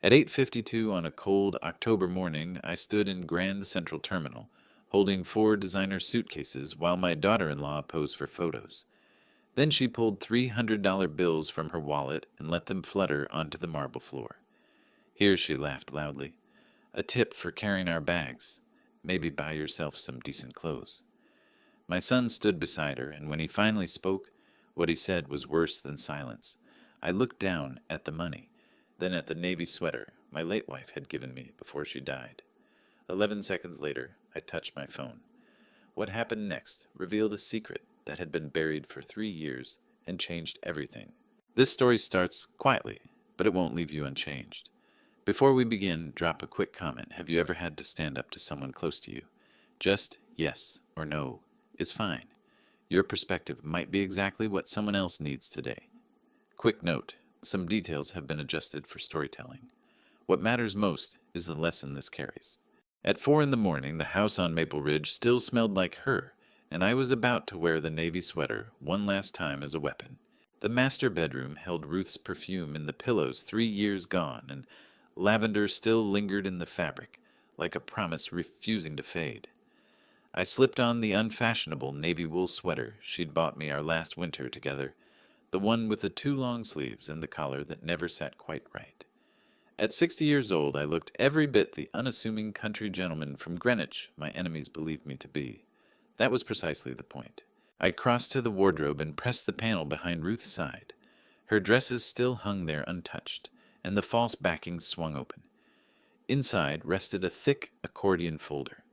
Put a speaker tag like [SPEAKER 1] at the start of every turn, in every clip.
[SPEAKER 1] At 8:52 on a cold October morning, I stood in Grand Central Terminal, holding 4 designer suitcases while my daughter-in-law posed for photos. Then she pulled $300 bills from her wallet and let them flutter onto the marble floor. Here, she laughed loudly. A tip for carrying our bags. Maybe buy yourself some decent clothes. My son stood beside her, and when he finally spoke, what he said was worse than silence. I looked down at the money, then at the navy sweater my late wife had given me before she died. 11 seconds later, I touched my phone. What happened next revealed a secret that had been buried for 3 years and changed everything. This story starts quietly, but it won't leave you unchanged. Before we begin, drop a quick comment. Have you ever had to stand up to someone close to you? Just yes or no is fine. Your perspective might be exactly what someone else needs today. Quick note, some details have been adjusted for storytelling. What matters most is the lesson this carries. At 4 in the morning, the house on Maple Ridge still smelled like her, and I was about to wear the navy sweater one last time as a weapon. The master bedroom held Ruth's perfume in the pillows 3 years gone, and lavender still lingered in the fabric, like a promise refusing to fade. I slipped on the unfashionable navy wool sweater she'd bought me our last winter together, the one with the 2 long sleeves and the collar that never sat quite right. At 60 years old, I looked every bit the unassuming country gentleman from Greenwich my enemies believed me to be. That was precisely the point. I crossed to the wardrobe and pressed the panel behind Ruth's side. Her dresses still hung there untouched, and the false backing swung open. Inside rested a thick accordion folder,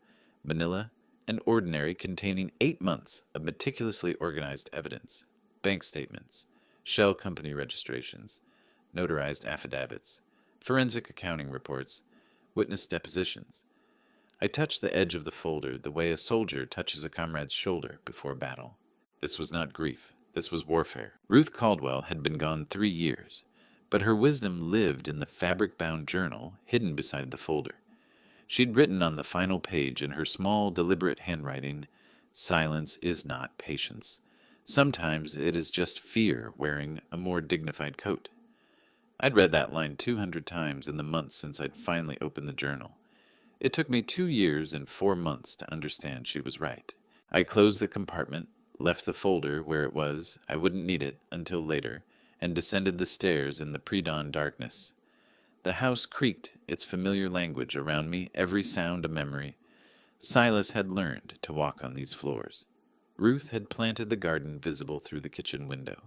[SPEAKER 1] manila and ordinary, containing 8 months of meticulously organized evidence, bank statements, shell company registrations, notarized affidavits, forensic accounting reports, witness depositions. I touched the edge of the folder the way a soldier touches a comrade's shoulder before battle. This was not grief. This was warfare. Ruth Caldwell had been gone 3 years, but her wisdom lived in the fabric-bound journal hidden beside the folder. She'd written on the final page in her small, deliberate handwriting, "Silence is not patience. Sometimes it is just fear wearing a more dignified coat." I'd read that line 200 times in the months since I'd finally opened the journal. It took me 2 years and 4 months to understand she was right. I closed the compartment, left the folder where it was, I wouldn't need it until later, and descended the stairs in the pre-dawn darkness. The house creaked its familiar language around me, every sound a memory. Silas had learned to walk on these floors. Ruth had planted the garden visible through the kitchen window.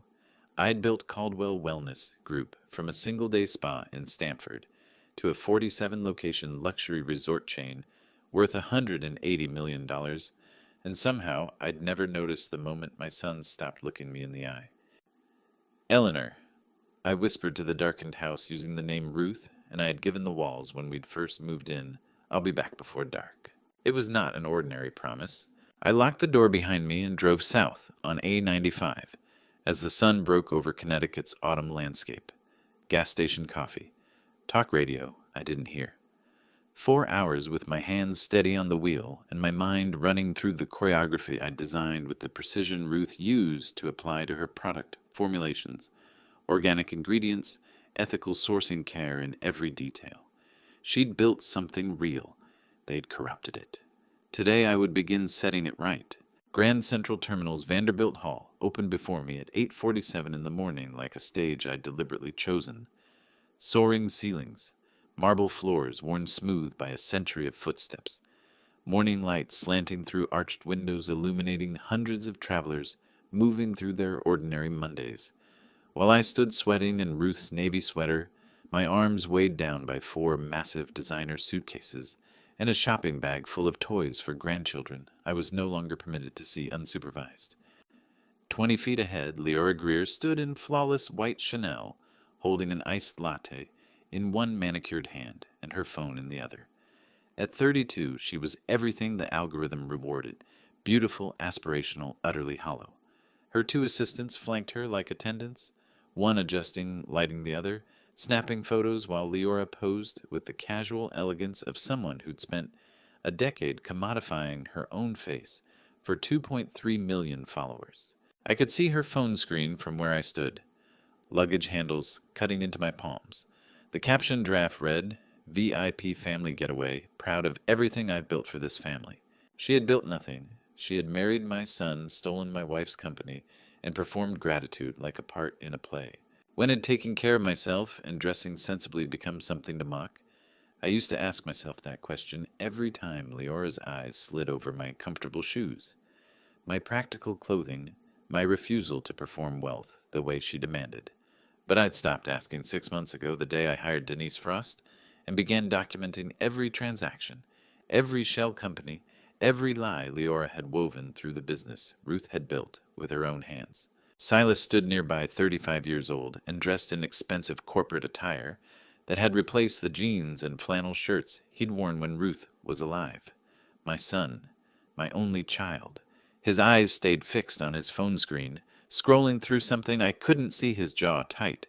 [SPEAKER 1] I'd built Caldwell Wellness Group from a single-day spa in Stamford to a 47-location luxury resort chain worth $180 million, and somehow I'd never noticed the moment my son stopped looking me in the eye. "Eleanor," I whispered to the darkened house using the name Ruth, and I had given the walls when we'd first moved in. "I'll be back before dark." It was not an ordinary promise. I locked the door behind me and drove south on A95 as the sun broke over Connecticut's autumn landscape. Gas station coffee. Talk radio I didn't hear. 4 hours with my hands steady on the wheel and my mind running through the choreography I'd designed with the precision Ruth used to apply to her product formulations, organic ingredients, ethical sourcing care in every detail. She'd built something real. They'd corrupted it. Today I would begin setting it right. Grand Central Terminal's Vanderbilt Hall opened before me at 8:47 in the morning like a stage I'd deliberately chosen. Soaring ceilings, marble floors worn smooth by a century of footsteps, morning light slanting through arched windows illuminating hundreds of travelers moving through their ordinary Mondays. While I stood sweating in Ruth's navy sweater, my arms weighed down by 4 massive designer suitcases and a shopping bag full of toys for grandchildren I was no longer permitted to see unsupervised. 20 feet ahead, Leora Greer stood in flawless white Chanel, holding an iced latte in one manicured hand and her phone in the other. At 32, she was everything the algorithm rewarded: beautiful, aspirational, utterly hollow. Her 2 assistants flanked her like attendants, one adjusting, lighting the other, snapping photos while Leora posed with the casual elegance of someone who'd spent a decade commodifying her own face for 2.3 million followers. I could see her phone screen from where I stood, luggage handles cutting into my palms, The caption draft read, VIP family getaway, proud of everything I've built for this family. She had built nothing. She had married my son, stolen my wife's company, and performed gratitude like a part in a play. When had taking care of myself and dressing sensibly become something to mock? I used to ask myself that question every time Leora's eyes slid over my comfortable shoes, my practical clothing, my refusal to perform wealth the way she demanded. But I'd stopped asking 6 months ago, the day I hired Denise Frost, and began documenting every transaction, every shell company, every lie Leora had woven through the business Ruth had built with her own hands. Silas stood nearby, 35 years old, and dressed in expensive corporate attire that had replaced the jeans and flannel shirts he'd worn when Ruth was alive. My son, my only child. His eyes stayed fixed on his phone screen, scrolling through something I couldn't see, his jaw tight,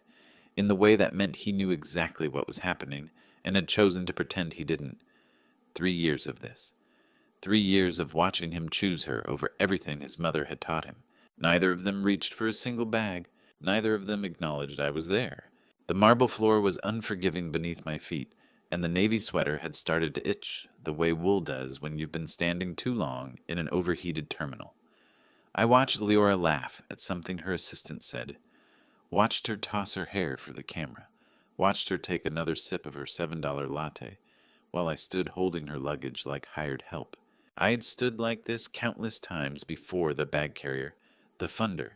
[SPEAKER 1] in the way that meant he knew exactly what was happening and had chosen to pretend he didn't. 3 years of this. 3 years of watching him choose her over everything his mother had taught him. Neither of them reached for a single bag. Neither of them acknowledged I was there. The marble floor was unforgiving beneath my feet, and the navy sweater had started to itch, the way wool does when you've been standing too long in an overheated terminal. I watched Leora laugh at something her assistant said, watched her toss her hair for the camera, watched her take another sip of her $7 latte, while I stood holding her luggage like hired help. I had stood like this countless times before the bag carrier, the funder,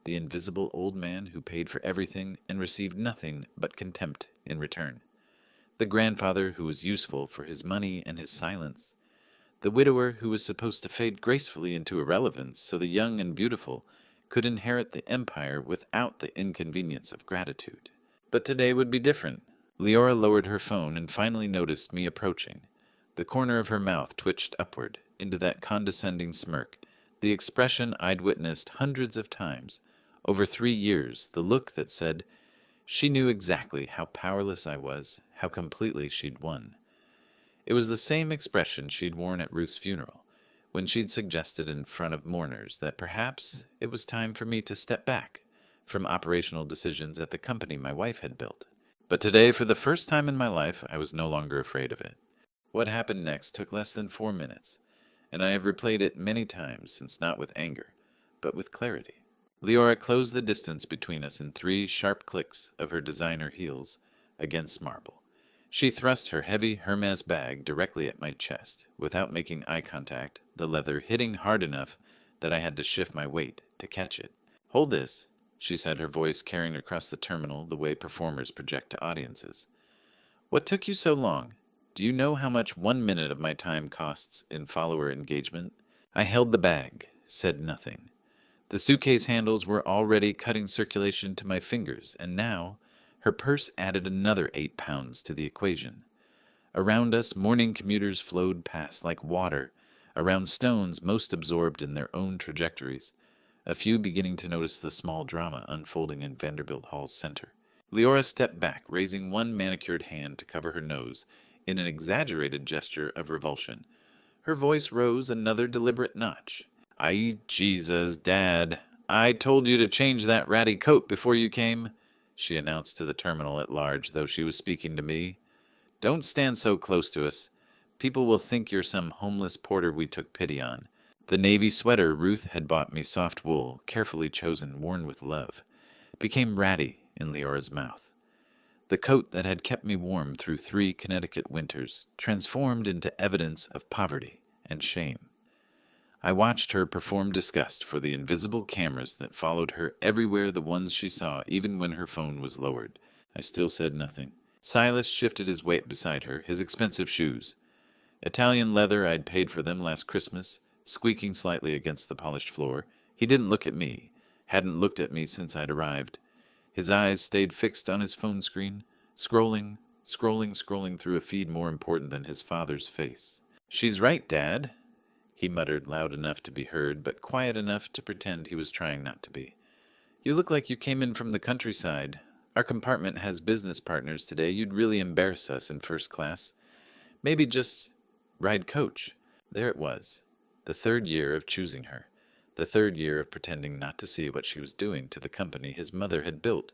[SPEAKER 1] the invisible old man who paid for everything and received nothing but contempt in return, the grandfather who was useful for his money and his silence, the widower who was supposed to fade gracefully into irrelevance so the young and beautiful could inherit the empire without the inconvenience of gratitude. But today would be different. Leora lowered her phone and finally noticed me approaching. The corner of her mouth twitched upward into that condescending smirk, the expression I'd witnessed hundreds of times over 3 years, the look that said she knew exactly how powerless I was, how completely she'd won. It was the same expression she'd worn at Ruth's funeral, when she'd suggested in front of mourners that perhaps it was time for me to step back from operational decisions at the company my wife had built. But today, for the first time in my life, I was no longer afraid of it. What happened next took less than 4 minutes, and I have replayed it many times, since not with anger, but with clarity. Leora closed the distance between us in 3 sharp clicks of her designer heels against marble. She thrust her heavy Hermes bag directly at my chest, without making eye contact, the leather hitting hard enough that I had to shift my weight to catch it. "Hold this," she said, her voice carrying across the terminal the way performers project to audiences. "What took you so long? Do you know how much 1 minute of my time costs in follower engagement?" I held the bag, said nothing. The suitcase handles were already cutting circulation to my fingers, and now her purse added another 8 pounds to the equation. Around us, morning commuters flowed past like water around stones most absorbed in their own trajectories, a few beginning to notice the small drama unfolding in Vanderbilt Hall's center. Leora stepped back, raising one manicured hand to cover her nose in an exaggerated gesture of revulsion. Her voice rose another deliberate notch. Jesus, Dad, I told you to change that ratty coat before you came," she announced to the terminal at large, though she was speaking to me. "Don't stand so close to us. People will think you're some homeless porter we took pity on." The navy sweater Ruth had bought me, soft wool, carefully chosen, worn with love, became ratty in Leora's mouth. The coat that had kept me warm through 3 Connecticut winters transformed into evidence of poverty and shame. I watched her perform disgust for the invisible cameras that followed her everywhere, the ones she saw even when her phone was lowered. I still said nothing. Silas shifted his weight beside her, his expensive shoes, Italian leather I'd paid for them last Christmas, squeaking slightly against the polished floor. He didn't look at me, hadn't looked at me since I'd arrived. His eyes stayed fixed on his phone screen, scrolling through a feed more important than his father's face. "She's right, Dad," he muttered, loud enough to be heard, but quiet enough to pretend he was trying not to be. "You look like you came in from the countryside. Our compartment has business partners today. You'd really embarrass us in first class. Maybe just ride coach." There it was, the 3rd year of choosing her, the 3rd year of pretending not to see what she was doing to the company his mother had built,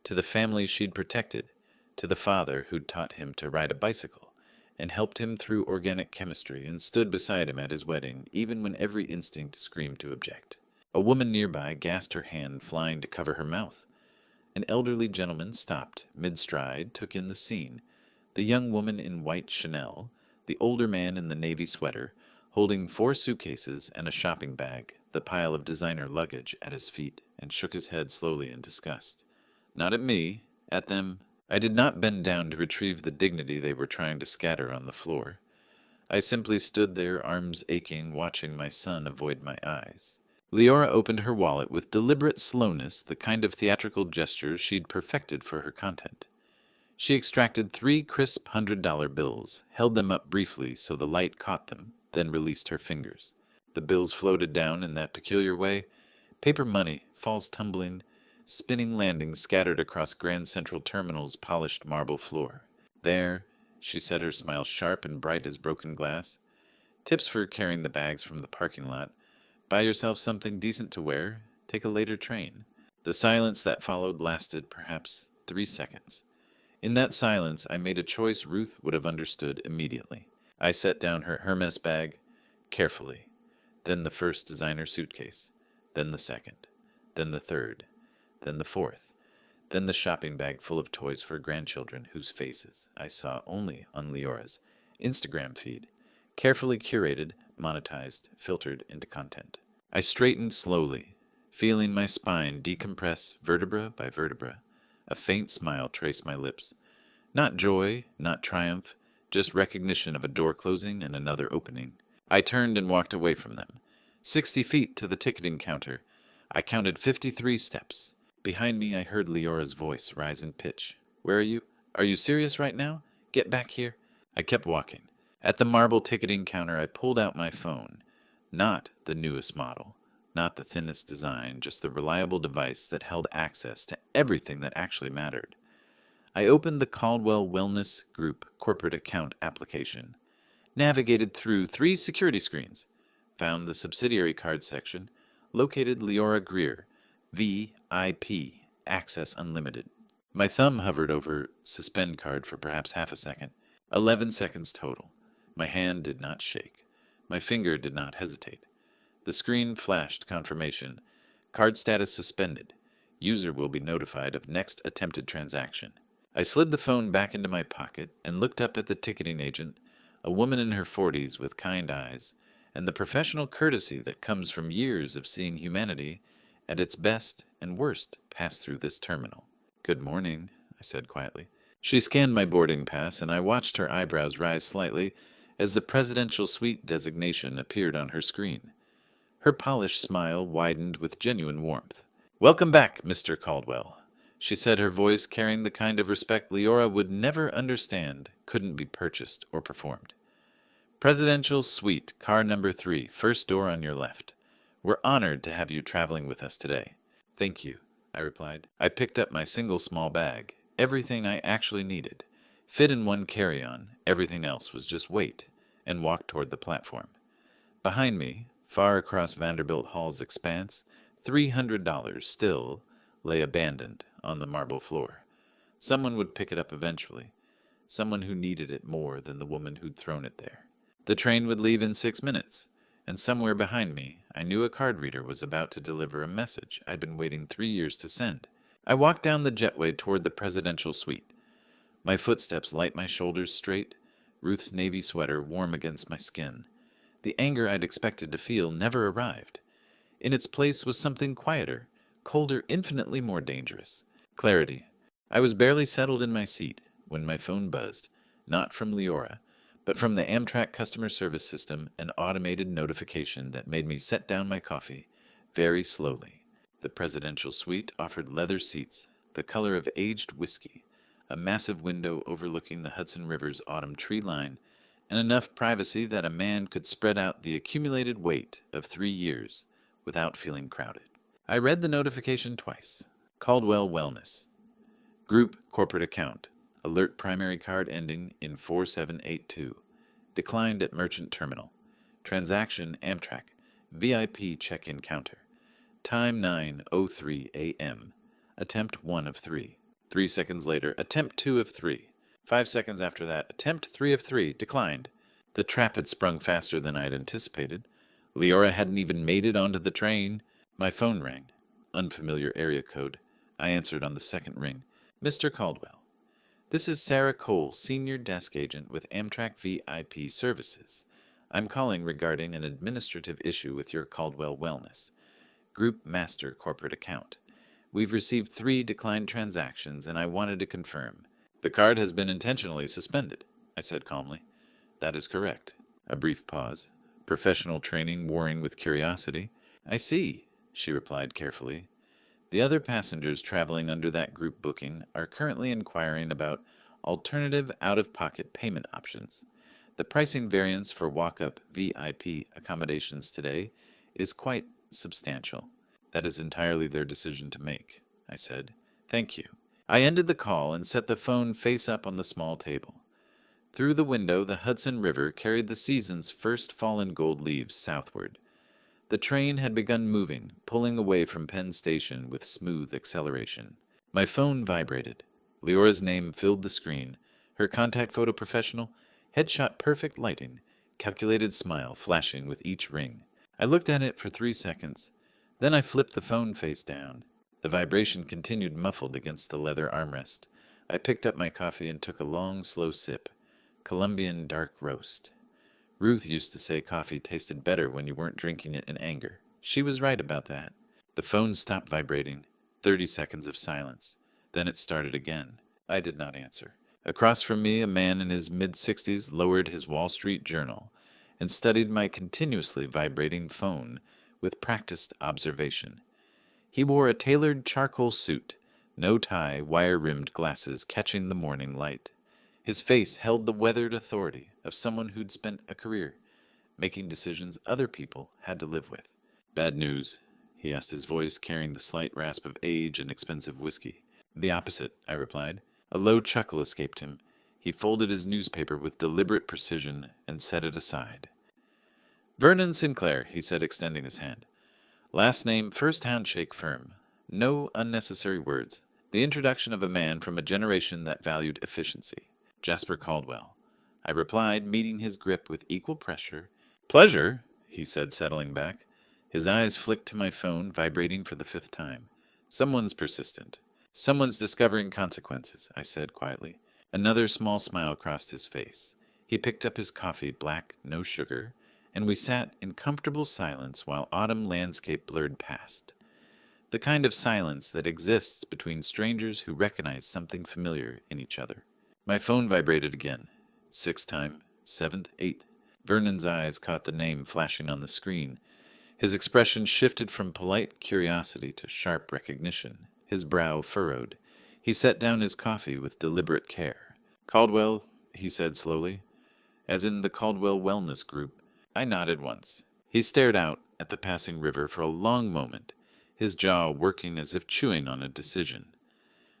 [SPEAKER 1] to the family she'd protected, to the father who'd taught him to ride a bicycle and helped him through organic chemistry and stood beside him at his wedding, even when every instinct screamed to object. A woman nearby gasped, her hand flying to cover her mouth. An elderly gentleman stopped mid-stride, took in the scene. The young woman in white Chanel, the older man in the navy sweater, holding 4 suitcases and a shopping bag, the pile of designer luggage at his feet, and shook his head slowly in disgust. Not at me, at them. I did not bend down to retrieve the dignity they were trying to scatter on the floor. I simply stood there, arms aching, watching my son avoid my eyes. Leora opened her wallet with deliberate slowness, the kind of theatrical gestures she'd perfected for her content. She extracted 3 crisp $100 bills, held them up briefly so the light caught them, then released her fingers. The bills floated down in that peculiar way. Paper money falls tumbling, spinning landings scattered across Grand Central Terminal's polished marble floor. There, she said, her smile sharp and bright as broken glass. Tips for carrying the bags from the parking lot. Buy yourself something decent to wear. Take a later train. The silence that followed lasted perhaps 3 seconds. In that silence, I made a choice Ruth would have understood immediately. I set down her Hermes bag carefully, then the first designer suitcase, then the second, then the third, then the fourth, then the shopping bag full of toys for grandchildren whose faces I saw only on Leora's Instagram feed, carefully curated, monetized, filtered into content. I straightened slowly, feeling my spine decompress vertebra by vertebra. A faint smile traced my lips. Not joy, not triumph, just recognition of a door closing and another opening. I turned and walked away from them. 60 feet to the ticketing counter. I counted 53 steps. Behind me I heard Leora's voice rise in pitch. Where are you? Are you serious right now? Get back here. I kept walking. At the marble ticketing counter I pulled out my phone. Not the newest model. Not the thinnest design, just the reliable device that held access to everything that actually mattered. I opened the Caldwell Wellness Group corporate account application, navigated through 3 security screens, found the subsidiary card section, located Leora Greer, VIP, Access Unlimited. My thumb hovered over suspend card for perhaps half a second. 11 seconds total. My hand did not shake. My finger did not hesitate. The screen flashed confirmation. Card status suspended. User will be notified of next attempted transaction. I slid the phone back into my pocket and looked up at the ticketing agent, a woman in her 40s with kind eyes, and the professional courtesy that comes from years of seeing humanity at its best and worst pass through this terminal. Good morning, I said quietly. She scanned my boarding pass, and I watched her eyebrows rise slightly as the presidential suite designation appeared on her screen. Her polished smile widened with genuine warmth. Welcome back, Mr. Caldwell, she said, her voice carrying the kind of respect Leora would never understand, couldn't be purchased or performed. Presidential suite, car number 3, first door on your left. We're honored to have you traveling with us today. Thank you, I replied. I picked up my single small bag, everything I actually needed, fit in one carry-on, everything else was just weight, and walked toward the platform. Behind me, far across Vanderbilt Hall's expanse, $300 still lay abandoned on the marble floor. Someone would pick it up eventually, someone who needed it more than the woman who'd thrown it there. The train would leave in 6 minutes, and somewhere behind me, I knew a card reader was about to deliver a message I'd been waiting 3 years to send. I walked down the jetway toward the presidential suite. My footsteps light my shoulders straight, Ruth's navy sweater warm against my skin. The anger I'd expected to feel never arrived. In its place was something quieter, colder, infinitely more dangerous. Clarity. I was barely settled in my seat when my phone buzzed, not from Leora, but from the Amtrak customer service system, an automated notification that made me set down my coffee very slowly. The presidential suite offered leather seats, the color of aged whiskey, a massive window overlooking the Hudson River's autumn tree line, and enough privacy that a man could spread out the accumulated weight of 3 years without feeling crowded. I read the notification twice. Caldwell Wellness. Group corporate account. Alert primary card ending in 4782. Declined at merchant terminal. Transaction Amtrak. VIP check-in counter. Time 9:03 a.m. Attempt 1 of 3. 3 seconds later, attempt 2 of 3. 5 seconds after that, attempt 3 of 3, declined. The trap had sprung faster than I'd anticipated. Leora hadn't even made it onto the train. My phone rang. Unfamiliar area code. I answered on the second ring. Mr. Caldwell. This is Sarah Cole, Senior Desk Agent with Amtrak VIP Services. I'm calling regarding an administrative issue with your Caldwell Wellness Group Master corporate account. We've received 3 declined transactions, and I wanted to confirm. The card has been intentionally suspended, I said calmly. That is correct. A brief pause. Professional training warring with curiosity. I see, she replied carefully. The other passengers traveling under that group booking are currently inquiring about alternative out-of-pocket payment options. The pricing variance for walk-up VIP accommodations today is quite substantial. That is entirely their decision to make, I said. Thank you. I ended the call and set the phone face up on the small table. Through the window, the Hudson River carried the season's first fallen gold leaves southward. The train had begun moving, pulling away from Penn Station with smooth acceleration. My phone vibrated. Leora's name filled the screen. Her contact photo professional, headshot perfect lighting, calculated smile flashing with each ring. I looked at it for 3 seconds. Then I flipped the phone face down. The vibration continued muffled against the leather armrest. I picked up my coffee and took a long, slow sip. Colombian dark roast. Ruth used to say coffee tasted better when you weren't drinking it in anger. She was right about that. The phone stopped vibrating. 30 seconds of silence. Then it started again. I did not answer. Across from me, a man in his mid-60s lowered his Wall Street Journal and studied my continuously vibrating phone with practiced observation. He wore a tailored charcoal suit, no tie, wire-rimmed glasses catching the morning light. His face held the weathered authority of someone who'd spent a career making decisions other people had to live with. Bad news, he asked, his voice carrying the slight rasp of age and expensive whiskey. The opposite, I replied. A low chuckle escaped him. He folded his newspaper with deliberate precision and set it aside. Vernon Sinclair, he said, extending his hand. Last name, first handshake firm. No unnecessary words. The introduction of a man from a generation that valued efficiency. Jasper Caldwell. I replied, meeting his grip with equal pressure. Pleasure, he said, settling back. His eyes flicked to my phone, vibrating for the 5th time. Someone's persistent. Someone's discovering consequences, I said quietly. Another small smile crossed his face. He picked up his coffee, black, no sugar, and we sat in comfortable silence while autumn landscape blurred past. The kind of silence that exists between strangers who recognize something familiar in each other. My phone vibrated again. 6th time, 7th, 8th. Vernon's eyes caught the name flashing on the screen. His expression shifted from polite curiosity to sharp recognition. His brow furrowed. He set down his coffee with deliberate care. Caldwell, he said slowly, as in the Caldwell Wellness Group. I nodded once. He stared out at the passing river for a long moment, his jaw working as if chewing on a decision.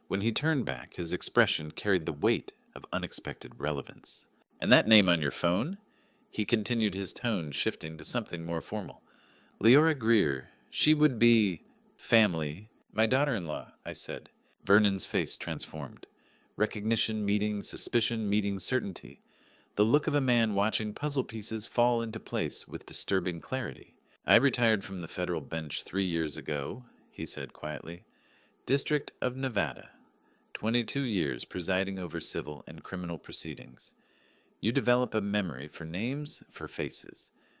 [SPEAKER 1] When he turned back, his expression carried the weight of unexpected relevance. And that name on your phone? He continued, his tone shifting to something more formal. Leora Greer. She would be family. My daughter-in-law, I said. Vernon's face transformed. Recognition meeting suspicion meeting certainty. The look of a man watching puzzle pieces fall into place with disturbing clarity. I retired from the federal bench 3 years ago, he said quietly. District of Nevada. 22 years presiding over civil and criminal proceedings. You develop a memory for names, for faces,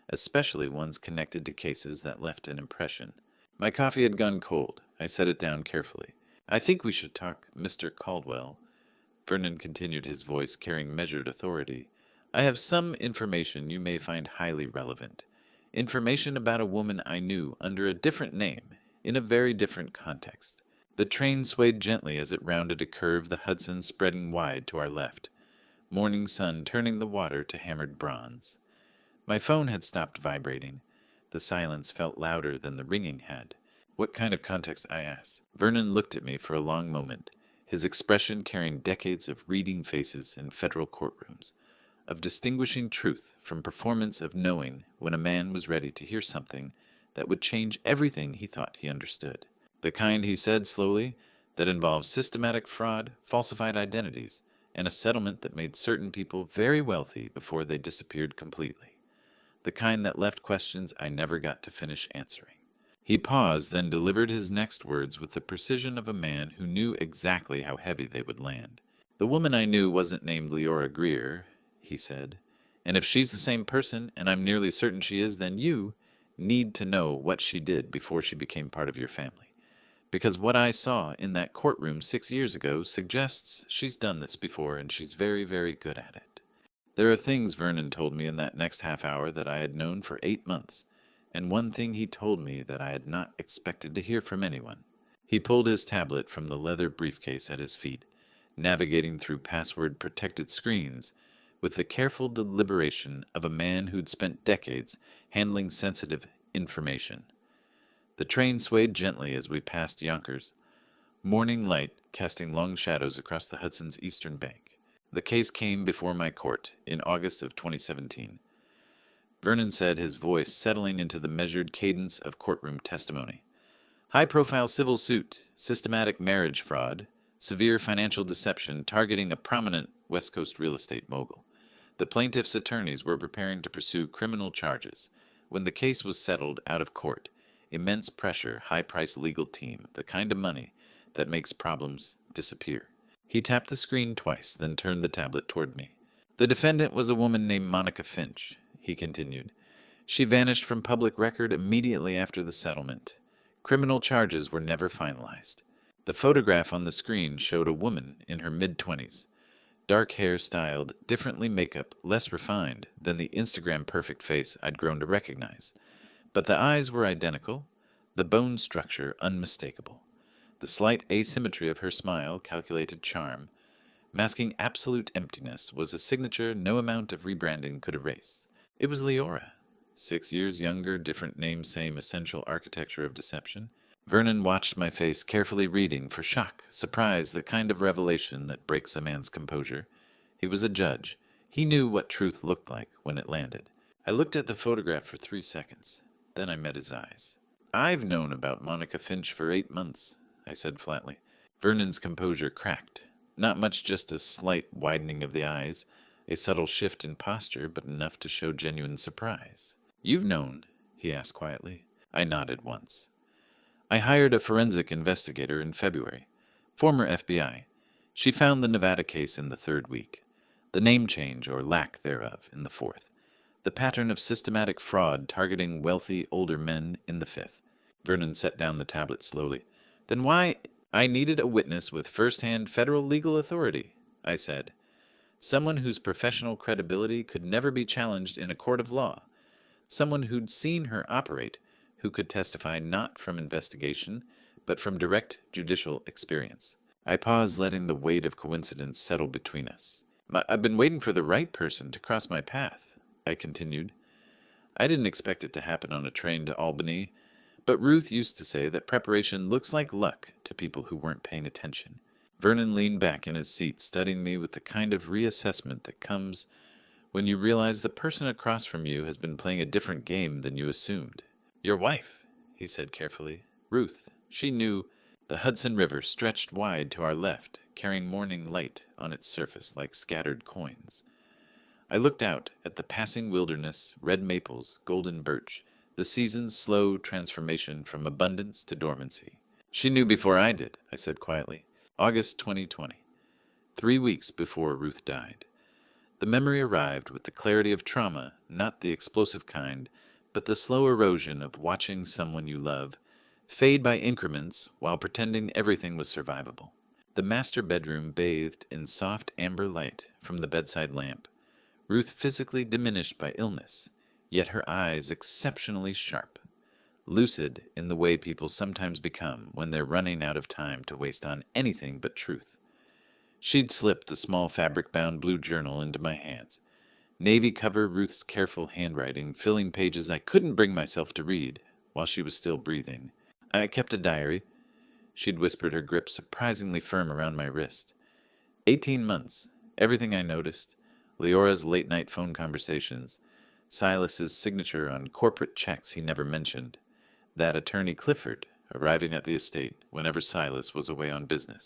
[SPEAKER 1] especially ones connected to cases that left an impression. My coffee had gone cold. I set it down carefully. I think we should talk, Mr. Caldwell. Vernon continued, his voice carrying measured authority. I have some information you may find highly relevant. Information about a woman I knew under a different name, in a very different context. The train swayed gently as it rounded a curve, the Hudson spreading wide to our left. Morning sun turning the water to hammered bronze. My phone had stopped vibrating. The silence felt louder than the ringing had. What kind of context? I asked. Vernon looked at me for a long moment, his expression carrying decades of reading faces in federal courtrooms, of distinguishing truth from performance, of knowing when a man was ready to hear something that would change everything he thought he understood. The kind, he said slowly, that involved systematic fraud, falsified identities, and a settlement that made certain people very wealthy before they disappeared completely. The kind that left questions I never got to finish answering. He paused, then delivered his next words with the precision of a man who knew exactly how heavy they would land. "The woman I knew wasn't named Leora Greer," he said. "And if she's the same person, and I'm nearly certain she is, then you need to know what she did before she became part of your family. Because what I saw in that courtroom 6 years ago suggests she's done this before, and she's very, very good at it." There are things Vernon told me in that next half hour that I had known for 8 months, and one thing he told me that I had not expected to hear from anyone. He pulled his tablet from the leather briefcase at his feet, navigating through password-protected screens with the careful deliberation of a man who'd spent decades handling sensitive information. The train swayed gently as we passed Yonkers, morning light casting long shadows across the Hudson's eastern bank. The case came before my court in August of 2017. Vernon said, his voice settling into the measured cadence of courtroom testimony. "High-profile civil suit, systematic marriage fraud, severe financial deception targeting a prominent West Coast real estate mogul. The plaintiff's attorneys were preparing to pursue criminal charges. When the case was settled out of court, immense pressure, high-priced legal team, the kind of money that makes problems disappear." He tapped the screen twice, then turned the tablet toward me. "The defendant was a woman named Monica Finch," he continued. "She vanished from public record immediately after the settlement. Criminal charges were never finalized. The photograph on the screen showed a woman in her mid-20s. Dark hair styled, differently makeup, less refined than the Instagram perfect face I'd grown to recognize. But the eyes were identical, the bone structure unmistakable. The slight asymmetry of her smile, calculated charm, masking absolute emptiness, was a signature no amount of rebranding could erase. It was Leora. 6 years younger, different name, same essential architecture of deception. Vernon watched my face, carefully reading for shock, surprise, the kind of revelation that breaks a man's composure. He was a judge. He knew what truth looked like when it landed. I looked at the photograph for 3 seconds. Then I met his eyes. "I've known about Monica Finch for 8 months," I said flatly. Vernon's composure cracked. Not much, just a slight widening of the eyes, a subtle shift in posture, but enough to show genuine surprise. "You've known?" he asked quietly. I nodded once. "I hired a forensic investigator in February, former FBI. She found the Nevada case in the 3rd week, the name change or lack thereof in the 4th, the pattern of systematic fraud targeting wealthy older men in the 5th. Vernon set down the tablet slowly. "Then why—" "I needed a witness with first-hand federal legal authority," I said. "Someone whose professional credibility could never be challenged in a court of law. Someone who'd seen her operate, who could testify not from investigation, but from direct judicial experience." I paused, letting the weight of coincidence settle between us. "I've been waiting for the right person to cross my path," I continued. "I didn't expect it to happen on a train to Albany, but Ruth used to say that preparation looks like luck to people who weren't paying attention." Vernon leaned back in his seat, studying me with the kind of reassessment that comes when you realize the person across from you has been playing a different game than you assumed. "Your wife," he said carefully. "Ruth. She knew." The Hudson River stretched wide to our left, carrying morning light on its surface like scattered coins. I looked out at the passing wilderness, red maples, golden birch, the season's slow transformation from abundance to dormancy. "She knew before I did," I said quietly. "August 2020. 3 weeks before Ruth died." The memory arrived with the clarity of trauma, not the explosive kind, but the slow erosion of watching someone you love fade by increments while pretending everything was survivable. The master bedroom bathed in soft amber light from the bedside lamp. Ruth physically diminished by illness, yet her eyes exceptionally sharp, lucid in the way people sometimes become when they're running out of time to waste on anything but truth. She'd slipped the small fabric-bound blue journal into my hands. Navy cover, Ruth's careful handwriting, filling pages I couldn't bring myself to read while she was still breathing. I kept a diary. She'd whispered, her grip surprisingly firm around my wrist. 18 months. Everything I noticed. Leora's late-night phone conversations. Silas's signature on corporate checks he never mentioned. That attorney Clifford, arriving at the estate whenever Silas was away on business.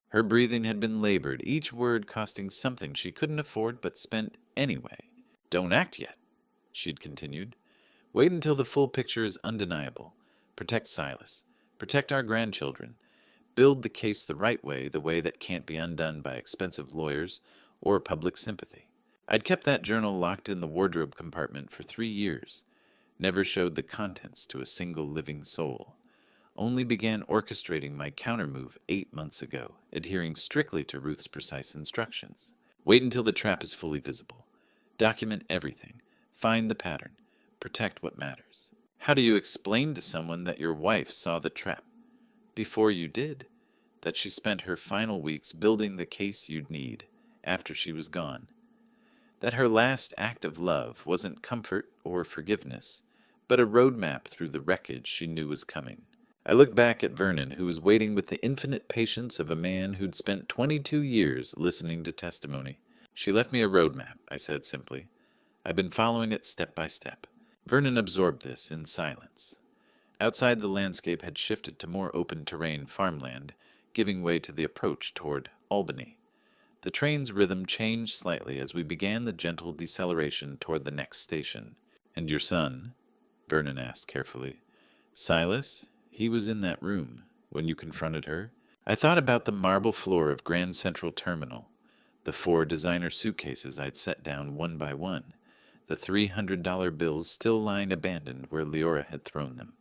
[SPEAKER 1] Her breathing had been labored, each word costing something she couldn't afford but spent anyway. "Don't act yet," she'd continued. "Wait until the full picture is undeniable. Protect Silas. Protect our grandchildren. Build the case the way that can't be undone by expensive lawyers or public sympathy." I'd kept that journal locked in the wardrobe compartment for 3 years, never showed the contents to a single living soul. Only began orchestrating my countermove 8 months ago, adhering strictly to Ruth's precise instructions. Wait until the trap is fully visible. Document everything. Find the pattern. Protect what matters. How do you explain to someone that your wife saw the trap before you did? That she spent her final weeks building the case you'd need after she was gone? That her last act of love wasn't comfort or forgiveness, but a roadmap through the wreckage she knew was coming? I looked back at Vernon, who was waiting with the infinite patience of a man who'd spent 22 years listening to testimony. "She left me a roadmap," I said simply. "I've been following it step by step." Vernon absorbed this in silence. Outside, the landscape had shifted to more open terrain farmland, giving way to the approach toward Albany. The train's rhythm changed slightly as we began the gentle deceleration toward the next station. "And your son?" Vernon asked carefully. "Silas? He was in that room when you confronted her." I thought about the marble floor of Grand Central Terminal, the 4 designer suitcases I'd set down one by one, the $300 bills still lying abandoned where Leora had thrown them.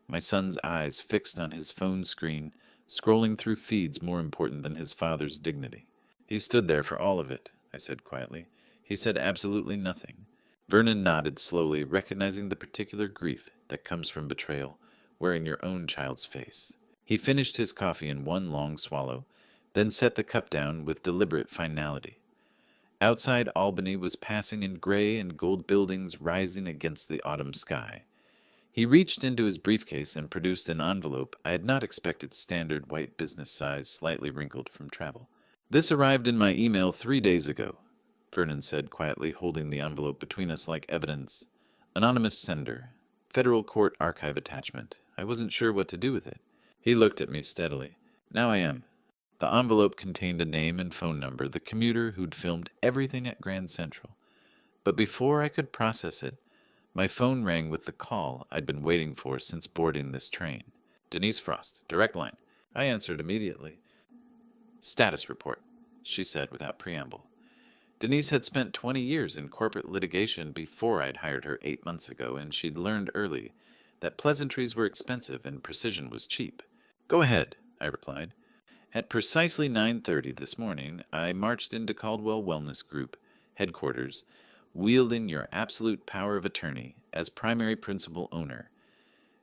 [SPEAKER 1] My son's eyes fixed on his phone screen, scrolling through feeds more important than his father's dignity. "He stood there for all of it," I said quietly. "He said absolutely nothing." Vernon nodded slowly, recognizing the particular grief that comes from betrayal, wearing your own child's face. He finished his coffee in one long swallow, then set the cup down with deliberate finality. Outside, Albany was passing in gray and gold buildings rising against the autumn sky. He reached into his briefcase and produced an envelope I had not expected, standard white business size, slightly wrinkled from travel. "This arrived in my email 3 days ago," Vernon said quietly, holding the envelope between us like evidence. "Anonymous sender. Federal Court Archive attachment. I wasn't sure what to do with it." He looked at me steadily. "Now I am." The envelope contained a name and phone number, the commuter who'd filmed everything at Grand Central. But before I could process it, my phone rang with the call I'd been waiting for since boarding this train. "Denise Frost, direct line." I answered immediately. "Status report," she said without preamble. Denise had spent 20 years in corporate litigation before I'd hired her 8 months ago, and she'd learned early that pleasantries were expensive and precision was cheap. "Go ahead," I replied. At precisely 9:30 this morning, I marched into Caldwell Wellness Group headquarters, wielding your absolute power of attorney as primary principal owner.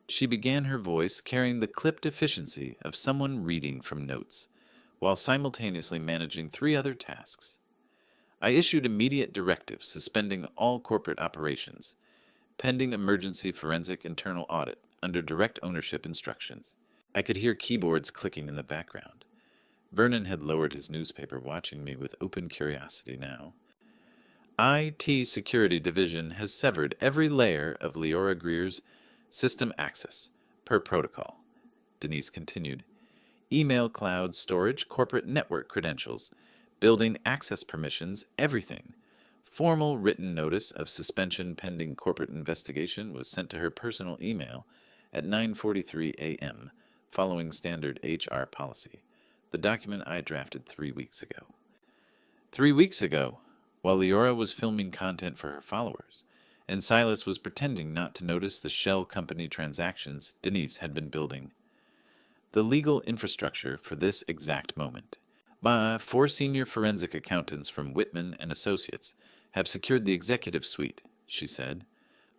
[SPEAKER 1] She began, her voice carrying the clipped efficiency of someone reading from notes, while simultaneously managing 3 other tasks. I issued immediate directives suspending all corporate operations, pending emergency forensic internal audit under direct ownership instructions. I could hear keyboards clicking in the background. Vernon had lowered his newspaper, watching me with open curiosity now. "IT Security Division has severed every layer of Leora Greer's system access, per protocol," Denise continued. "Email, cloud, storage, corporate network credentials, building access permissions, everything. Formal written notice of suspension pending corporate investigation was sent to her personal email at 9:43 a.m., following standard HR policy, the document I drafted 3 weeks ago." 3 weeks ago, while Leora was filming content for her followers, and Silas was pretending not to notice the shell company transactions Denise had been building. "The legal infrastructure for this exact moment. My 4 senior forensic accountants from Whitman and Associates have secured the executive suite," she said.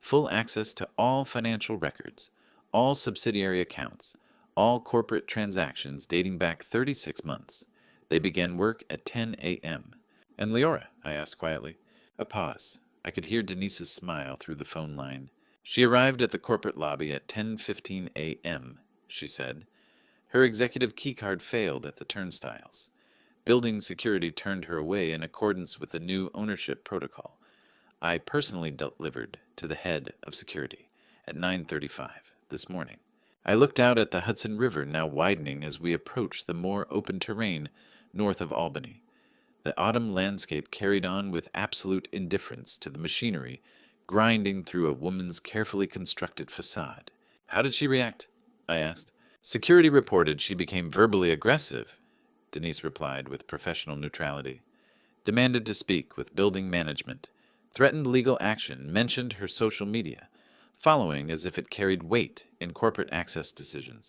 [SPEAKER 1] "Full access to all financial records, all subsidiary accounts, all corporate transactions dating back 36 months. They began work at 10 a.m. "And Leora?" I asked quietly. A pause. I could hear Denise's smile through the phone line. "She arrived at the corporate lobby at 10:15 a.m., she said. "Her executive keycard failed at the turnstiles. Building security turned her away in accordance with the new ownership protocol. I personally delivered to the head of security at 9:35 this morning." I looked out at the Hudson River, now widening as we approached the more open terrain north of Albany. The autumn landscape carried on with absolute indifference to the machinery grinding through a woman's carefully constructed facade. How did she react? I asked. Security reported she became verbally aggressive, Denise replied with professional neutrality. Demanded to speak with building management. Threatened legal action, mentioned her social media, following as if it carried weight in corporate access decisions.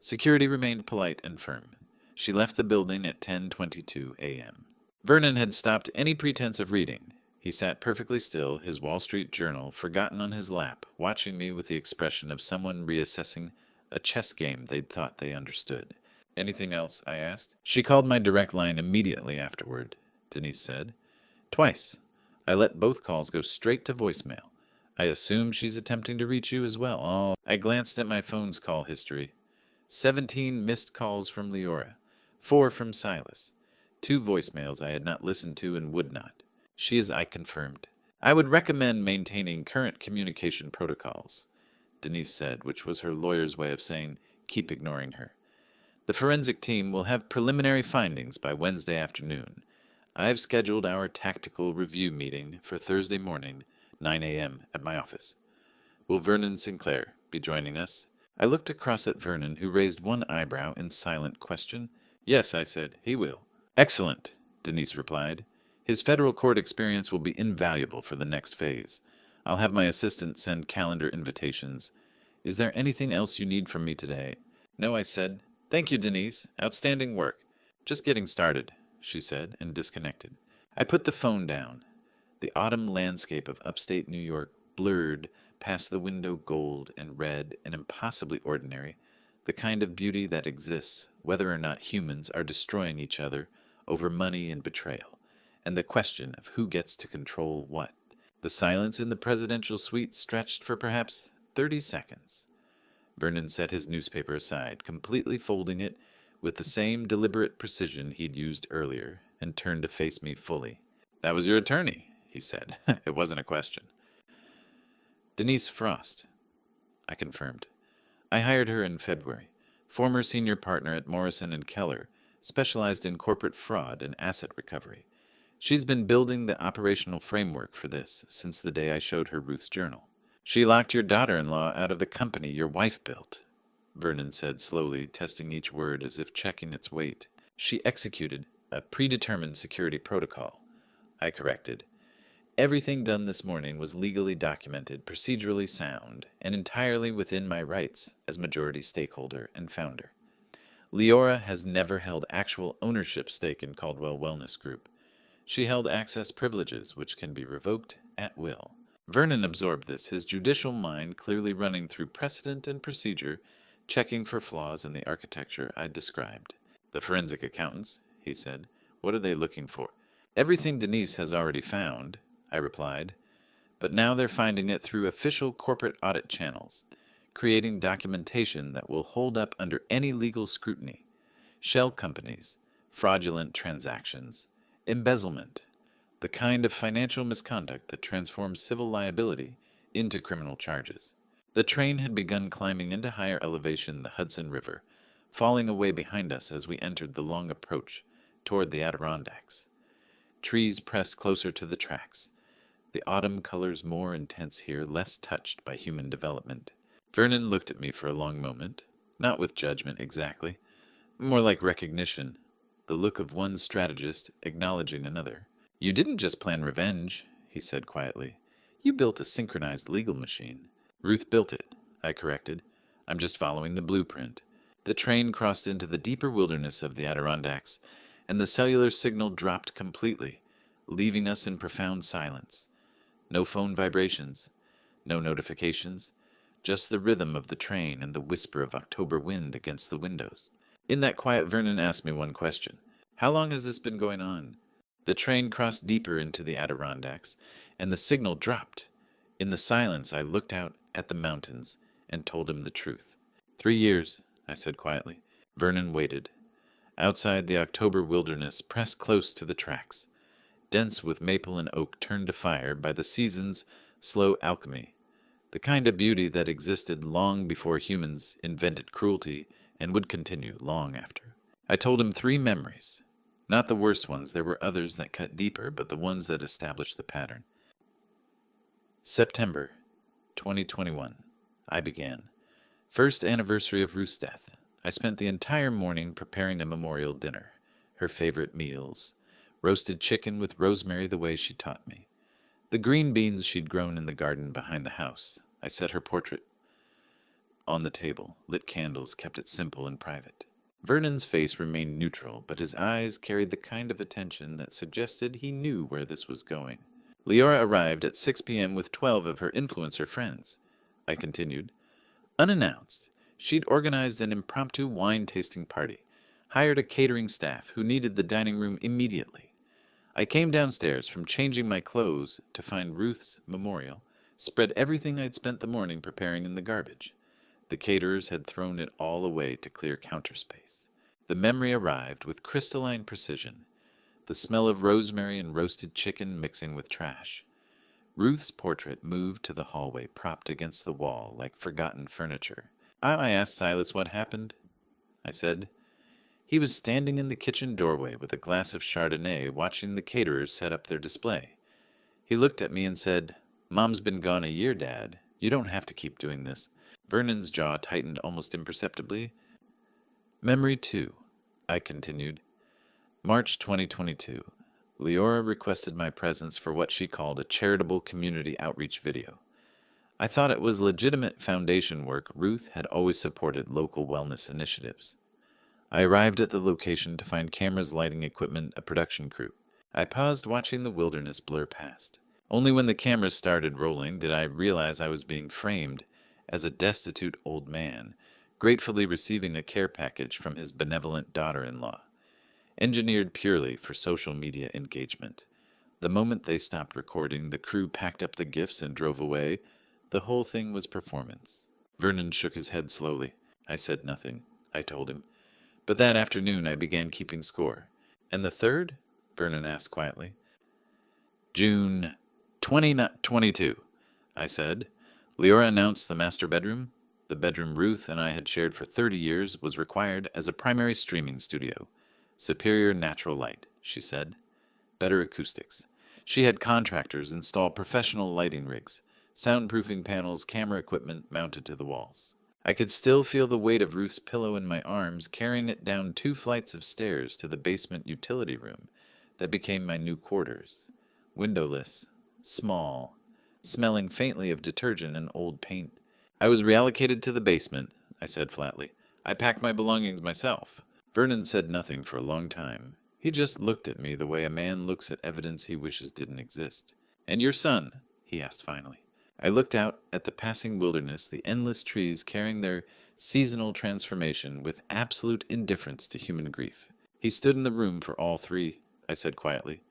[SPEAKER 1] Security remained polite and firm. She left the building at 10:22 a.m. Vernon had stopped any pretense of reading. He sat perfectly still, his Wall Street Journal forgotten on his lap, watching me with the expression of someone reassessing a chess game they'd thought they understood. Anything else? I asked. She called my direct line immediately afterward, Denise said. Twice. I let both calls go straight to voicemail. I assume she's attempting to reach you as well. Oh, I glanced at my phone's call history. 17 missed calls from Leora, 4 from Silas, 2 voicemails I had not listened to and would not. She is, I confirmed. I would recommend maintaining current communication protocols, Denise said, which was her lawyer's way of saying, keep ignoring her. The forensic team will have preliminary findings by Wednesday afternoon. I've scheduled our tactical review meeting for Thursday morning, 9 a.m. at my office. Will Vernon Sinclair be joining us? I looked across at Vernon, who raised one eyebrow in silent question. Yes, I said, he will. Excellent, Denise replied. His federal court experience will be invaluable for the next phase. I'll have my assistant send calendar invitations. Is there anything else you need from me today? No, I said. Thank you, Denise. Outstanding work. Just getting started, she said, and disconnected. I put the phone down. The autumn landscape of upstate New York blurred past the window gold and red and impossibly ordinary, the kind of beauty that exists whether or not humans are destroying each other over money and betrayal, and the question of who gets to control what. The silence in the presidential suite stretched for perhaps 30 seconds. Vernon set his newspaper aside, completely folding it with the same deliberate precision he'd used earlier, and turned to face me fully. That was your attorney, he said. It wasn't a question. Denise Frost, I confirmed. I hired her in February. Former senior partner at Morrison & Keller, specialized in corporate fraud and asset recovery. She's been building the operational framework for this since the day I showed her Ruth's journal. She locked your daughter-in-law out of the company your wife built, Vernon said slowly, testing each word as if checking its weight. She executed a predetermined security protocol, I corrected. Everything done this morning was legally documented, procedurally sound, and entirely within my rights as majority stakeholder and founder. Leora has never held actual ownership stake in Caldwell Wellness Group. She held access privileges, which can be revoked at will. Vernon absorbed this, his judicial mind clearly running through precedent and procedure, checking for flaws in the architecture I'd described. The forensic accountants, he said, what are they looking for? Everything Denise has already found, I replied, but now they're finding it through official corporate audit channels, creating documentation that will hold up under any legal scrutiny. Shell companies, fraudulent transactions, embezzlement, the kind of financial misconduct that transforms civil liability into criminal charges. The train had begun climbing into higher elevation the Hudson River, falling away behind us as we entered the long approach toward the Adirondacks. Trees pressed closer to the tracks, the autumn colors more intense here, less touched by human development. Vernon looked at me for a long moment, not with judgment exactly, more like recognition, the look of one strategist acknowledging another. You didn't just plan revenge, he said quietly. You built a synchronized legal machine. Ruth built it, I corrected. I'm just following the blueprint. The train crossed into the deeper wilderness of the Adirondacks, and the cellular signal dropped completely, leaving us in profound silence. No phone vibrations, no notifications, just the rhythm of the train and the whisper of October wind against the windows. In that quiet, Vernon asked me one question. How long has this been going on? The train crossed deeper into the Adirondacks, and the signal dropped. In the silence, I looked out at the mountains and told him the truth. 3 years, I said quietly. Vernon waited. Outside, the October wilderness pressed close to the tracks, dense with maple and oak turned to fire by the season's slow alchemy. The kind of beauty that existed long before humans invented cruelty and would continue long after. I told him 3 memories. Not the worst ones, there were others that cut deeper, but the ones that established the pattern. September 2021. I began. First anniversary of Ruth's death. I spent the entire morning preparing a memorial dinner. Her favorite meals. Roasted chicken with rosemary the way she taught me. The green beans she'd grown in the garden behind the house. I set her portrait on the table, lit candles, kept it simple and private. Vernon's face remained neutral, but his eyes carried the kind of attention that suggested he knew where this was going. Leora arrived at 6 p.m. with 12 of her influencer friends. I continued. Unannounced, she'd organized an impromptu wine-tasting party, hired a catering staff who needed the dining room immediately. I came downstairs from changing my clothes to find Ruth's memorial, spread everything I'd spent the morning preparing in the garbage. The caterers had thrown it all away to clear counter space. The memory arrived with crystalline precision, the smell of rosemary and roasted chicken mixing with trash. Ruth's portrait moved to the hallway, propped against the wall like forgotten furniture. I asked Silas what happened, I said. He was standing in the kitchen doorway with a glass of Chardonnay, watching the caterers set up their display. He looked at me and said, Mom's been gone a year, Dad. You don't have to keep doing this. Vernon's jaw tightened almost imperceptibly. Memory 2, I continued. March 2022. Leora requested my presence for what she called a charitable community outreach video. I thought it was legitimate foundation work. Ruth had always supported local wellness initiatives. I arrived at the location to find cameras, lighting equipment, a production crew. I paused watching the wilderness blur past. Only when the cameras started rolling did I realize I was being framed as a destitute old man, gratefully receiving a care package from his benevolent daughter-in-law, engineered purely for social media engagement. The moment they stopped recording, the crew packed up the gifts and drove away. The whole thing was performance. Vernon shook his head slowly. I said nothing, I told him. But that afternoon I began keeping score. And the third? Vernon asked quietly. June 2022, I said. Leora announced the master bedroom. The bedroom Ruth and I had shared for 30 years was required as a primary streaming studio. Superior natural light, she said. Better acoustics. She had contractors install professional lighting rigs, soundproofing panels, camera equipment mounted to the walls. I could still feel the weight of Ruth's pillow in my arms, carrying it down 2 flights of stairs to the basement utility room that became my new quarters. Windowless, small, smelling faintly of detergent and old paint. I was reallocated to the basement, I said flatly. I packed my belongings myself. Vernon said nothing for a long time. He just looked at me the way a man looks at evidence he wishes didn't exist. And your son? He asked finally. I looked out at the passing wilderness, the endless trees carrying their seasonal transformation with absolute indifference to human grief. He stood in the room for all 3, I said quietly.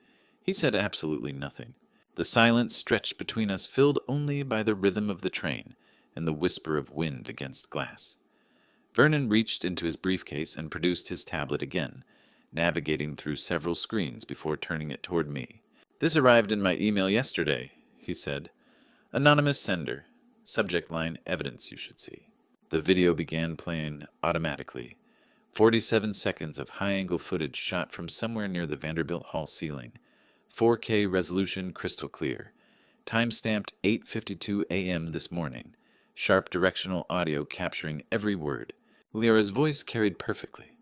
[SPEAKER 1] He said absolutely nothing. The silence stretched between us, filled only by the rhythm of the train and the whisper of wind against glass. Vernon reached into his briefcase and produced his tablet again, navigating through several screens before turning it toward me. This arrived in my email yesterday, he said. Anonymous sender. Subject line, evidence you should see. The video began playing automatically. 47 seconds of high-angle footage shot from somewhere near the Vanderbilt Hall ceiling. 4K resolution, crystal clear. Time-stamped 8:52 a.m. this morning. Sharp directional audio capturing every word. Leora's voice carried perfectly.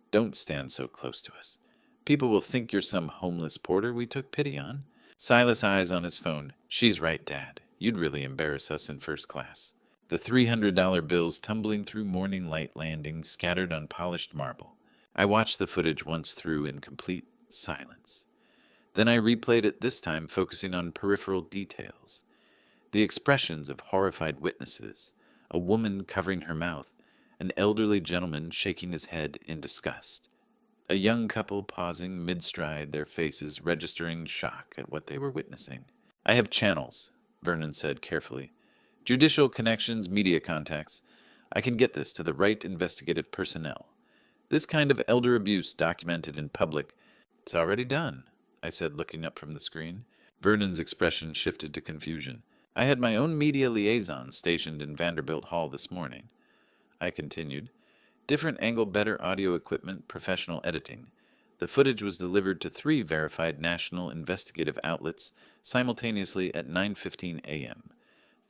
[SPEAKER 1] Don't stand so close to us. People will think you're some homeless porter we took pity on. Silas' eyes on his phone. She's right, Dad. You'd really embarrass us in first class. The $300 bills tumbling through morning light landing, scattered on polished marble. I watched the footage once through in complete silence. Then I replayed it, this time focusing on peripheral details. The expressions of horrified witnesses, a woman covering her mouth, an elderly gentleman shaking his head in disgust, a young couple pausing mid-stride, their faces registering shock at what they were witnessing. I have channels, Vernon said carefully. Judicial connections, media contacts. I can get this to the right investigative personnel. This kind of elder abuse documented in public. It's already done, I said, looking up from the screen. Vernon's expression shifted to confusion. I had my own media liaison stationed in Vanderbilt Hall this morning. I continued. Different angle, better audio equipment, professional editing. The footage was delivered to 3 verified national investigative outlets simultaneously at 9:15 a.m.,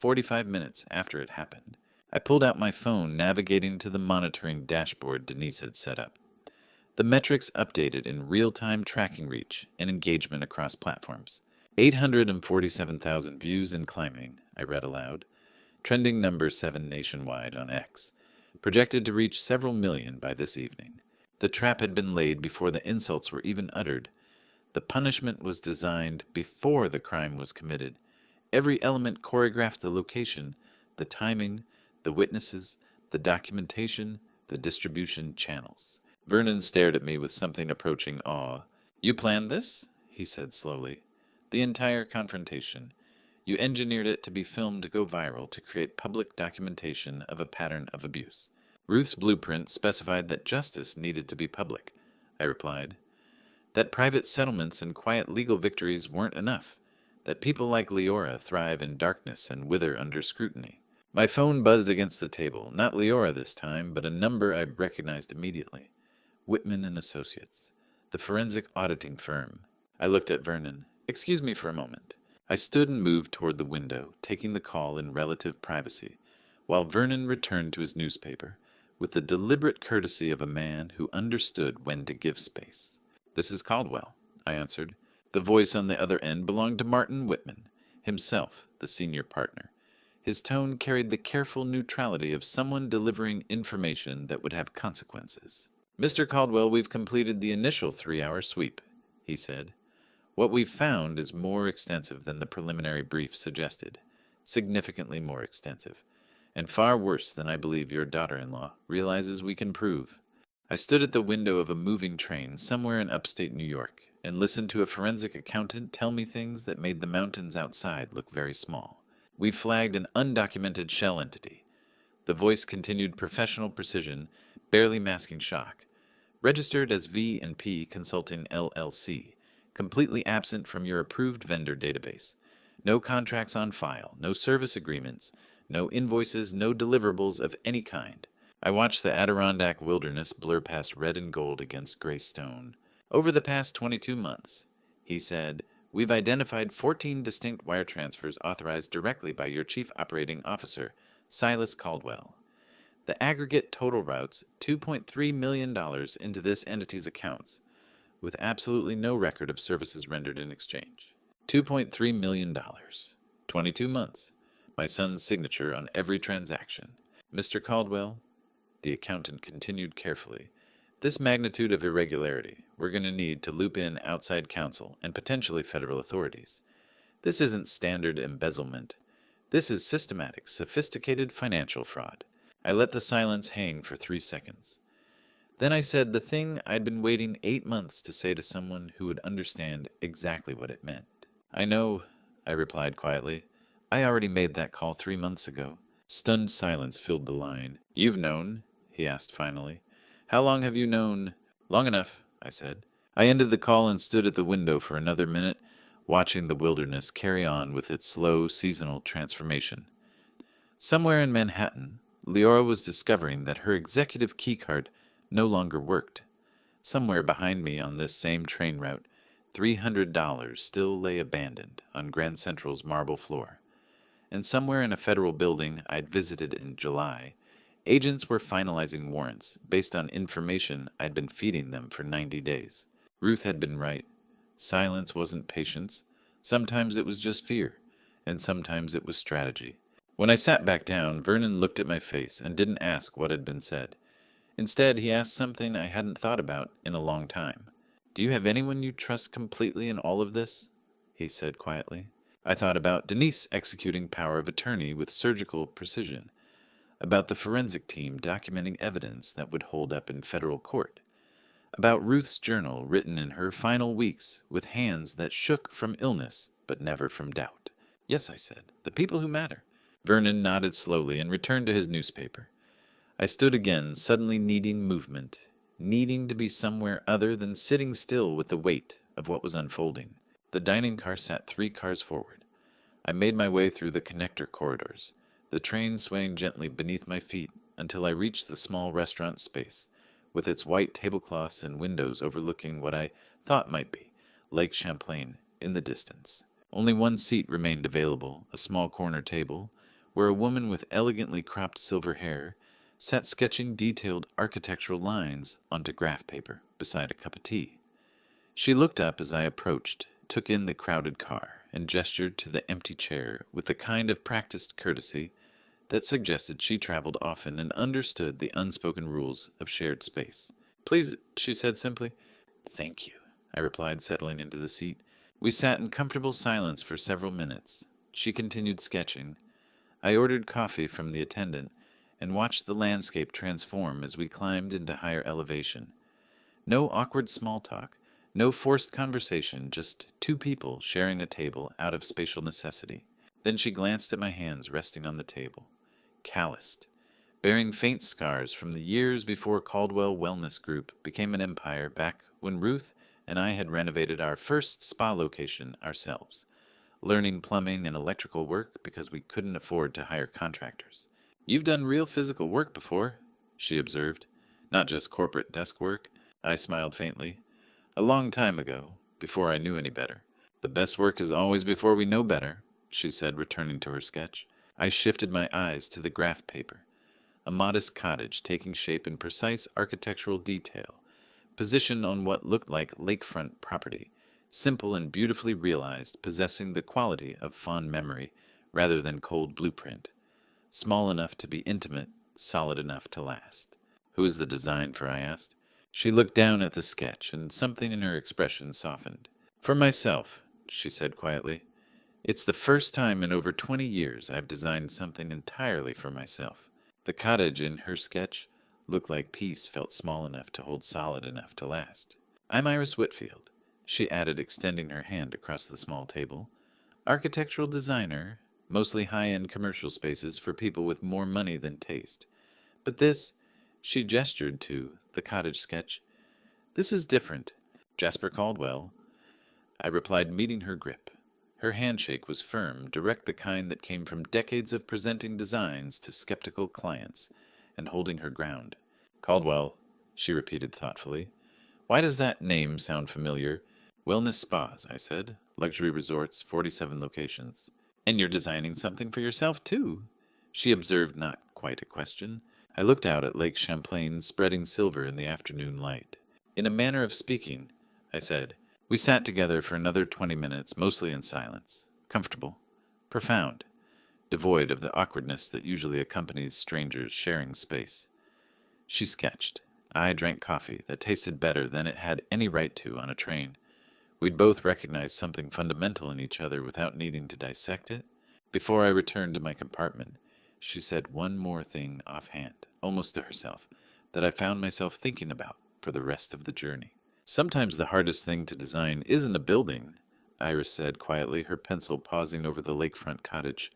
[SPEAKER 1] 45 minutes after it happened. I pulled out my phone, navigating to the monitoring dashboard Denise had set up. The metrics updated in real-time tracking reach and engagement across platforms. 847,000 views and climbing, I read aloud. Trending number 7 nationwide on X. Projected to reach several million by this evening. The trap had been laid before the insults were even uttered. The punishment was designed before the crime was committed. Every element choreographed: the location, the timing, the witnesses, the documentation, the distribution channels. Vernon stared at me with something approaching awe. You planned this? He said slowly. The entire confrontation. You engineered it to be filmed to go viral, to create public documentation of a pattern of abuse. Ruth's blueprint specified that justice needed to be public, I replied. That private settlements and quiet legal victories weren't enough. That people like Leora thrive in darkness and wither under scrutiny. My phone buzzed against the table. Not Leora this time, but a number I recognized immediately. Whitman and Associates, the forensic auditing firm. I looked at Vernon. Excuse me for a moment. I stood and moved toward the window, taking the call in relative privacy, while Vernon returned to his newspaper, with the deliberate courtesy of a man who understood when to give space. This is Caldwell, I answered. The voice on the other end belonged to Martin Whitman, himself the senior partner. His tone carried the careful neutrality of someone delivering information that would have consequences. Mr. Caldwell, we've completed the initial 3-hour sweep, he said. What we've found is more extensive than the preliminary brief suggested, significantly more extensive, and far worse than I believe your daughter-in-law realizes we can prove. I stood at the window of a moving train somewhere in upstate New York and listened to a forensic accountant tell me things that made the mountains outside look very small. We flagged an undocumented shell entity. The voice continued professional precision, barely masking shock. Registered as V&P Consulting LLC, completely absent from your approved vendor database. No contracts on file, no service agreements, no invoices, no deliverables of any kind. I watched the Adirondack wilderness blur past red and gold against gray stone. Over the past 22 months, he said, we've identified 14 distinct wire transfers authorized directly by your chief operating officer, Silas Caldwell. The aggregate total routes $2.3 million into this entity's accounts, with absolutely no record of services rendered in exchange. $2.3 million. 22 months. My son's signature on every transaction. Mr. Caldwell, the accountant continued carefully, this magnitude of irregularity, we're going to need to loop in outside counsel and potentially federal authorities. This isn't standard embezzlement. This is systematic, sophisticated financial fraud. I let the silence hang for 3 seconds. Then I said the thing I'd been waiting 8 months to say to someone who would understand exactly what it meant. I know, I replied quietly. I already made that call 3 months ago. Stunned silence filled the line. You've known? He asked finally. How long have you known? Long enough, I said. I ended the call and stood at the window for another minute, watching the wilderness carry on with its slow seasonal transformation. Somewhere in Manhattan, Leora was discovering that her executive keycard no longer worked. Somewhere behind me on this same train route, $300 still lay abandoned on Grand Central's marble floor. And somewhere in a federal building I'd visited in July, agents were finalizing warrants based on information I'd been feeding them for 90 days. Ruth had been right. Silence wasn't patience. Sometimes it was just fear, and sometimes it was strategy. When I sat back down, Vernon looked at my face and didn't ask what had been said. Instead, he asked something I hadn't thought about in a long time. Do you have anyone you trust completely in all of this? He said quietly. I thought about Denise executing power of attorney with surgical precision, about the forensic team documenting evidence that would hold up in federal court, about Ruth's journal written in her final weeks with hands that shook from illness but never from doubt. Yes, I said, the people who matter. Vernon nodded slowly and returned to his newspaper. I stood again, suddenly needing movement, needing to be somewhere other than sitting still with the weight of what was unfolding. The dining car sat 3 cars forward. I made my way through the connector corridors, the train swaying gently beneath my feet until I reached the small restaurant space, with its white tablecloths and windows overlooking what I thought might be Lake Champlain in the distance. Only one seat remained available, a small corner table, where a woman with elegantly cropped silver hair sat sketching detailed architectural lines onto graph paper beside a cup of tea. She looked up as I approached, took in the crowded car, and gestured to the empty chair with the kind of practiced courtesy that suggested she traveled often and understood the unspoken rules of shared space. "Please," she said simply. "Thank you," I replied, settling into the seat. We sat in comfortable silence for several minutes. She continued sketching. I ordered coffee from the attendant and watched the landscape transform as we climbed into higher elevation. No awkward small talk, no forced conversation, just two people sharing a table out of spatial necessity. Then she glanced at my hands resting on the table, calloused, bearing faint scars from the years before Caldwell Wellness Group became an empire back when Ruth and I had renovated our first spa location ourselves, learning plumbing and electrical work because we couldn't afford to hire contractors. "You've done real physical work before," she observed. "Not just corporate desk work." I smiled faintly. "A long time ago, before I knew any better." "The best work is always before we know better," she said, returning to her sketch. I shifted my eyes to the graph paper. A modest cottage taking shape in precise architectural detail, positioned on what looked like lakefront property, simple and beautifully realized, possessing the quality of fond memory rather than cold blueprint. Small enough to be intimate, solid enough to last. "Who is the design for?" I asked. She looked down at the sketch, and something in her expression softened. "For myself," she said quietly. "It's the first time in over 20 years I've designed something entirely for myself." The cottage in her sketch looked like peace felt small enough to hold solid enough to last. "I'm Iris Whitfield," she added, extending her hand across the small table. "Architectural designer, mostly high-end commercial spaces for people with more money than taste. But this," she gestured to the cottage sketch, "this is different." "Jasper Caldwell," I replied, meeting her grip. Her handshake was firm, direct, the kind that came from decades of presenting designs to skeptical clients, and holding her ground. "Caldwell," she repeated thoughtfully. "Why does that name sound familiar?" "Wellness spas," I said. "Luxury resorts, 47 locations." "And you're designing something for yourself, too," she observed, not quite a question. I looked out at Lake Champlain spreading silver in the afternoon light. "In a manner of speaking," I said. We sat together for another 20 minutes, mostly in silence. Comfortable, profound, devoid of the awkwardness that usually accompanies strangers sharing space. She sketched. I drank coffee that tasted better than it had any right to on a train. We'd both recognized something fundamental in each other without needing to dissect it. Before I returned to my compartment, she said one more thing offhand, almost to herself, that I found myself thinking about for the rest of the journey. "Sometimes the hardest thing to design isn't a building," Iris said quietly, her pencil pausing over the lakefront cottage.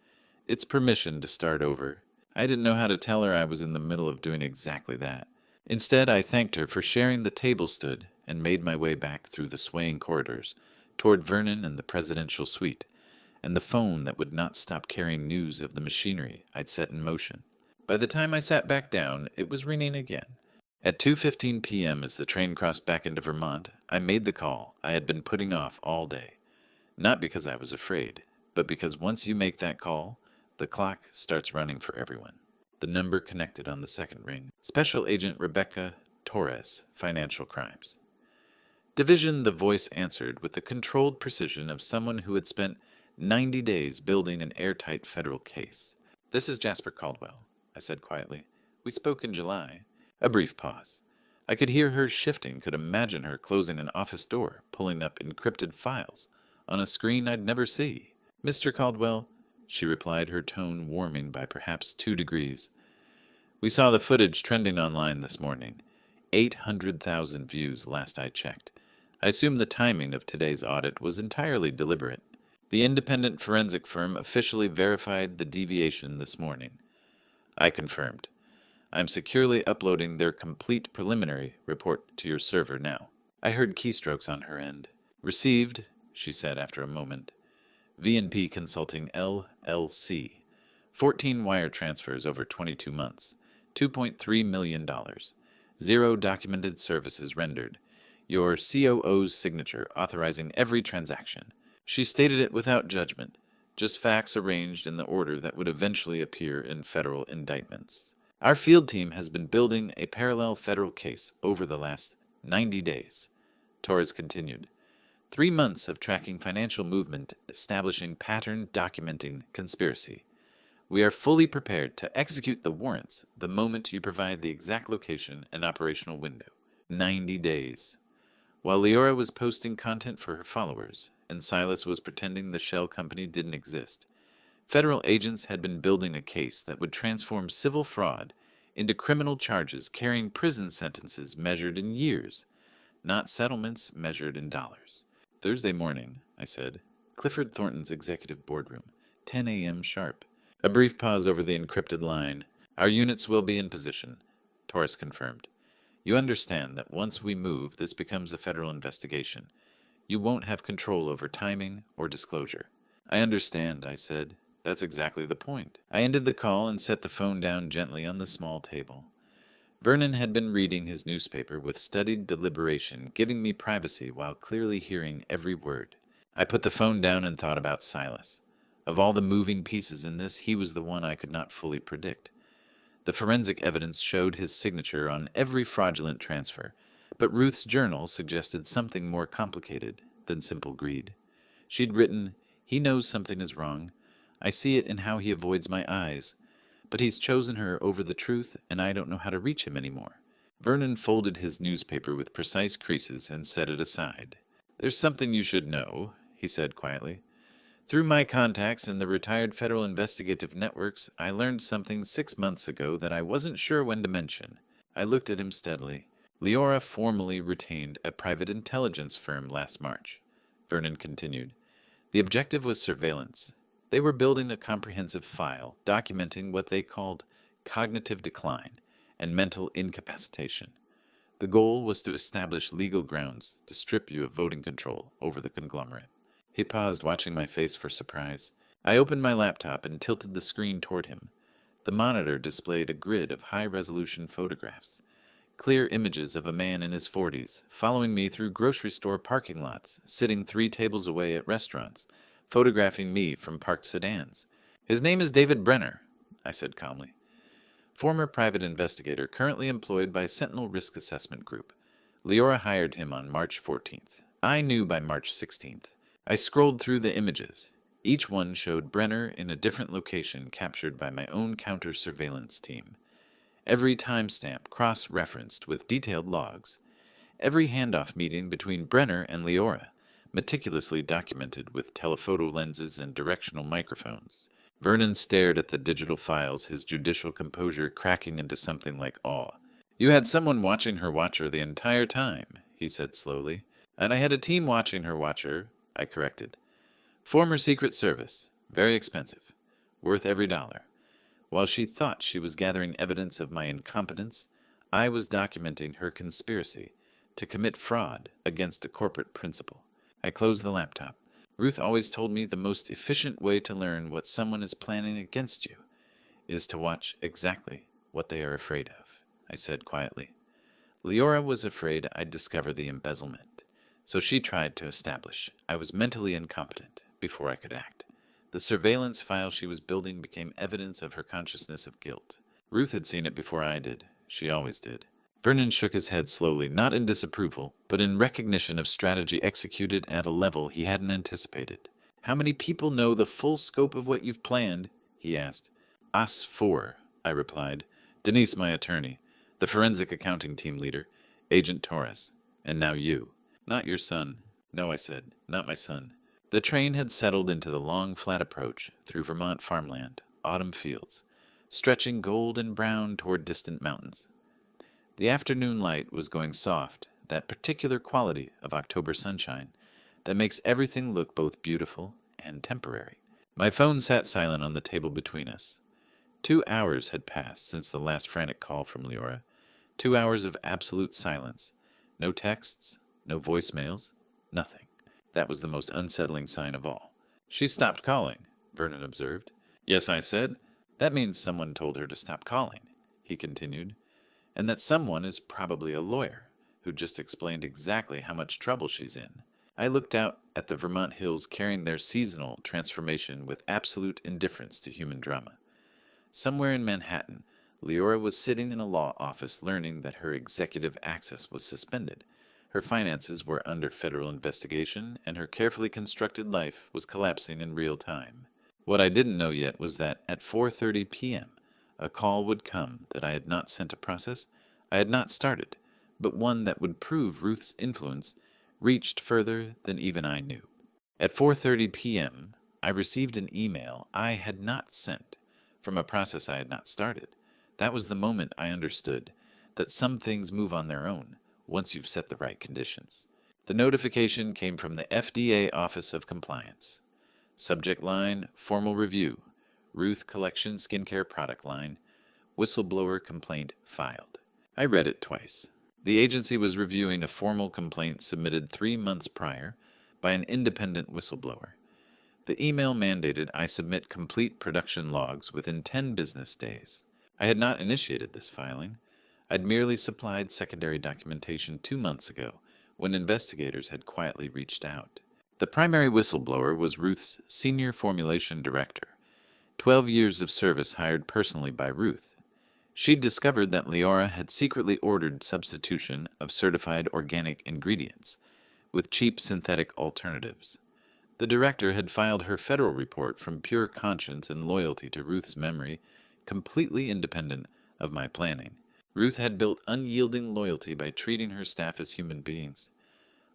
[SPEAKER 1] "It's permission to start over." I didn't know how to tell her I was in the middle of doing exactly that. Instead, I thanked her for sharing the table stood and made my way back through the swaying corridors, toward Vernon and the presidential suite, and the phone that would not stop carrying news of the machinery I'd set in motion. By the time I sat back down, it was ringing again. At 2:15 p.m., as the train crossed back into Vermont, I made the call I had been putting off all day. Not because I was afraid, but because once you make that call, the clock starts running for everyone. The number connected on the second ring. Special Agent Rebecca Torres, Financial Crimes. "Division," the voice answered with the controlled precision of someone who had spent 90 days building an airtight federal case. "This is Jasper Caldwell," I said quietly. "We spoke in July." A brief pause. I could hear her shifting, could imagine her closing an office door, pulling up encrypted files on a screen I'd never see. "Mr. Caldwell," she replied, her tone warming by perhaps 2 degrees. "We saw the footage trending online this morning. 800,000 views last I checked. I assume the timing of today's audit was entirely deliberate. The independent forensic firm officially verified the deviation this morning." I confirmed. "I'm securely uploading their complete preliminary report to your server now." I heard keystrokes on her end. "Received," she said after a moment. V&P Consulting LLC. 14 wire transfers over 22 months. $2.3 million. Zero documented services rendered. Your COO's signature authorizing every transaction. She stated it without judgment, just facts arranged in the order that would eventually appear in federal indictments. Our field team has been building a parallel federal case over the last 90 days. Torres continued. 3 months of tracking financial movement, establishing pattern, documenting conspiracy. We are fully prepared to execute the warrants the moment you provide the exact location and operational window. 90 days. While Leora was posting content for her followers, and Silas was pretending the shell company didn't exist, federal agents had been building a case that would transform civil fraud into criminal charges carrying prison sentences measured in years, not settlements measured in dollars. Thursday morning, I said, Clifford Thornton's executive boardroom, 10 a.m. sharp. A brief pause over the encrypted line. Our units will be in position, Torres confirmed. You understand that once we move, this becomes a federal investigation. You won't have control over timing or disclosure. I understand, I said. That's exactly the point. I ended the call and set the phone down gently on the small table. Vernon had been reading his newspaper with studied deliberation, giving me privacy while clearly hearing every word. I put the phone down and thought about Silas. Of all the moving pieces in this, he was the one I could not fully predict. The forensic evidence showed his signature on every fraudulent transfer, but Ruth's journal suggested something more complicated than simple greed. She'd written, "He knows something is wrong. I see it in how he avoids my eyes. But he's chosen her over the truth, and I don't know how to reach him anymore." Vernon folded his newspaper with precise creases and set it aside. "There's something you should know," he said quietly. "Through my contacts in the retired federal investigative networks, I learned something 6 months ago that I wasn't sure when to mention." I looked at him steadily. "Leora formally retained a private intelligence firm last March," Vernon continued. "The objective was surveillance. They were building a comprehensive file documenting what they called cognitive decline and mental incapacitation. The goal was to establish legal grounds to strip you of voting control over the conglomerate." He paused, watching my face for surprise. I opened my laptop and tilted the screen toward him. The monitor displayed a grid of high-resolution photographs. Clear images of a man in his 40s, following me through grocery store parking lots, sitting 3 tables away at restaurants, photographing me from parked sedans. "His name is David Brenner," I said calmly. "Former private investigator, currently employed by Sentinel Risk Assessment Group. Leora hired him on March 14th. I knew by March 16th. I scrolled through the images. Each one showed Brenner in a different location captured by my own counter-surveillance team. Every timestamp cross-referenced with detailed logs. Every handoff meeting between Brenner and Leora, meticulously documented with telephoto lenses and directional microphones. Vernon stared at the digital files, his judicial composure cracking into something like awe. "You had someone watching her watcher the entire time," he said slowly. "And I had a team watching her watcher," I corrected. "Former Secret Service. Very expensive. Worth every dollar. While she thought she was gathering evidence of my incompetence, I was documenting her conspiracy to commit fraud against a corporate principal." I closed the laptop. "Ruth always told me the most efficient way to learn what someone is planning against you is to watch exactly what they are afraid of," I said quietly. Leora was afraid I'd discover the embezzlement, so she tried to establish I was mentally incompetent before I could act. The surveillance file she was building became evidence of her consciousness of guilt. Ruth had seen it before I did. She always did. Vernon shook his head slowly, not in disapproval, but in recognition of strategy executed at a level he hadn't anticipated. "How many people know the full scope of what you've planned?" he asked. "Us 4, I replied. "Denise, my attorney, the forensic accounting team leader, Agent Torres, and now you." "Not your son." "No," I said, "not my son." The train had settled into the long, flat approach through Vermont farmland, autumn fields, stretching gold and brown toward distant mountains. The afternoon light was going soft, that particular quality of October sunshine that makes everything look both beautiful and temporary. My phone sat silent on the table between us. 2 hours had passed since the last frantic call from Leora. 2 hours of absolute silence. No texts, no voicemails, nothing. That was the most unsettling sign of all. She stopped calling, Vernon observed. Yes, I said. That means someone told her to stop calling, he continued, and that someone is probably a lawyer who just explained exactly how much trouble she's in. I looked out at the Vermont hills carrying their seasonal transformation with absolute indifference to human drama. Somewhere in Manhattan, Leora was sitting in a law office learning that her executive access was suspended. Her finances were under federal investigation, and her carefully constructed life was collapsing in real time. What I didn't know yet was that at 4:30 p.m., a call would come that I had not sent to process, I had not started, but one that would prove Ruth's influence reached further than even I knew. At 4:30 p.m., I received an email I had not sent from a process I had not started. That was the moment I understood that some things move on their own once you've set the right conditions. The notification came from the FDA Office of Compliance. Subject line, formal review. Ruth Collection skincare product line. Whistleblower complaint filed. I read it twice. The agency was reviewing a formal complaint submitted 3 months prior by an independent whistleblower. The email mandated I submit complete production logs within 10 business days. I had not initiated this filing. I'd merely supplied secondary documentation 2 months ago when investigators had quietly reached out. The primary whistleblower was Ruth's senior formulation director, 12 years of service hired personally by Ruth. She'd discovered that Leora had secretly ordered substitution of certified organic ingredients with cheap synthetic alternatives. The director had filed her federal report from pure conscience and loyalty to Ruth's memory, completely independent of my planning. Ruth had built unyielding loyalty by treating her staff as human beings.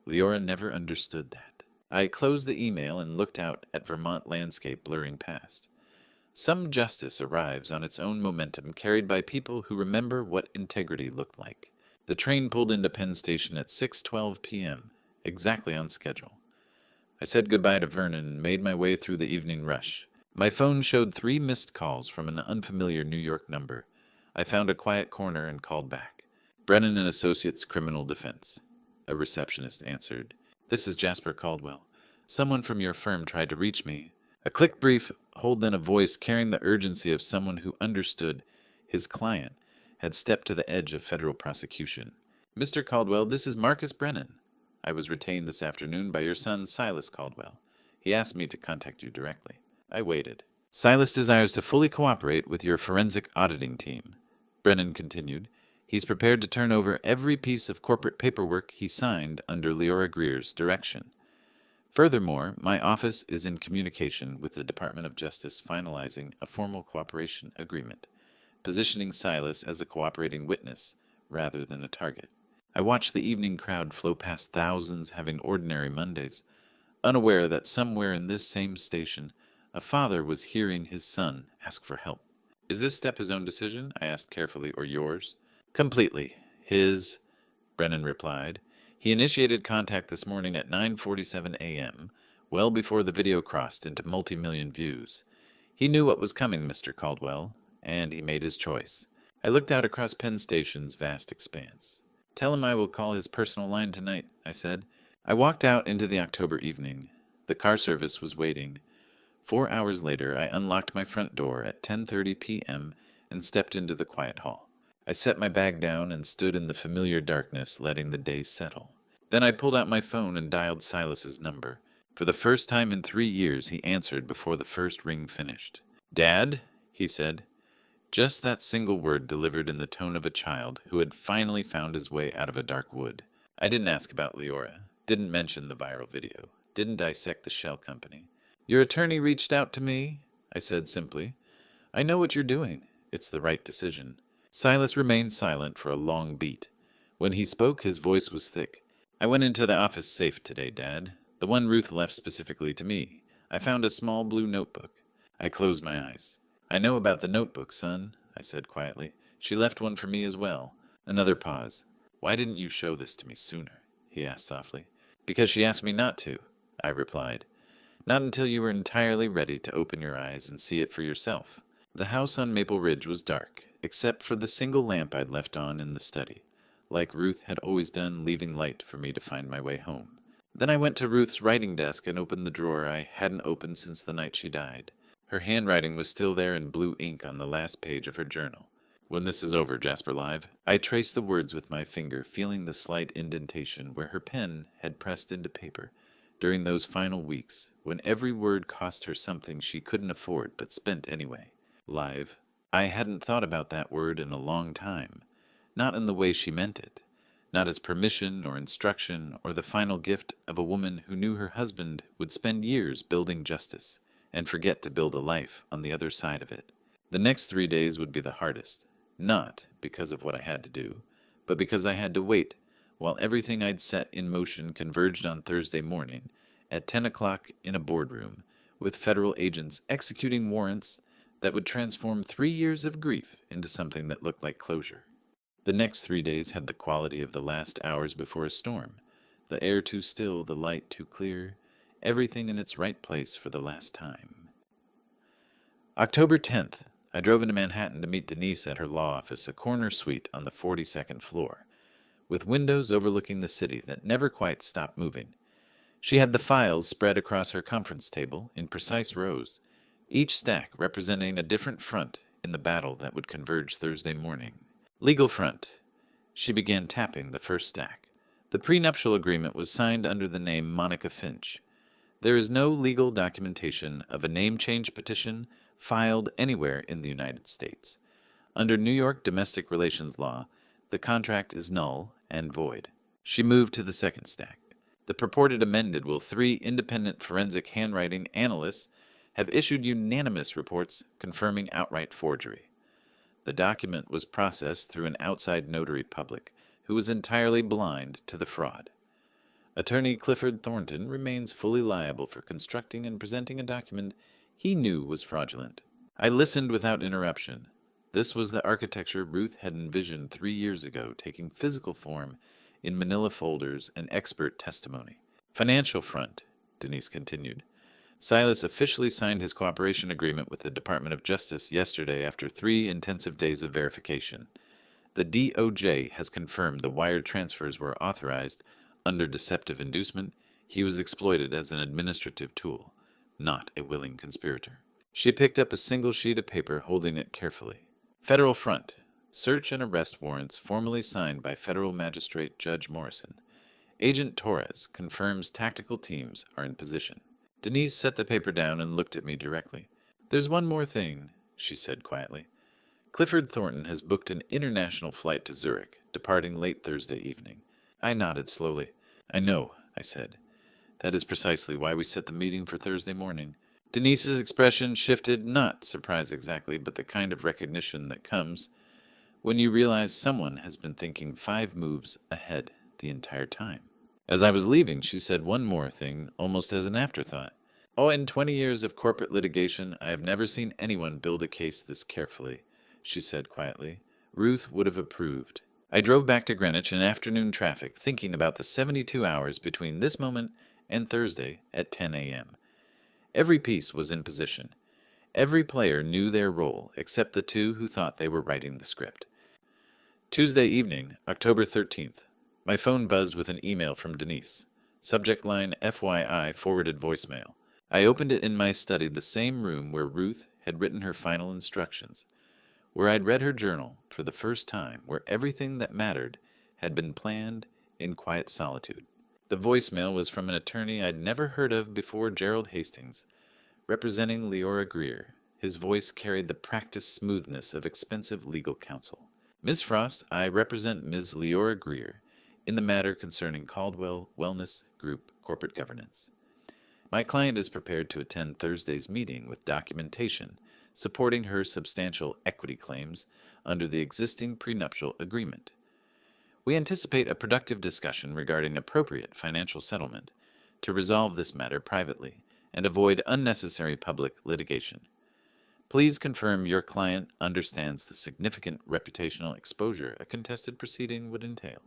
[SPEAKER 1] Leora never understood that. I closed the email and looked out at Vermont landscape blurring past. Some justice arrives on its own momentum, carried by people who remember what integrity looked like. The train pulled into Penn Station at 6:12 p.m., exactly on schedule. I said goodbye to Vernon and made my way through the evening rush. My phone showed 3 missed calls from an unfamiliar New York number. I found a quiet corner and called back. Brennan and Associates Criminal Defense. A receptionist answered. This is Jasper Caldwell. Someone from your firm tried to reach me. A click brief hold, then a voice carrying the urgency of someone who understood his client had stepped to the edge of federal prosecution. Mr. Caldwell, this is Marcus Brennan. I was retained this afternoon by your son, Silas Caldwell. He asked me to contact you directly. I waited. Silas desires to fully cooperate with your forensic auditing team. Brennan continued. He's prepared to turn over every piece of corporate paperwork he signed under Leora Greer's direction. Furthermore, my office is in communication with the Department of Justice finalizing a formal cooperation agreement, positioning Silas as a cooperating witness rather than a target. I watched the evening crowd flow past thousands having ordinary Mondays, unaware that somewhere in this same station, a father was hearing his son ask for help. Is this step his own decision? I asked carefully, or yours? Completely. His, Brennan replied. He initiated contact this morning at 9:47 a.m., well before the video crossed into multi-million views. He knew what was coming, Mr. Caldwell, and he made his choice. I looked out across Penn Station's vast expanse. Tell him I will call his personal line tonight, I said. I walked out into the October evening. The car service was waiting. 4 hours later, I unlocked my front door at 10:30 p.m. and stepped into the quiet hall. I set my bag down and stood in the familiar darkness, letting the day settle. Then I pulled out my phone and dialed Silas's number. For the first time in 3 years, he answered before the first ring finished. Dad, he said. Just that single word delivered in the tone of a child who had finally found his way out of a dark wood. I didn't ask about Leora, didn't mention the viral video, didn't dissect the shell company. Your attorney reached out to me, I said simply. I know what you're doing. It's the right decision. Silas remained silent for a long beat. When he spoke, his voice was thick. I went into the office safe today, Dad. The one Ruth left specifically to me. I found a small blue notebook. I closed my eyes. I know about the notebook, son, I said quietly. She left one for me as well. Another pause. Why didn't you show this to me sooner? He asked softly. Because she asked me not to, I replied. Not until you were entirely ready to open your eyes and see it for yourself. The house on Maple Ridge was dark, except for the single lamp I'd left on in the study, like Ruth had always done, leaving light for me to find my way home. Then I went to Ruth's writing desk and opened the drawer I hadn't opened since the night she died. Her handwriting was still there in blue ink on the last page of her journal. When this is over, Jasper Live. I traced the words with my finger, feeling the slight indentation where her pen had pressed into paper during those final weeks, when every word cost her something she couldn't afford but spent anyway. Live. I hadn't thought about that word in a long time. Not in the way she meant it. Not as permission or instruction or the final gift of a woman who knew her husband would spend years building justice and forget to build a life on the other side of it. The next 3 days would be the hardest. Not because of what I had to do, but because I had to wait while everything I'd set in motion converged on Thursday morning at 10 o'clock in a boardroom with federal agents executing warrants that would transform 3 years of grief into something that looked like closure. The next 3 days had the quality of the last hours before a storm, the air too still, the light too clear, everything in its right place for the last time. October 10th. I drove into Manhattan to meet Denise at her law office, a corner suite on the 42nd floor, with windows overlooking the city that never quite stopped moving. She had the files spread across her conference table in precise rows, each stack representing a different front in the battle that would converge Thursday morning. Legal front. She began tapping the first stack. The prenuptial agreement was signed under the name Monica Finch. There is no legal documentation of a name change petition filed anywhere in the United States. Under New York domestic relations law, the contract is null and void. She moved to the second stack. The purported amended will 3 independent forensic handwriting analysts have issued unanimous reports confirming outright forgery. The document was processed through an outside notary public who was entirely blind to the fraud. Attorney Clifford Thornton remains fully liable for constructing and presenting a document he knew was fraudulent. I listened without interruption. This was the architecture Ruth had envisioned 3 years ago, taking physical form in manila folders and expert testimony. Financial front, Denise continued. Silas officially signed his cooperation agreement with the Department of Justice yesterday after 3 intensive days of verification. The DOJ has confirmed the wire transfers were authorized under deceptive inducement. He was exploited as an administrative tool, not a willing conspirator. She picked up a single sheet of paper, holding it carefully. Federal front. Search and arrest warrants formally signed by Federal Magistrate Judge Morrison. Agent Torres confirms tactical teams are in position. Denise set the paper down and looked at me directly. There's one more thing, she said quietly. Clifford Thornton has booked an international flight to Zurich, departing late Thursday evening. I nodded slowly. I know, I said. That is precisely why we set the meeting for Thursday morning. Denise's expression shifted, not surprise exactly, but the kind of recognition that comes when you realize someone has been thinking 5 moves ahead the entire time. As I was leaving, she said one more thing, almost as an afterthought. Oh, in 20 years of corporate litigation, I have never seen anyone build a case this carefully, she said quietly. Ruth would have approved. I drove back to Greenwich in afternoon traffic, thinking about the 72 hours between this moment and Thursday at 10 a.m. Every piece was in position. Every player knew their role, except the 2 who thought they were writing the script. Tuesday evening, October 13th. My phone buzzed with an email from Denise. Subject line FYI forwarded voicemail. I opened it in my study, the same room where Ruth had written her final instructions, where I'd read her journal for the first time, where everything that mattered had been planned in quiet solitude. The voicemail was from an attorney I'd never heard of before, Gerald Hastings, representing Leora Greer. His voice carried the practiced smoothness of expensive legal counsel. Miss Frost, I represent Ms. Leora Greer in the matter concerning Caldwell Wellness Group Corporate Governance. My client is prepared to attend Thursday's meeting with documentation supporting her substantial equity claims under the existing prenuptial agreement. We anticipate a productive discussion regarding appropriate financial settlement to resolve this matter privately and avoid unnecessary public litigation. Please confirm your client understands the significant reputational exposure a contested proceeding would entail.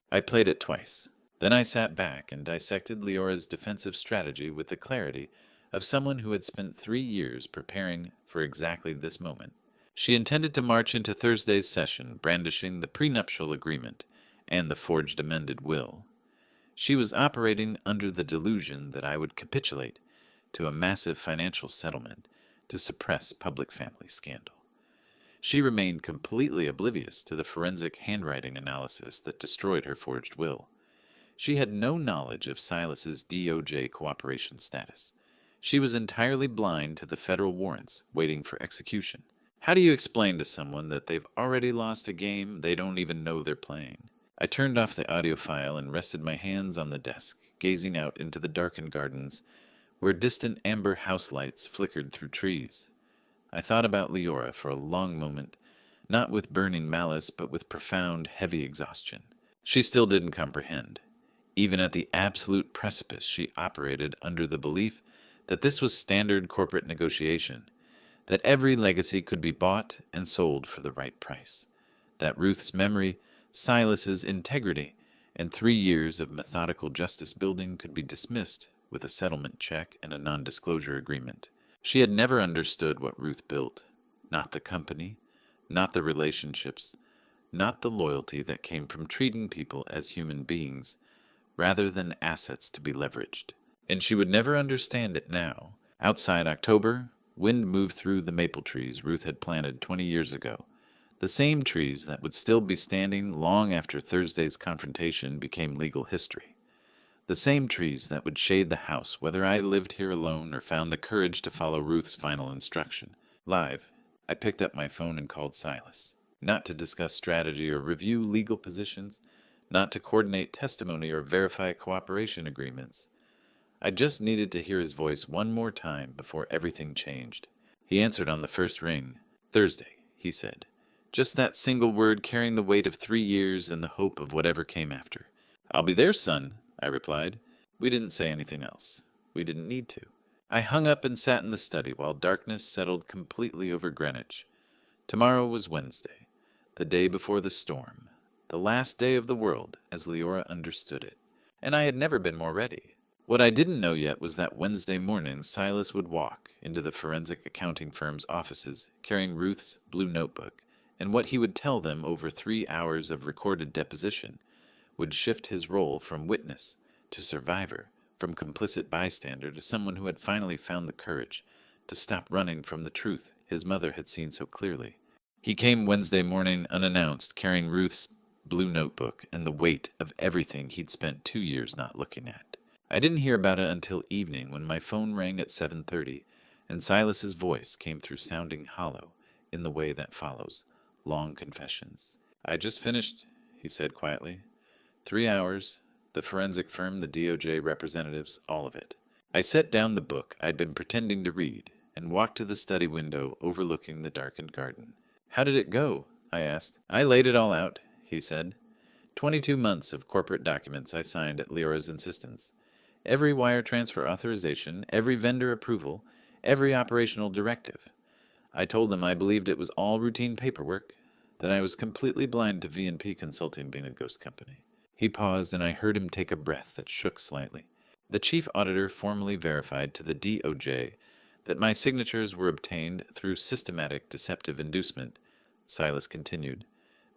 [SPEAKER 1] I played it twice. Then I sat back and dissected Leora's defensive strategy with the clarity of someone who had spent 3 years preparing for exactly this moment. She intended to march into Thursday's session brandishing the prenuptial agreement and the forged amended will. She was operating under the delusion that I would capitulate to a massive financial settlement to suppress public family scandal. She remained completely oblivious to the forensic handwriting analysis that destroyed her forged will. She had no knowledge of Silas's DOJ cooperation status. She was entirely blind to the federal warrants waiting for execution. How do you explain to someone that they've already lost a game they don't even know they're playing? I turned off the audio file and rested my hands on the desk, gazing out into the darkened gardens where distant amber house lights flickered through trees. I thought about Leora for a long moment, not with burning malice, but with profound, heavy exhaustion. She still didn't comprehend. Even at the absolute precipice, she operated under the belief that this was standard corporate negotiation, that every legacy could be bought and sold for the right price, that Ruth's memory, Silas's integrity, and 3 years of methodical justice building could be dismissed with a settlement check and a non-disclosure agreement. She had never understood what Ruth built, not the company, not the relationships, not the loyalty that came from treating people as human beings, rather than assets to be leveraged. And she would never understand it now. Outside October, wind moved through the maple trees Ruth had planted 20 years ago, the same trees that would still be standing long after Thursday's confrontation became legal history. The same trees that would shade the house whether I lived here alone or found the courage to follow Ruth's final instruction. Live, I picked up my phone and called Silas. Not to discuss strategy or review legal positions, not to coordinate testimony or verify cooperation agreements. I just needed to hear his voice one more time before everything changed. He answered on the first ring. "Thursday," he said. Just that single word carrying the weight of 3 years and the hope of whatever came after. "I'll be there, son," I replied. We didn't say anything else. We didn't need to. I hung up and sat in the study while darkness settled completely over Greenwich. Tomorrow was Wednesday, the day before the storm, the last day of the world as Leora understood it, and I had never been more ready. What I didn't know yet was that Wednesday morning Silas would walk into the forensic accounting firm's offices carrying Ruth's blue notebook, and what he would tell them over 3 hours of recorded deposition would shift his role from witness to survivor, from complicit bystander to someone who had finally found the courage to stop running from the truth his mother had seen so clearly. He came Wednesday morning unannounced, carrying Ruth's blue notebook and the weight of everything he'd spent 2 years not looking at. I didn't hear about it until evening when my phone rang at 7:30, and Silas's voice came through sounding hollow in the way that follows long confessions. "I just finished," he said quietly. 3 hours, the forensic firm, the DOJ representatives, all of it. I set down the book I'd been pretending to read and walked to the study window overlooking the darkened garden. "How did it go?" I asked. "I laid it all out," he said. 22 months of corporate documents I signed at Leora's insistence. Every wire transfer authorization, every vendor approval, every operational directive. I told them I believed it was all routine paperwork, that I was completely blind to V&P Consulting being a ghost company. He paused, and I heard him take a breath that shook slightly. The chief auditor formally verified to the DOJ that my signatures were obtained through systematic deceptive inducement. Silas continued.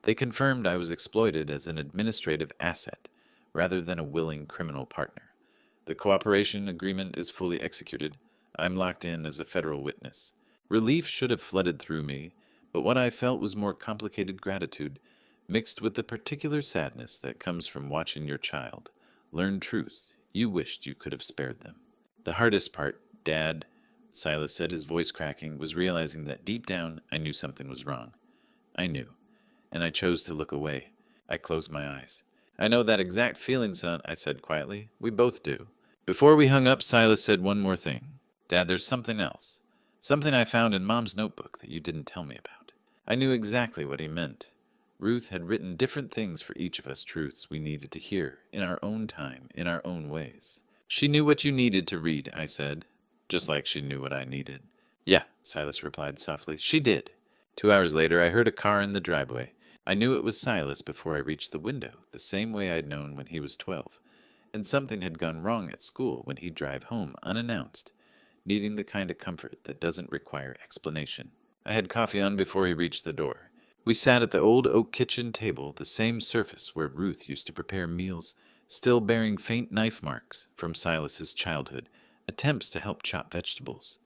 [SPEAKER 1] They confirmed I was exploited as an administrative asset rather than a willing criminal partner. The cooperation agreement is fully executed. I'm locked in as a federal witness. Relief should have flooded through me, but what I felt was more complicated gratitude, mixed with the particular sadness that comes from watching your child learn truth you wished you could have spared them. The hardest part, Dad, Silas said, his voice cracking, was realizing that deep down I knew something was wrong. I knew, and I chose to look away. I closed my eyes. "I know that exact feeling, son," I said quietly. "We both do." Before we hung up, Silas said one more thing. "Dad, there's something else. Something I found in Mom's notebook that you didn't tell me about." I knew exactly what he meant. Ruth had written different things for each of us, truths we needed to hear, in our own time, in our own ways. "She knew what you needed to read," I said, just like she knew what I needed. "Yeah," Silas replied softly, "she did." 2 hours later, I heard a car in the driveway. I knew it was Silas before I reached the window, the same way I'd known when he was 12. And something had gone wrong at school when he'd drive home unannounced, needing the kind of comfort that doesn't require explanation. I had coffee on before he reached the door. We sat at the old oak kitchen table, the same surface where Ruth used to prepare meals still bearing faint knife marks from Silas's childhood, attempts to help chop vegetables.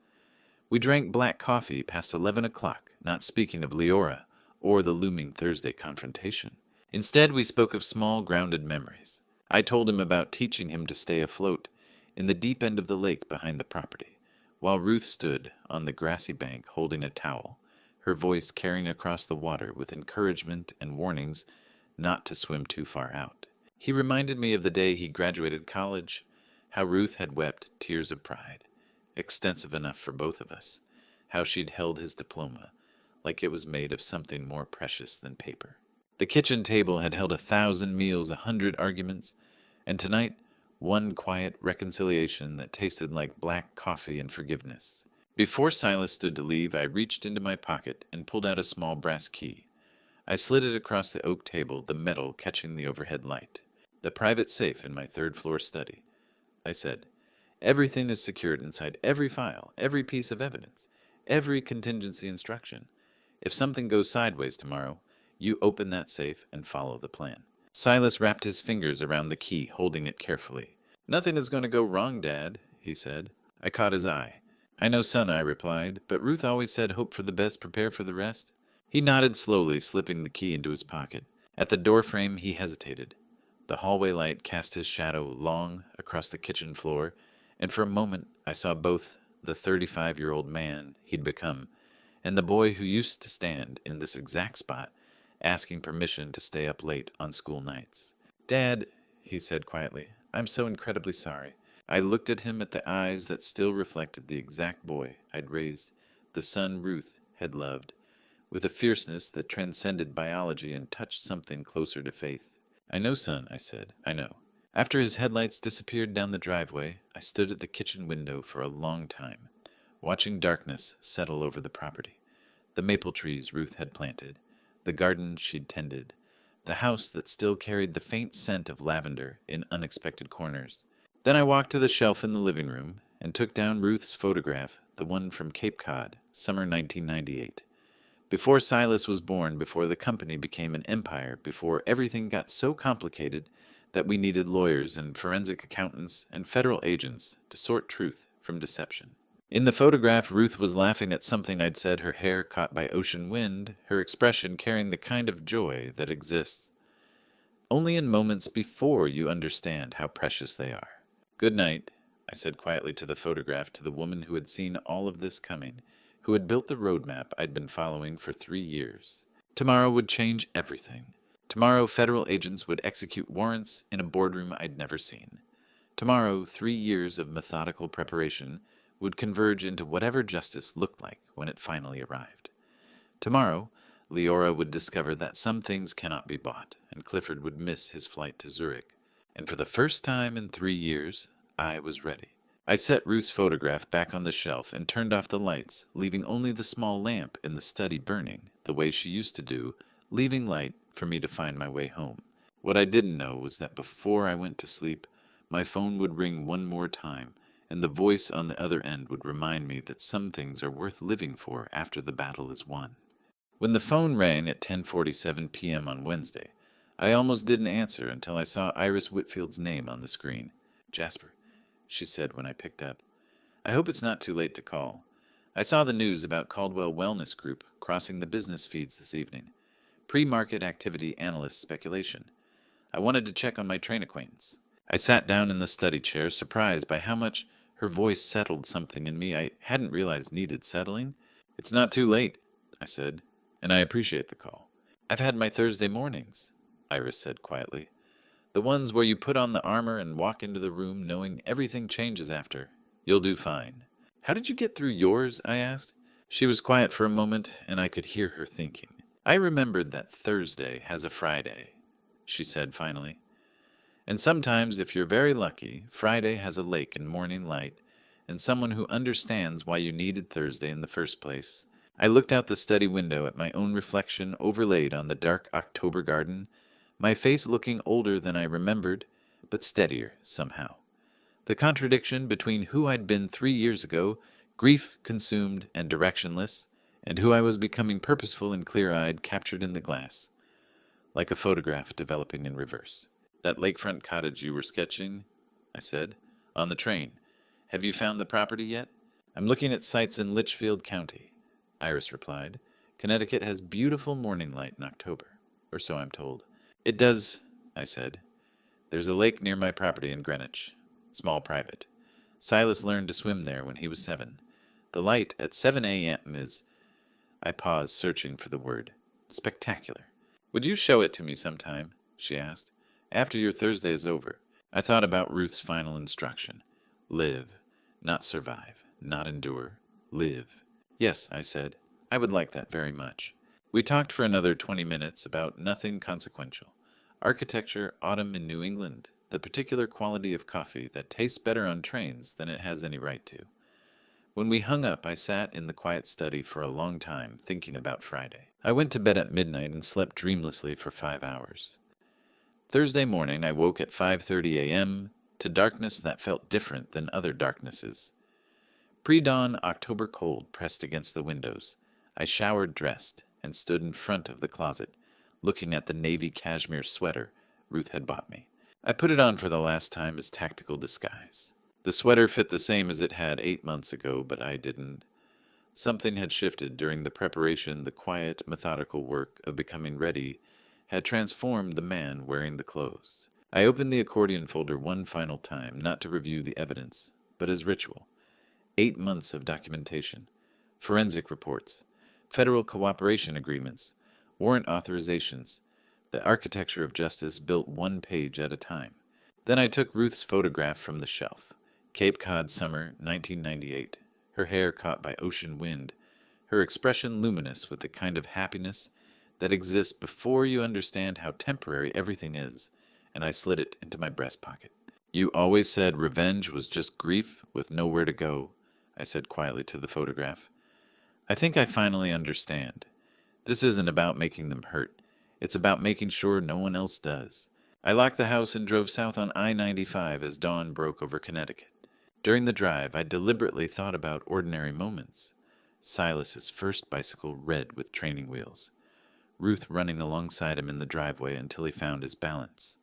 [SPEAKER 1] We drank black coffee past 11 o'clock, not speaking of Leora or the looming Thursday confrontation. Instead, we spoke of small, grounded memories. I told him about teaching him to stay afloat in the deep end of the lake behind the property, while Ruth stood on the grassy bank holding a towel, her voice carrying across the water with encouragement and warnings not to swim too far out. He reminded me of the day he graduated college, how Ruth had wept tears of pride, extensive enough for both of us, how she'd held his diploma like it was made of something more precious than paper. The kitchen table had held 1,000 meals, 100 arguments, and tonight, one quiet reconciliation that tasted like black coffee and forgiveness. Before Silas stood to leave, I reached into my pocket and pulled out a small brass key. I slid it across the oak table, the metal catching the overhead light. The private safe in my third-floor study. I said, "Everything is secured inside every file, every piece of evidence, every contingency instruction. If something goes sideways tomorrow, you open that safe and follow the plan." Silas wrapped his fingers around the key, holding it carefully. "Nothing is going to go wrong, Dad," he said. I caught his eye. "I know, son," I replied, "but Ruth always said hope for the best, prepare for the rest." He nodded slowly, slipping the key into his pocket. At the doorframe, he hesitated. The hallway light cast his shadow long across the kitchen floor, and for a moment I saw both the 35-year-old man he'd become and the boy who used to stand in this exact spot asking permission to stay up late on school nights. "Dad," he said quietly, "I'm so incredibly sorry." I looked at him at the eyes that still reflected the exact boy I'd raised, the son Ruth had loved, with a fierceness that transcended biology and touched something closer to faith. "I know, son," I said, "I know." After his headlights disappeared down the driveway, I stood at the kitchen window for a long time, watching darkness settle over the property. The maple trees Ruth had planted, the garden she'd tended, the house that still carried the faint scent of lavender in unexpected corners. Then I walked to the shelf in the living room and took down Ruth's photograph, the one from Cape Cod, summer 1998. Before Silas was born, before the company became an empire, before everything got so complicated that we needed lawyers and forensic accountants and federal agents to sort truth from deception. In the photograph, Ruth was laughing at something I'd said, her hair caught by ocean wind, her expression carrying the kind of joy that exists only in moments before you understand how precious they are. "Good night," I said quietly to the photograph, to the woman who had seen all of this coming, who had built the roadmap I'd been following for 3 years. Tomorrow would change everything. Tomorrow, federal agents would execute warrants in a boardroom I'd never seen. Tomorrow, 3 years of methodical preparation would converge into whatever justice looked like when it finally arrived. Tomorrow, Leora would discover that some things cannot be bought, and Clifford would miss his flight to Zurich. And for the first time in 3 years, I was ready. I set Ruth's photograph back on the shelf and turned off the lights, leaving only the small lamp in the study burning, the way she used to do, leaving light for me to find my way home. What I didn't know was that before I went to sleep, my phone would ring one more time, and the voice on the other end would remind me that some things are worth living for after the battle is won. When the phone rang at 10:47 p.m. on Wednesday, I almost didn't answer until I saw Iris Whitfield's name on the screen. "Jasper," she said when I picked up. "I hope it's not too late to call. I saw the news about Caldwell Wellness Group crossing the business feeds this evening. Pre-market activity analyst speculation. I wanted to check on my train acquaintance." I sat down in the study chair, surprised by how much her voice settled something in me I hadn't realized needed settling. "It's not too late," I said, "and I appreciate the call." "I've had my Thursday mornings," Iris said quietly. "The ones where you put on the armor and walk into the room knowing everything changes after. You'll do fine." "How did you get through yours?" I asked. She was quiet for a moment, and I could hear her thinking. "I remembered that Thursday has a Friday," she said finally. "And sometimes, if you're very lucky, Friday has a lake and morning light, and someone who understands why you needed Thursday in the first place." I looked out the study window at my own reflection overlaid on the dark October garden, my face looking older than I remembered, but steadier somehow. The contradiction between who I'd been 3 years ago, grief-consumed and directionless, and who I was becoming purposeful and clear-eyed, captured in the glass, like a photograph developing in reverse. That lakefront cottage you were sketching, I said. On the train. Have you found the property yet? I'm looking at sites in Litchfield County, Iris replied. Connecticut has beautiful morning light in October, or so I'm told. It does, I said. There's a lake near my property in Greenwich. Small private. Silas learned to swim there when he was 7. The light at 7 a.m. is... I paused, searching for the word. Spectacular. Would you show it to me sometime? She asked. After your Thursday is over. I thought about Ruth's final instruction. Live. Not survive. Not endure. Live. Yes, I said. I would like that very much. We talked for another 20 minutes about nothing consequential. Architecture, autumn in New England, the particular quality of coffee that tastes better on trains than it has any right to. When we hung up, I sat in the quiet study for a long time, thinking about Friday. I went to bed at midnight and slept dreamlessly for 5 hours. Thursday morning, I woke at 5:30 a.m. to darkness that felt different than other darknesses. Pre-dawn October cold pressed against the windows. I showered, dressed, and stood in front of the closet, looking at the navy cashmere sweater Ruth had bought me. I put it on for the last time as tactical disguise. The sweater fit the same as it had 8 months ago, but I didn't. Something had shifted during the preparation. The quiet, methodical work of becoming ready had transformed the man wearing the clothes. I opened the accordion folder one final time, not to review the evidence, but as ritual. 8 months of documentation, forensic reports, federal cooperation agreements, warrant authorizations, the architecture of justice built one page at a time. Then I took Ruth's photograph from the shelf. Cape Cod summer, 1998. Her hair caught by ocean wind, her expression luminous with the kind of happiness that exists before you understand how temporary everything is, and I slid it into my breast pocket. You always said revenge was just grief with nowhere to go, I said quietly to the photograph. I think I finally understand. This isn't about making them hurt. It's about making sure no one else does. I locked the house and drove south on I-95 as dawn broke over Connecticut. During the drive, I deliberately thought about ordinary moments. Silas's first bicycle red with training wheels. Ruth running alongside him in the driveway until he found his balance.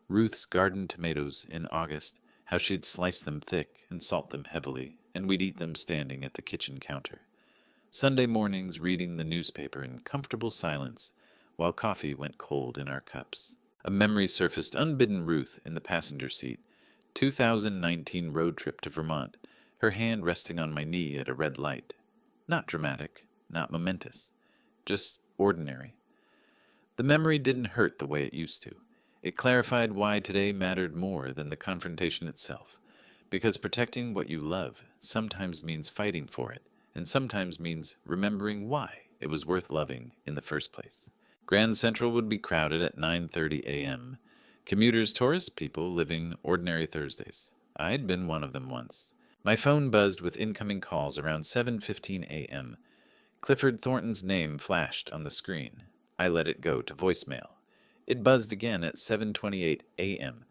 [SPEAKER 1] Ruth's garden tomatoes in August, how she'd slice them thick and salt them heavily, and we'd eat them standing at the kitchen counter. Sunday mornings reading the newspaper in comfortable silence while coffee went cold in our cups. A memory surfaced, unbidden. Ruth in the passenger seat. 2019 road trip to Vermont, her hand resting on my knee at a red light. Not dramatic, not momentous, just ordinary. The memory didn't hurt the way it used to. It clarified why today mattered more than the confrontation itself, because protecting what you love sometimes means fighting for it, and sometimes means remembering why it was worth loving in the first place. Grand Central would be crowded at 9:30 a.m., commuters, tourists, people living ordinary Thursdays. I'd been one of them once. My phone buzzed with incoming calls around 7:15 a.m. Clifford Thornton's name flashed on the screen. I let it go to voicemail. It buzzed again at 7:28 a.m.,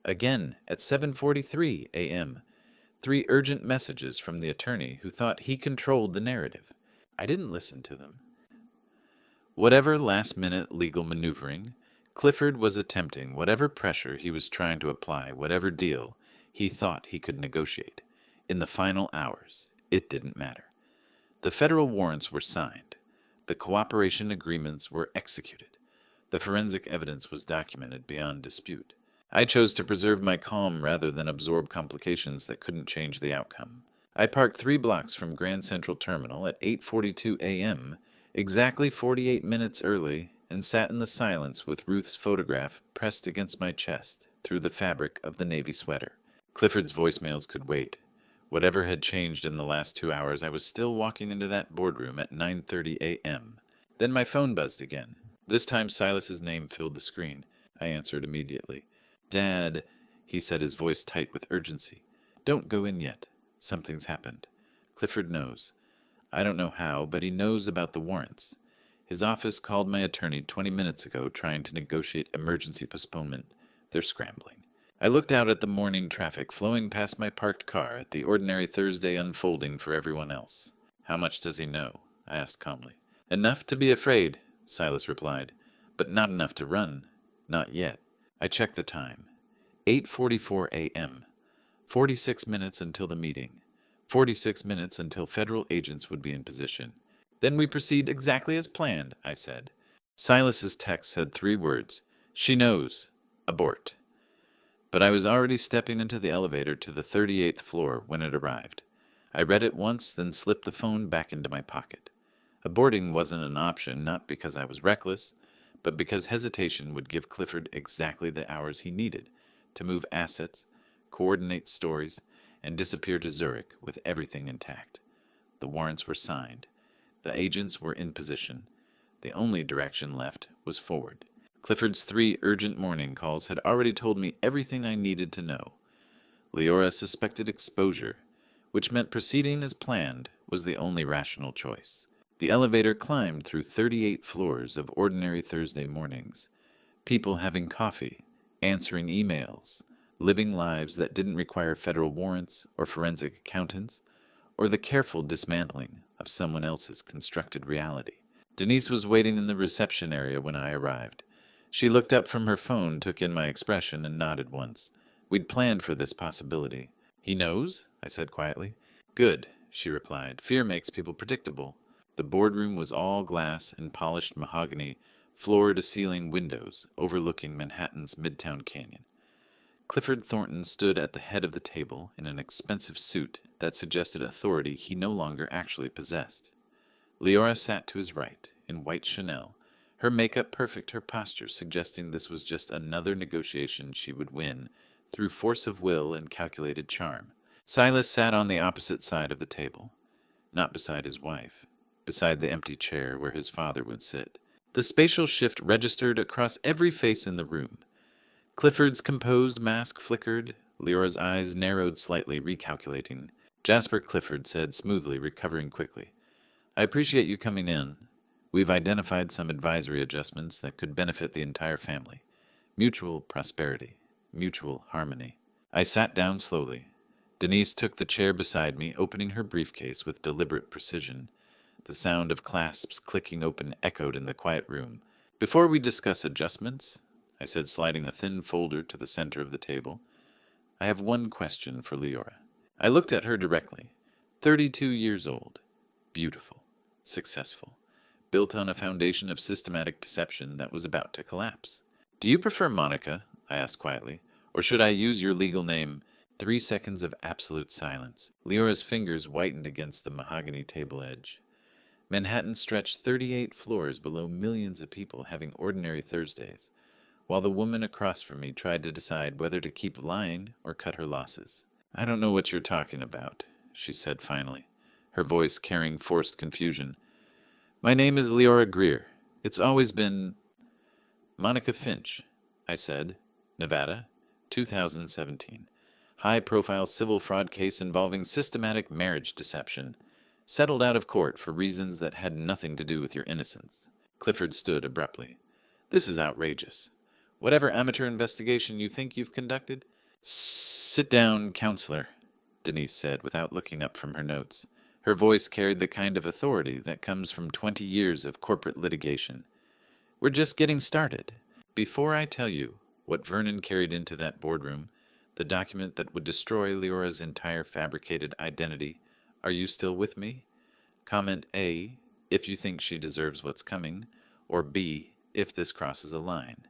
[SPEAKER 1] again at 7:43 a.m. 3 urgent messages from the attorney who thought he controlled the narrative. I didn't listen to them. Whatever last-minute legal maneuvering Clifford was attempting, whatever pressure he was trying to apply, whatever deal he thought he could negotiate, in the final hours, it didn't matter. The federal warrants were signed. The cooperation agreements were executed. The forensic evidence was documented beyond dispute. I chose to preserve my calm rather than absorb complications that couldn't change the outcome. I parked 3 blocks from Grand Central Terminal at 8:42 a.m., exactly 48 minutes early, and sat in the silence with Ruth's photograph pressed against my chest through the fabric of the navy sweater. Clifford's voicemails could wait. Whatever had changed in the last 2 hours, I was still walking into that boardroom at 9:30 a.m. Then my phone buzzed again. This time Silas's name filled the screen. I answered immediately. "Dad," he said, his voice tight with urgency. "Don't go in yet. Something's happened. Clifford knows. I don't know how, but he knows about the warrants. His office called my attorney 20 minutes ago trying to negotiate emergency postponement. They're scrambling." I looked out at the morning traffic flowing past my parked car at the ordinary Thursday unfolding for everyone else. "How much does he know?" I asked calmly. "Enough to be afraid," Silas replied, "but not enough to run. Not yet." I checked the time. 8:44 a.m. 46 minutes until the meeting. 46 minutes until federal agents would be in position. Then we proceed exactly as planned, I said. Silas's text said 3 words. She knows. Abort. But I was already stepping into the elevator to the 38th floor when it arrived. I read it once, then slipped the phone back into my pocket. Aborting wasn't an option, not because I was reckless, but because hesitation would give Clifford exactly the hours he needed to move assets, coordinate stories, and disappear to Zurich with everything intact. The warrants were signed. The agents were in position. The only direction left was forward. Clifford's 3 urgent morning calls had already told me everything I needed to know. Leora suspected exposure, which meant proceeding as planned was the only rational choice. The elevator climbed through 38 floors of ordinary Thursday mornings. People having coffee, answering emails, living lives that didn't require federal warrants or forensic accountants, or the careful dismantling of someone else's constructed reality. Denise was waiting in the reception area when I arrived. She looked up from her phone, took in my expression, and nodded once. We'd planned for this possibility. He knows? I said quietly. Good, she replied. Fear makes people predictable. The boardroom was all glass and polished mahogany, floor-to-ceiling windows overlooking Manhattan's Midtown Canyon. Clifford Thornton stood at the head of the table in an expensive suit that suggested authority he no longer actually possessed. Leora sat to his right, in white Chanel, her makeup perfect, her posture suggesting this was just another negotiation she would win through force of will and calculated charm. Silas sat on the opposite side of the table, not beside his wife, beside the empty chair where his father would sit. The spatial shift registered across every face in the room. Clifford's composed mask flickered. Leora's eyes narrowed slightly, recalculating. Jasper Clifford said smoothly, recovering quickly, I appreciate you coming in. We've identified some advisory adjustments that could benefit the entire family. Mutual prosperity, mutual harmony. I sat down slowly. Denise took the chair beside me, opening her briefcase with deliberate precision. The sound of clasps clicking open echoed in the quiet room. Before we discuss adjustments, I said, sliding a thin folder to the center of the table, I have one question for Leora. I looked at her directly. 32 years old. Beautiful. Successful. Built on a foundation of systematic deception that was about to collapse. Do you prefer Monica? I asked quietly. Or should I use your legal name? 3 seconds of absolute silence. Leora's fingers whitened against the mahogany table edge. Manhattan stretched 38 floors below millions of people having ordinary Thursdays, while the woman across from me tried to decide whether to keep lying or cut her losses. I don't know what you're talking about, she said finally, her voice carrying forced confusion. My name is Leora Greer. It's always been Monica Finch, I said. Nevada, 2017. High-profile civil fraud case involving systematic marriage deception. Settled out of court for reasons that had nothing to do with your innocence. Clifford stood abruptly. This is outrageous. Whatever amateur investigation you think you've conducted? Sit down, counselor, Denise said without looking up from her notes. Her voice carried the kind of authority that comes from 20 years of corporate litigation. We're just getting started. Before I tell you what Vernon carried into that boardroom, the document that would destroy Leora's entire fabricated identity, are you still with me? Comment A, if you think she deserves what's coming, or B, if this crosses a line.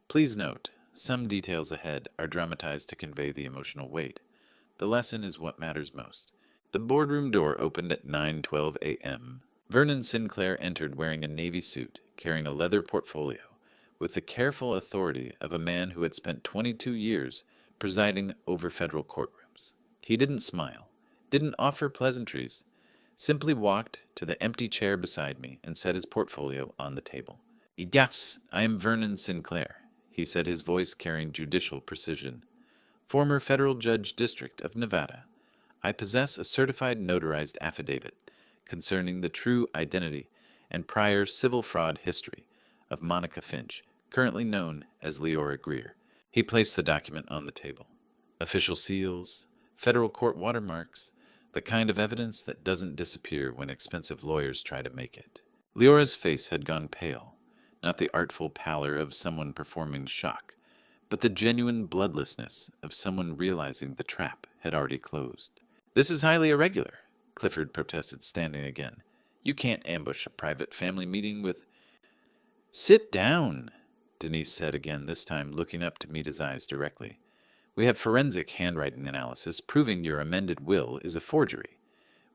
[SPEAKER 1] Please note, some details ahead are dramatized to convey the emotional weight. The lesson is what matters most. The boardroom door opened at 9:12 a.m. Vernon Sinclair entered wearing a navy suit, carrying a leather portfolio, with the careful authority of a man who had spent 22 years presiding over federal courtrooms. He didn't smile, didn't offer pleasantries, simply walked to the empty chair beside me and set his portfolio on the table. Yes, I am Vernon Sinclair, he said, his voice carrying judicial precision. Former federal judge district of Nevada. I possess a certified notarized affidavit concerning the true identity and prior civil fraud history of Monica Finch, currently known as Leora Greer. He placed the document on the table. Official seals, federal court watermarks, the kind of evidence that doesn't disappear when expensive lawyers try to make it. Leora's face had gone pale, not the artful pallor of someone performing shock, but the genuine bloodlessness of someone realizing the trap had already closed. "This is highly irregular," Clifford protested, standing again. "You can't ambush a private family meeting with—" "Sit down," Denise said again, this time looking up to meet his eyes directly. "We have forensic handwriting analysis proving your amended will is a forgery.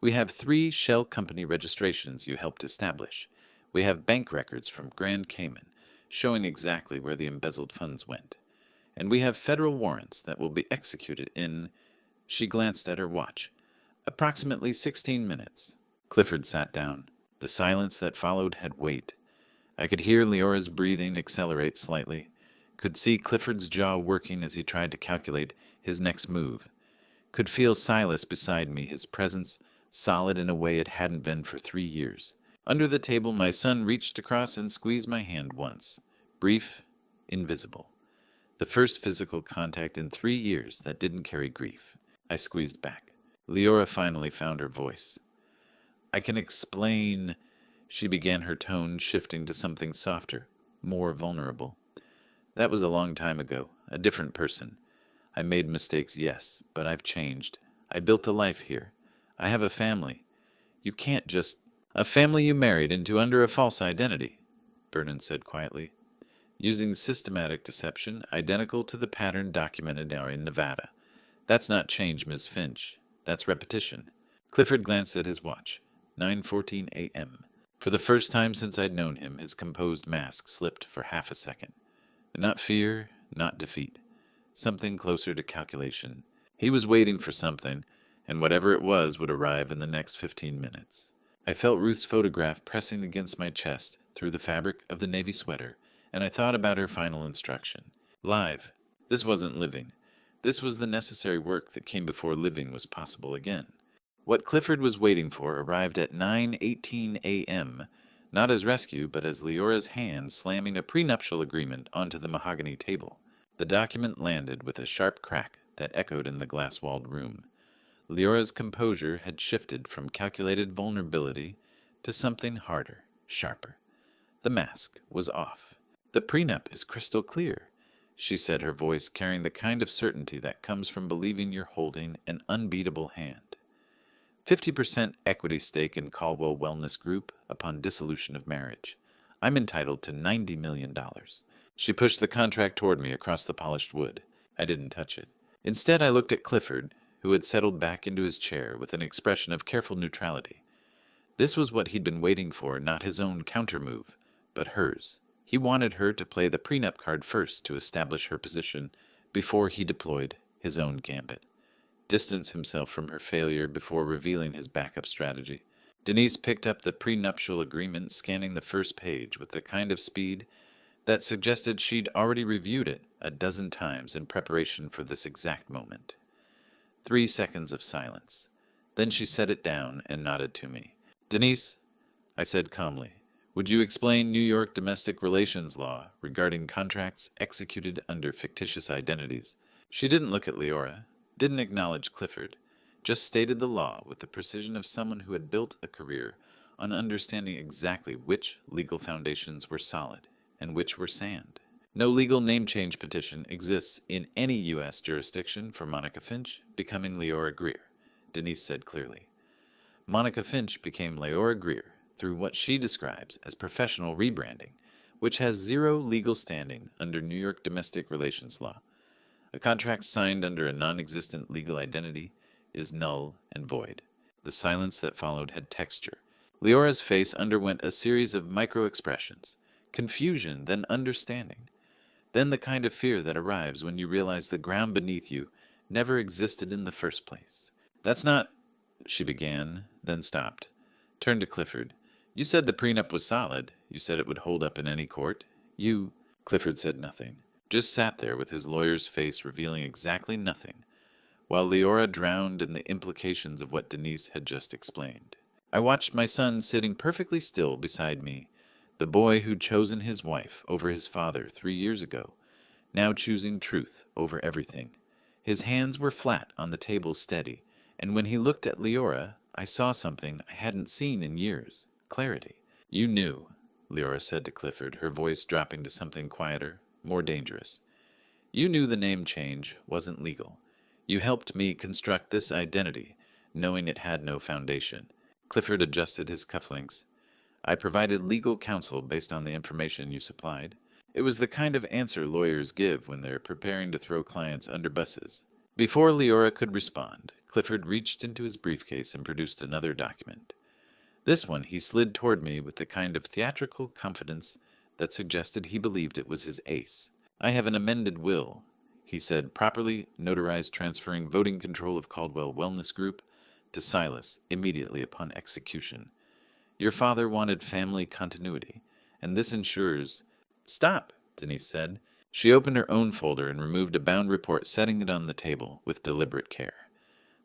[SPEAKER 1] We have 3 shell company registrations you helped establish. We have bank records from Grand Cayman showing exactly where the embezzled funds went. And we have federal warrants that will be executed in—" She glanced at her watch. "Approximately 16 minutes. Clifford sat down. The silence that followed had weight. I could hear Leora's breathing accelerate slightly, could see Clifford's jaw working as he tried to calculate his next move, could feel Silas beside me, his presence solid in a way it hadn't been for 3 years. Under the table, my son reached across and squeezed my hand once. Brief, invisible. The first physical contact in 3 years that didn't carry grief. I squeezed back. Leora finally found her voice. "I can explain," she began, her tone shifting to something softer, more vulnerable. "That was a long time ago, a different person. I made mistakes, yes, but I've changed. I built a life here. I have a family. You can't just—" "A family you married into under a false identity," Vernon said quietly, "using systematic deception identical to the pattern documented now in Nevada. That's not change, Miss Finch. That's repetition." Clifford glanced at his watch. 9:14 a.m. For the first time since I'd known him, his composed mask slipped for half a second. Not fear, not defeat. Something closer to calculation. He was waiting for something, and whatever it was would arrive in the next 15 minutes. I felt Ruth's photograph pressing against my chest through the fabric of the navy sweater, and I thought about her final instruction. Live. This wasn't living. This was the necessary work that came before living was possible again. What Clifford was waiting for arrived at 9:18 a.m., not as rescue, but as Leora's hand slamming a prenuptial agreement onto the mahogany table. The document landed with a sharp crack that echoed in the glass-walled room. Leora's composure had shifted from calculated vulnerability to something harder, sharper. The mask was off. "The prenup is crystal clear," she said, her voice carrying the kind of certainty that comes from believing you're holding an unbeatable hand. 50% equity stake in Caldwell Wellness Group upon dissolution of marriage. I'm entitled to $90 million. She pushed the contract toward me across the polished wood. I didn't touch it. Instead, I looked at Clifford, who had settled back into his chair with an expression of careful neutrality. This was what he'd been waiting for, not his own countermove, but hers. He wanted her to play the prenup card first to establish her position before he deployed his own gambit. Distance himself from her failure before revealing his backup strategy. Denise picked up the prenuptial agreement, scanning the first page with the kind of speed that suggested she'd already reviewed it a dozen times in preparation for this exact moment. 3 seconds of silence. Then she set it down and nodded to me. "Denise," I said calmly, "would you explain New York domestic relations law regarding contracts executed under fictitious identities?" She didn't look at Leora, didn't acknowledge Clifford, just stated the law with the precision of someone who had built a career on understanding exactly which legal foundations were solid and which were sand. "No legal name change petition exists in any U.S. jurisdiction for Monica Finch becoming Leora Greer," Denise said clearly. Monica Finch became Leora Greer through what she describes as professional rebranding, which has zero legal standing under New York domestic relations law. A contract signed under a non-existent legal identity is null and void. The silence that followed had texture. Leora's face underwent a series of micro-expressions, confusion, then understanding, then the kind of fear that arrives when you realize the ground beneath you never existed in the first place. "That's not—" she began, then stopped. Turned to Clifford. "You said the prenup was solid. You said it would hold up in any court. You—" Clifford said nothing, just sat there with his lawyer's face revealing exactly nothing, while Leora drowned in the implications of what Denise had just explained. I watched my son sitting perfectly still beside me, the boy who'd chosen his wife over his father 3 years ago, now choosing truth over everything. His hands were flat on the table, steady, and when he looked at Leora, I saw something I hadn't seen in years. Clarity. "You knew," Leora said to Clifford, her voice dropping to something quieter, more dangerous. You knew the name change wasn't legal. You helped me construct this identity, knowing it had no foundation. Clifford adjusted his cufflinks. I provided legal counsel based on the information you supplied. It was the kind of answer lawyers give when they're preparing to throw clients under buses. Before Leora could respond, Clifford reached into his briefcase and produced another document. This one he slid toward me with the kind of theatrical confidence that suggested he believed it was his ace. I have an amended will, he said, properly notarized, transferring voting control of Caldwell Wellness Group to Silas immediately upon execution. Your father wanted family continuity, and this ensures... Stop, Denise said. She opened her own folder and removed a bound report, setting it on the table with deliberate care.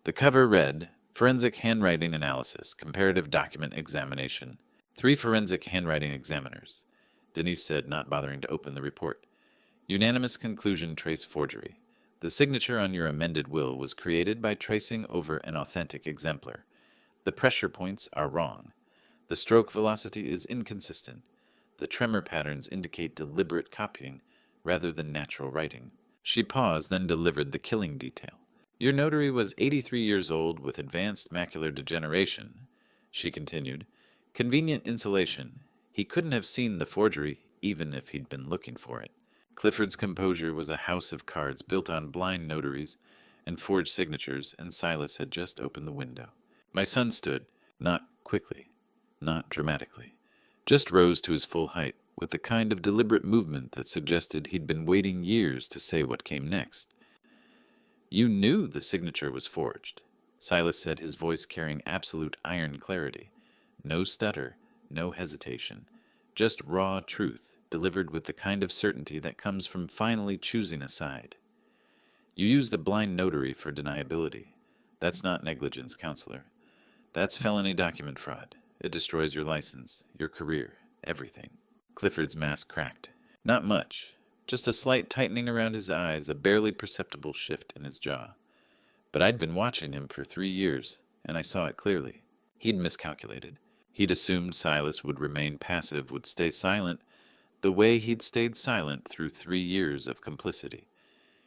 [SPEAKER 1] The cover read, Forensic Handwriting Analysis, Comparative Document Examination. 3 forensic handwriting examiners. Denise said, not bothering to open the report. Unanimous conclusion trace forgery. The signature on your amended will was created by tracing over an authentic exemplar. The pressure points are wrong. The stroke velocity is inconsistent. The tremor patterns indicate deliberate copying rather than natural writing. She paused, then delivered the killing detail. Your notary was 83 years old with advanced macular degeneration, she continued. Convenient insulation. He couldn't have seen the forgery even if he'd been looking for it. Clifford's composure was a house of cards built on blind notaries and forged signatures, and Silas had just opened the window. My son stood, not quickly, not dramatically, just rose to his full height, with the kind of deliberate movement that suggested he'd been waiting years to say what came next. You knew the signature was forged, Silas said, his voice carrying absolute iron clarity. No stutter, no hesitation, just raw truth, delivered with the kind of certainty that comes from finally choosing a side. You used a blind notary for deniability. That's not negligence, counselor. That's felony document fraud. It destroys your license, your career, everything. Clifford's mask cracked. Not much. Just a slight tightening around his eyes, a barely perceptible shift in his jaw. But I'd been watching him for 3 years, and I saw it clearly. He'd miscalculated. He'd assumed Silas would remain passive, would stay silent, the way he'd stayed silent through 3 years of complicity.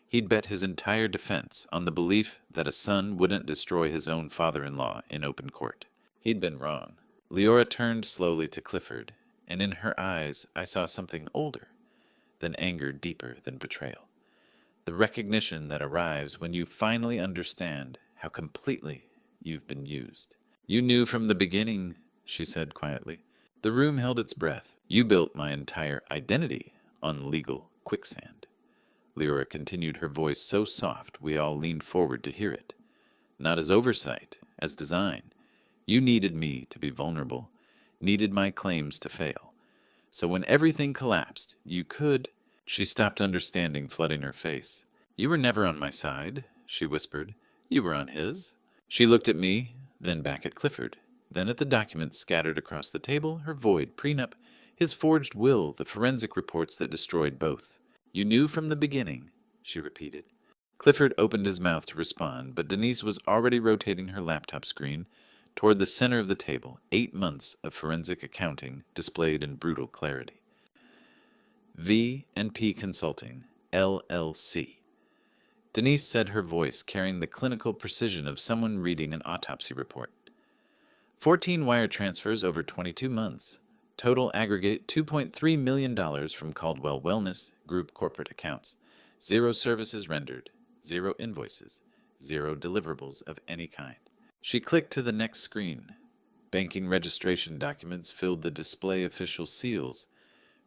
[SPEAKER 1] He'd bet his entire defense on the belief that a son wouldn't destroy his own father-in-law in open court. He'd been wrong. Leora turned slowly to Clifford, and in her eyes I saw something older, than anger deeper than betrayal. The recognition that arrives when you finally understand how completely you've been used. You knew from the beginning, she said quietly. The room held its breath. You built my entire identity on legal quicksand. Leora continued, her voice so soft we all leaned forward to hear it. Not as oversight, as design. You needed me to be vulnerable, needed my claims to fail. So when everything collapsed, you could... She stopped, understanding flooding her face. You were never on my side, she whispered. You were on his. She looked at me, then back at Clifford, then at the documents scattered across the table, her void prenup, his forged will, the forensic reports that destroyed both. You knew from the beginning, she repeated. Clifford opened his mouth to respond, but Denise was already rotating her laptop screen toward the center of the table, 8 months of forensic accounting displayed in brutal clarity. V&P Consulting, LLC. Denise said, her voice carrying the clinical precision of someone reading an autopsy report. 14 wire transfers over 22 months. Total aggregate $2.3 million from Caldwell Wellness Group corporate accounts. 0 services rendered. 0 invoices. 0 deliverables of any kind. She clicked to the next screen. Banking registration documents filled the display, official seals,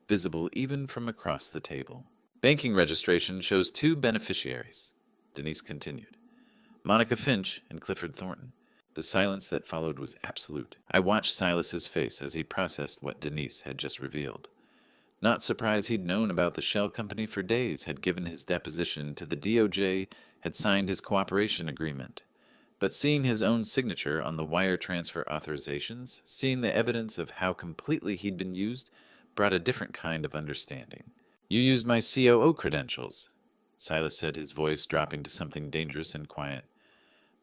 [SPEAKER 1] visible even from across the table. Banking registration shows 2 beneficiaries, Denise continued. Monica Finch and Clifford Thornton. The silence that followed was absolute. I watched Silas's face as he processed what Denise had just revealed. Not surprised he'd known about the shell company for days, had given his deposition to the DOJ, had signed his cooperation agreement. But seeing his own signature on the wire transfer authorizations, seeing the evidence of how completely he'd been used, brought a different kind of understanding. You used my COO credentials, Silas said, his voice dropping to something dangerous and quiet.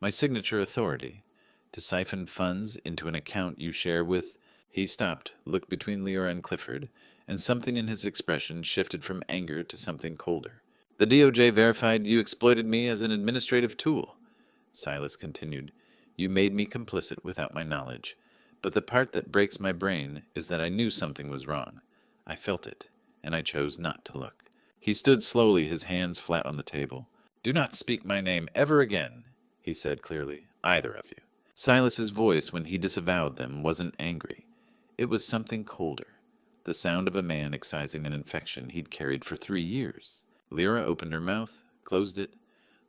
[SPEAKER 1] My signature authority, to siphon funds into an account you share with... He stopped, looked between Leora and Clifford, and something in his expression shifted from anger to something colder. The DOJ verified you exploited me as an administrative tool. Silas continued. You made me complicit without my knowledge. But the part that breaks my brain is that I knew something was wrong. I felt it, and I chose not to look. He stood slowly, his hands flat on the table. Do not speak my name ever again, he said clearly, either of you. Silas's voice, when he disavowed them, wasn't angry. It was something colder, the sound of a man excising an infection he'd carried for 3 years. Lyra opened her mouth, closed it,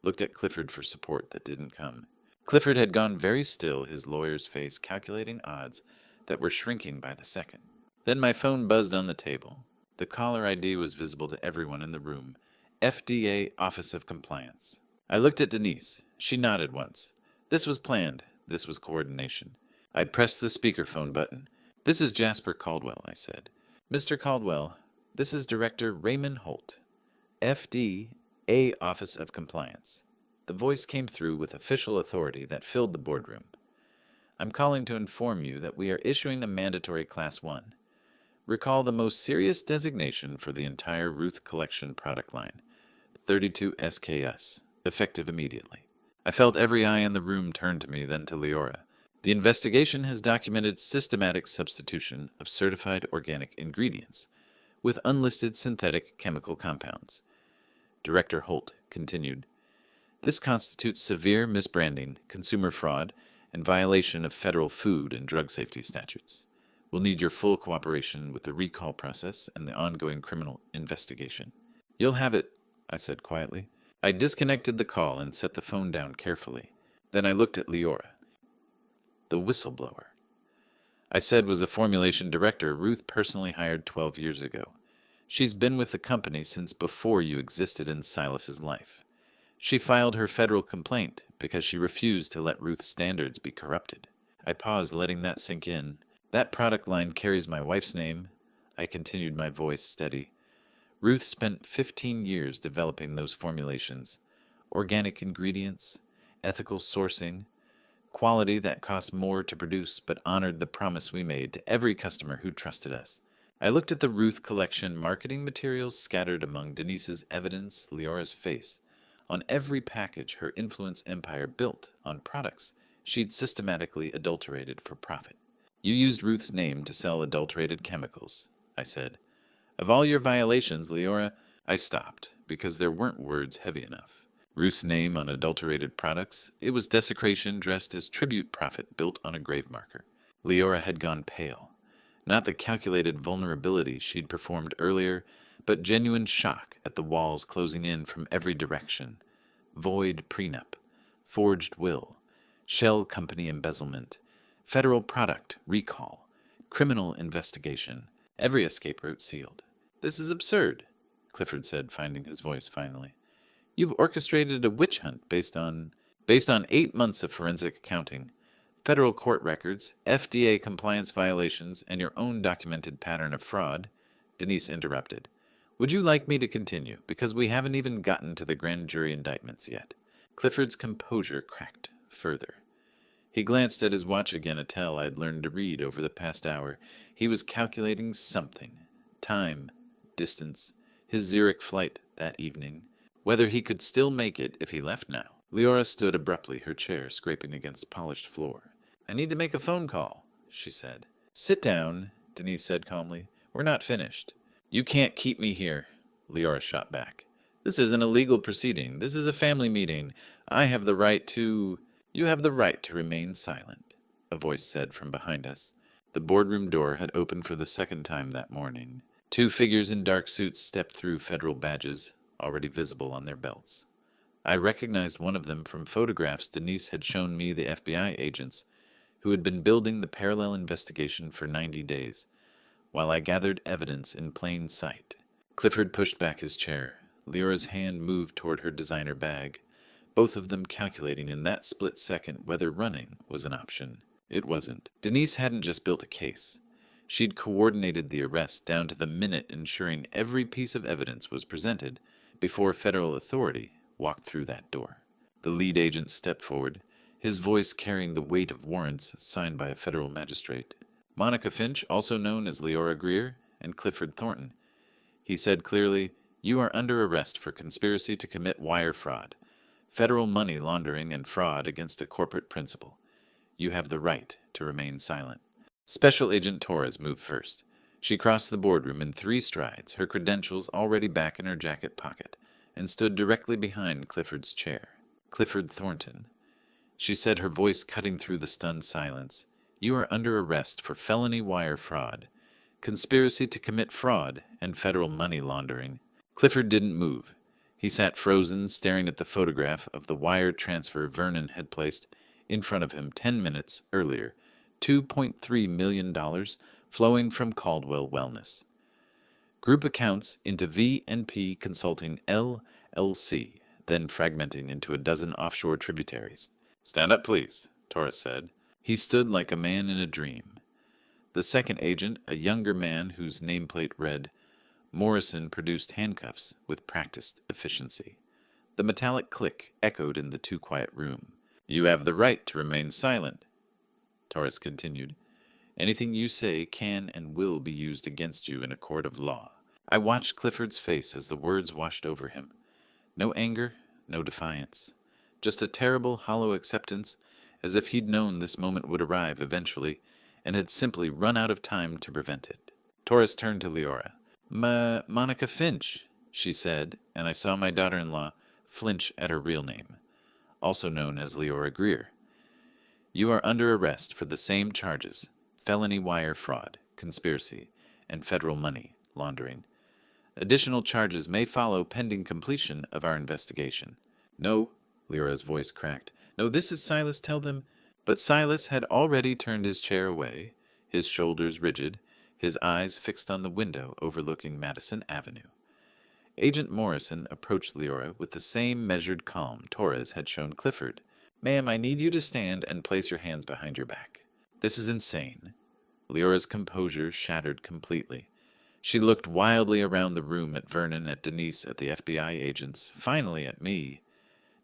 [SPEAKER 1] looked at Clifford for support that didn't come. Clifford had gone very still, his lawyer's face calculating odds that were shrinking by the second. Then my phone buzzed on the table. The caller ID was visible to everyone in the room. FDA Office of Compliance. I looked at Denise. She nodded once. This was planned. This was coordination. I pressed the speakerphone button. This is Jasper Caldwell, I said. Mr. Caldwell, this is Director Raymond Holt. FDA Office of Compliance. The voice came through with official authority that filled the boardroom. I'm calling to inform you that we are issuing a mandatory Class 1. Recall the most serious designation for the entire Ruth collection product line, 32 SKS, effective immediately. I felt every eye in the room turn to me, then to Leora. The investigation has documented systematic substitution of certified organic ingredients with unlisted synthetic chemical compounds. Director Holt continued. This constitutes severe misbranding, consumer fraud, and violation of federal food and drug safety statutes. We'll need your full cooperation with the recall process and the ongoing criminal investigation. You'll have it, I said quietly. I disconnected the call and set the phone down carefully. Then I looked at Leora. The whistleblower, I said, was a formulation director Ruth personally hired 12 years ago. She's been with the company since before you existed in Silas's life. She filed her federal complaint because she refused to let Ruth's standards be corrupted. I paused, letting that sink in. That product line carries my wife's name. I continued, my voice steady. Ruth spent 15 years developing those formulations. Organic ingredients, ethical sourcing, quality that cost more to produce but honored the promise we made to every customer who trusted us. I looked at the Ruth collection marketing materials scattered among Denise's evidence, Leora's face. On every package, her influence empire built on products she'd systematically adulterated for profit. You used Ruth's name to sell adulterated chemicals, I said. Of all your violations, Leora, I stopped because there weren't words heavy enough. Ruth's name on adulterated products, it was desecration dressed as tribute profit built on a grave marker. Leora had gone pale. Not the calculated vulnerability she'd performed earlier, but genuine shock at the walls closing in from every direction. Void prenup, forged will, shell company embezzlement, federal product recall, criminal investigation, every escape route sealed. This is absurd, Clifford said, finding his voice finally. You've orchestrated a witch hunt based on 8 months of forensic accounting, federal court records, FDA compliance violations, and your own documented pattern of fraud. Denise interrupted. Would you like me to continue? Because we haven't even gotten to the grand jury indictments yet. Clifford's composure cracked further. He glanced at his watch again, a tell I'd learned to read over the past hour. He was calculating something. Time, distance, his Zurich flight that evening. Whether he could still make it if he left now. Leora stood abruptly, her chair scraping against polished floor. I need to make a phone call, she said. Sit down, Denise said calmly. We're not finished. You can't keep me here, Leora shot back. This isn't a legal proceeding. This is a family meeting. I have the right to... You have the right to remain silent, a voice said from behind us. The boardroom door had opened for the second time that morning. 2 figures in dark suits stepped through federal badges, already visible on their belts. I recognized one of them from photographs Denise had shown me, the FBI agents who had been building the parallel investigation for 90 days, while I gathered evidence in plain sight. Clifford pushed back his chair. Leora's hand moved toward her designer bag, both of them calculating in that split second whether running was an option. It wasn't. Denise hadn't just built a case. She'd coordinated the arrest down to the minute, ensuring every piece of evidence was presented before federal authority walked through that door. The lead agent stepped forward, his voice carrying the weight of warrants signed by a federal magistrate. Monica Finch, also known as Leora Greer, and Clifford Thornton. He said clearly, You are under arrest for conspiracy to commit wire fraud, federal money laundering, and fraud against a corporate principal. You have the right to remain silent. Special Agent Torres moved first. She crossed the boardroom in 3 strides, her credentials already back in her jacket pocket, and stood directly behind Clifford's chair. Clifford Thornton. She said, her voice cutting through the stunned silence. You are under arrest for felony wire fraud, conspiracy to commit fraud, and federal money laundering. Clifford didn't move. He sat frozen, staring at the photograph of the wire transfer Vernon had placed in front of him 10 minutes earlier, $2.3 million flowing from Caldwell Wellness. Group accounts into V&P Consulting LLC, then fragmenting into a dozen offshore tributaries. Stand up, please, Torres said. He stood like a man in a dream. The second agent, a younger man whose nameplate read, Morrison, produced handcuffs with practiced efficiency. The metallic click echoed in the too-quiet room. You have the right to remain silent, Torres continued. Anything you say can and will be used against you in a court of law. I watched Clifford's face as the words washed over him. No anger, no defiance. Just a terrible, hollow acceptance, as if he'd known this moment would arrive eventually, and had simply run out of time to prevent it. Torres turned to Leora. Monica Finch, she said, and I saw my daughter-in-law flinch at her real name, also known as Leora Greer. You are under arrest for the same charges, felony wire fraud, conspiracy, and federal money laundering. Additional charges may follow pending completion of our investigation. No, Leora's voice cracked. No, this is Silas, tell them. But Silas had already turned his chair away, his shoulders rigid, his eyes fixed on the window overlooking Madison Avenue. Agent Morrison approached Leora with the same measured calm Torres had shown Clifford. Ma'am, I need you to stand and place your hands behind your back. This is insane. Leora's composure shattered completely. She looked wildly around the room at Vernon, at Denise, at the FBI agents, finally at me.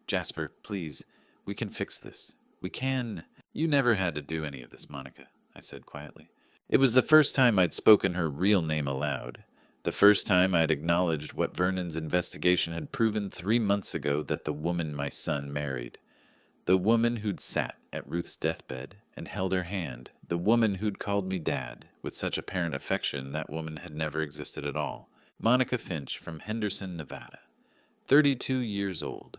[SPEAKER 1] Jasper, please, we can fix this. We can. You never had to do any of this, Monica, I said quietly. It was the first time I'd spoken her real name aloud. The first time I'd acknowledged what Vernon's investigation had proven 3 months ago, that the woman my son married. The woman who'd sat at Ruth's deathbed and held her hand. The woman who'd called me Dad with such apparent affection that woman had never existed at all. Monica Finch from Henderson, Nevada. 32 years old.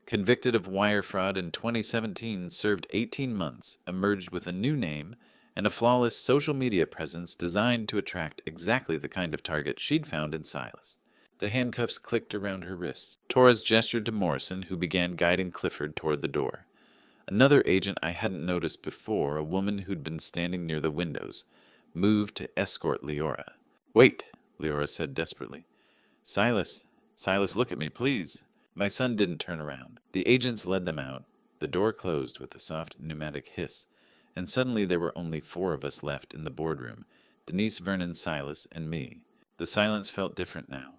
[SPEAKER 1] Convicted of wire fraud in 2017, served 18 months, emerged with a new name and a flawless social media presence designed to attract exactly the kind of target she'd found in Silas. The handcuffs clicked around her wrists. Torres gestured to Morrison, who began guiding Clifford toward the door. Another agent I hadn't noticed before, a woman who'd been standing near the windows, moved to escort Leora. Wait, Leora said desperately. Silas, look at me, please. My son didn't turn around. The agents led them out. The door closed with a soft pneumatic hiss, and suddenly there were only 4 of us left in the boardroom, Denise, Vernon, Silas, and me. The silence felt different now,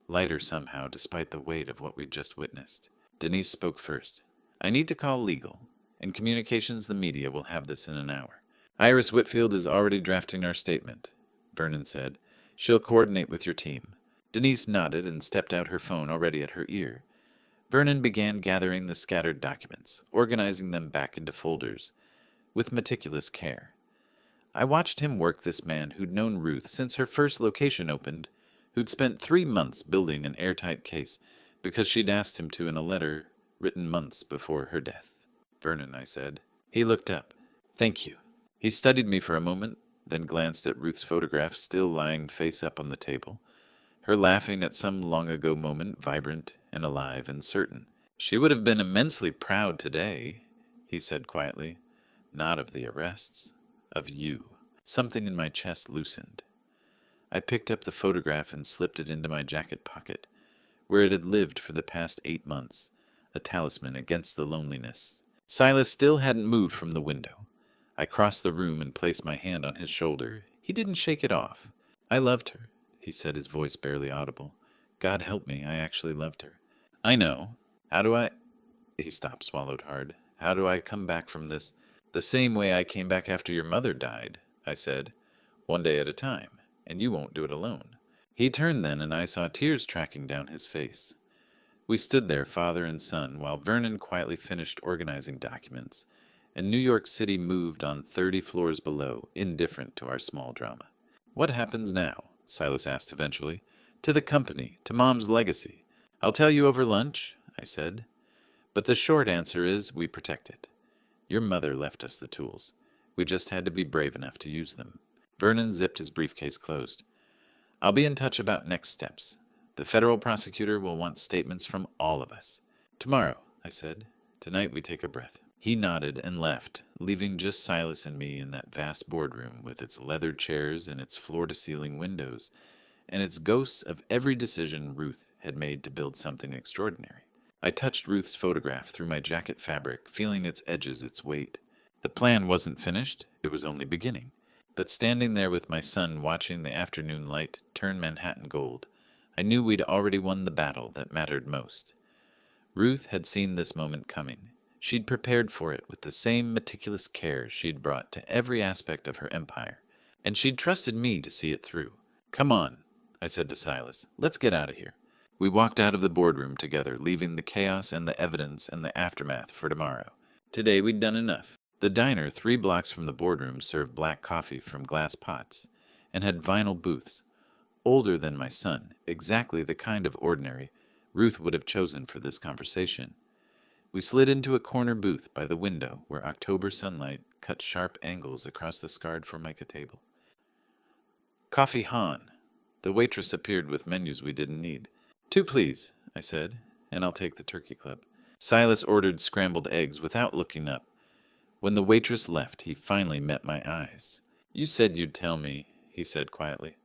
[SPEAKER 1] lighter somehow despite the weight of what we'd just witnessed. Denise spoke first. I need to call legal, and communications the media will have this in an hour. Iris Whitfield is already drafting our statement, Vernon said. She'll coordinate with your team. Denise nodded and stepped out, her phone already at her ear. Vernon began gathering the scattered documents, organizing them back into folders, with meticulous care. I watched him work this man who'd known Ruth since her first location opened, who'd spent 3 months building an airtight case because she'd asked him to in a letter written months before her death. Vernon, I said. He looked up. Thank you. He studied me for a moment, then glanced at Ruth's photograph still lying face up on the table, her laughing at some long-ago moment, vibrant and alive and certain. She would have been immensely proud today, he said quietly. Not of the arrests, of you. Something in my chest loosened. I picked up the photograph and slipped it into my jacket pocket, where it had lived for the past 8 months, a talisman against the loneliness. Silas still hadn't moved from the window. I crossed the room and placed my hand on his shoulder. He didn't shake it off. I loved her, he said, his voice barely audible. God help me, I actually loved her. I know. How do I... He stopped, swallowed hard. How do I come back from this? The same way I came back after your mother died, I said. 1 day at a time, and you won't do it alone. He turned then, and I saw tears tracking down his face. We stood there, father and son, while Vernon quietly finished organizing documents, and New York City moved on 30 floors below, indifferent to our small drama. "What happens now?" Silas asked eventually. "To the company, to Mom's legacy. I'll tell you over lunch," I said. "But the short answer is we protect it. Your mother left us the tools. We just had to be brave enough to use them." Vernon zipped his briefcase closed. "I'll be in touch about next steps. The federal prosecutor will want statements from all of us." "Tomorrow," I said. "Tonight we take a breath." He nodded and left, leaving just Silas and me in that vast boardroom with its leather chairs and its floor-to-ceiling windows, and its ghosts of every decision Ruth had made to build something extraordinary. I touched Ruth's photograph through my jacket fabric, feeling its edges, its weight. The plan wasn't finished, it was only beginning. But standing there with my son watching the afternoon light turn Manhattan gold, I knew we'd already won the battle that mattered most. Ruth had seen this moment coming. She'd prepared for it with the same meticulous care she'd brought to every aspect of her empire, and she'd trusted me to see it through. "Come on," I said to Silas. "Let's get out of here." We walked out of the boardroom together, leaving the chaos and the evidence and the aftermath for tomorrow. Today we'd done enough. The diner 3 blocks from the boardroom served black coffee from glass pots and had vinyl booths, older than my son, exactly the kind of ordinary Ruth would have chosen for this conversation. We slid into a corner booth by the window where October sunlight cut sharp angles across the scarred formica table. "Coffee Han." The waitress appeared with menus we didn't need. "2, please," I said, "and I'll take the turkey club." Silas ordered scrambled eggs without looking up. When the waitress left, he finally met my eyes. "You said you'd tell me," he said quietly,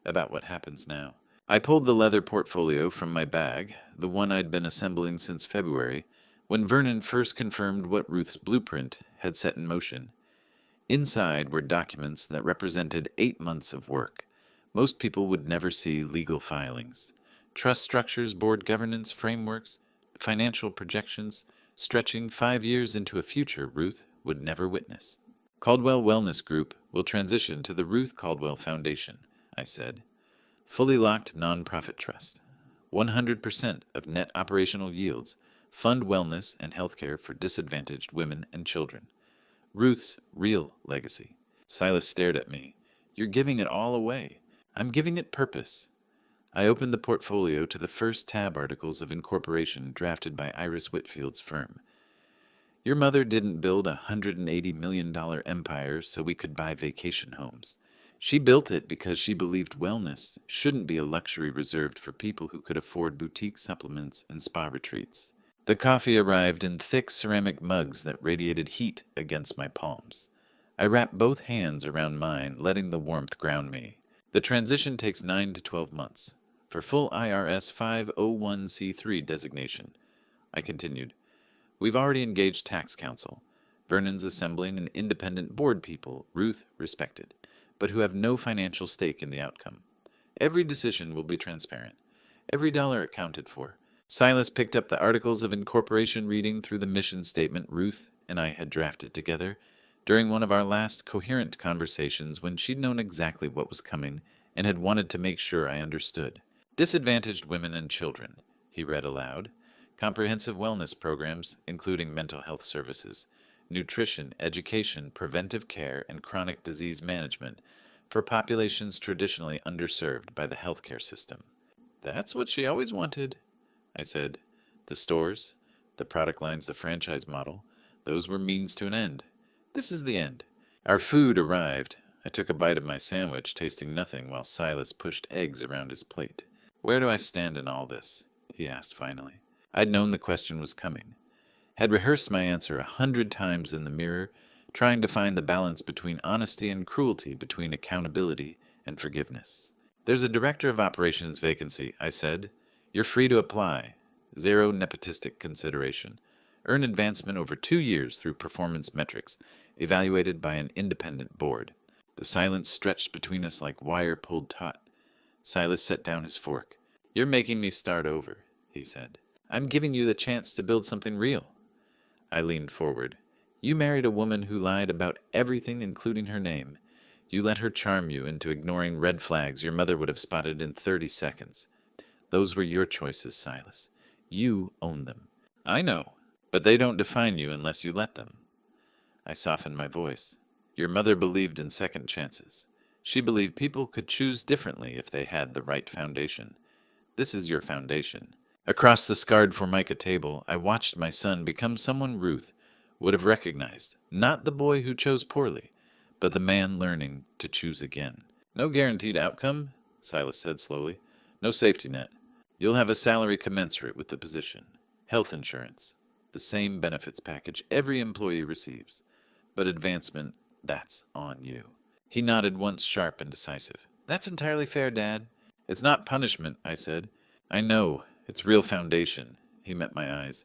[SPEAKER 1] "about what happens now." I pulled the leather portfolio from my bag, the one I'd been assembling since February, when Vernon first confirmed what Ruth's blueprint had set in motion. Inside were documents that represented 8 months of work. Most people would never see legal filings. Trust structures, board governance frameworks, financial projections, stretching 5 years into a future Ruth would never witness. "Caldwell Wellness Group will transition to the Ruth Caldwell Foundation," I said. "Fully locked nonprofit trust. 100% of net operational yields fund wellness and healthcare for disadvantaged women and children. Ruth's real legacy." Silas stared at me. "You're giving it all away." "I'm giving it purpose." I opened the portfolio to the first tab articles of incorporation drafted by Iris Whitfield's firm. "Your mother didn't build a $180 million empire so we could buy vacation homes. She built it because she believed wellness shouldn't be a luxury reserved for people who could afford boutique supplements and spa retreats." The coffee arrived in thick ceramic mugs that radiated heat against my palms. I wrapped both hands around mine, letting the warmth ground me. "The transition takes 9 to 12 months. For full IRS 501c3 designation," I continued. "We've already engaged tax counsel. Vernon's assembling an independent board people Ruth respected, but who have no financial stake in the outcome. Every decision will be transparent. Every dollar accounted for." Silas picked up the articles of incorporation, reading through the mission statement Ruth and I had drafted together during one of our last coherent conversations when she'd known exactly what was coming and had wanted to make sure I understood. "Disadvantaged women and children," he read aloud. "Comprehensive wellness programs, including mental health services, nutrition, education, preventive care, and chronic disease management for populations traditionally underserved by the healthcare system." "That's what she always wanted," I said. "The stores, the product lines, the franchise model, those were means to an end. This is the end." Our food arrived. I took a bite of my sandwich, tasting nothing, while Silas pushed eggs around his plate. "Where do I stand in all this?" he asked finally. I'd known the question was coming. Had rehearsed my answer 100 times in the mirror, trying to find the balance between honesty and cruelty, between accountability and forgiveness. "There's a director of operations vacancy," I said. "You're free to apply. 0 nepotistic consideration. Earn advancement over 2 years through performance metrics, evaluated by an independent board." The silence stretched between us like wire pulled taut. Silas set down his fork. "You're making me start over," he said. "I'm giving you the chance to build something real." I leaned forward. "You married a woman who lied about everything, including her name. You let her charm you into ignoring red flags your mother would have spotted in 30 seconds. Those were your choices, Silas. You own them. I know, but they don't define you unless you let them. I softened my voice. Your mother believed in second chances. She believed people could choose differently if they had the right foundation. This is your foundation. Across the scarred Formica table, I watched my son become someone Ruth would have recognized, not the boy who chose poorly, but the man learning to choose again. No guaranteed outcome, Silas said slowly. No safety net. You'll have a salary commensurate with the position. Health insurance. The same benefits package every employee receives. But advancement, that's on you. He nodded once, sharp and decisive. That's entirely fair, Dad. It's not punishment, I said. I know. It's real foundation. He met my eyes.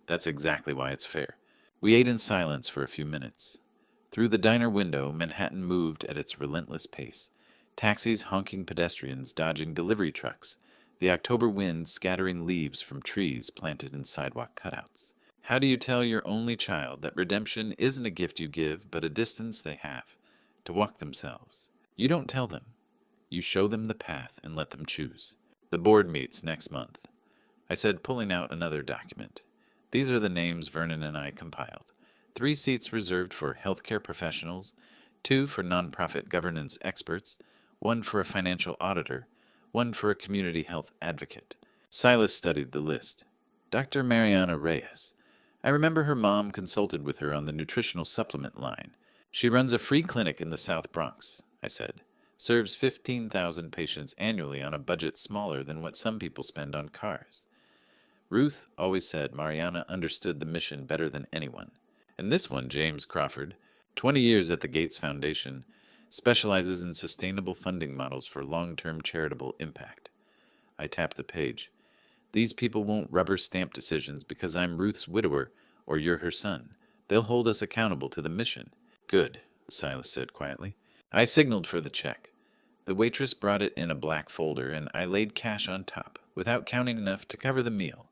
[SPEAKER 1] That's exactly why it's fair. We ate in silence for a few minutes. Through the diner window, Manhattan moved at its relentless pace. Taxis honking pedestrians dodging delivery trucks. The October wind scattering leaves from trees planted in sidewalk cutouts. How do you tell your only child that redemption isn't a gift you give, but a distance they have to walk themselves? You don't tell them. You show them the path and let them choose. The board meets next month, I said, pulling out another document. These are the names Vernon and I compiled. 3 seats reserved for healthcare professionals, 2 for nonprofit governance experts, 1 for a financial auditor, 1 for a community health advocate. Silas studied the list. Dr. Mariana Reyes. I remember her mom consulted with her on the nutritional supplement line. She runs a free clinic in the South Bronx, I said. Serves 15,000 patients annually on a budget smaller than what some people spend on cars. Ruth always said Mariana understood the mission better than anyone. And this one, James Crawford, 20 years at the Gates Foundation, specializes in sustainable funding models for long-term charitable impact. I tapped the page. These people won't rubber stamp decisions because I'm Ruth's widower or you're her son. They'll hold us accountable to the mission. Good, Silas said quietly. I signaled for the check. The waitress brought it in a black folder, and I laid cash on top, without counting enough to cover the meal,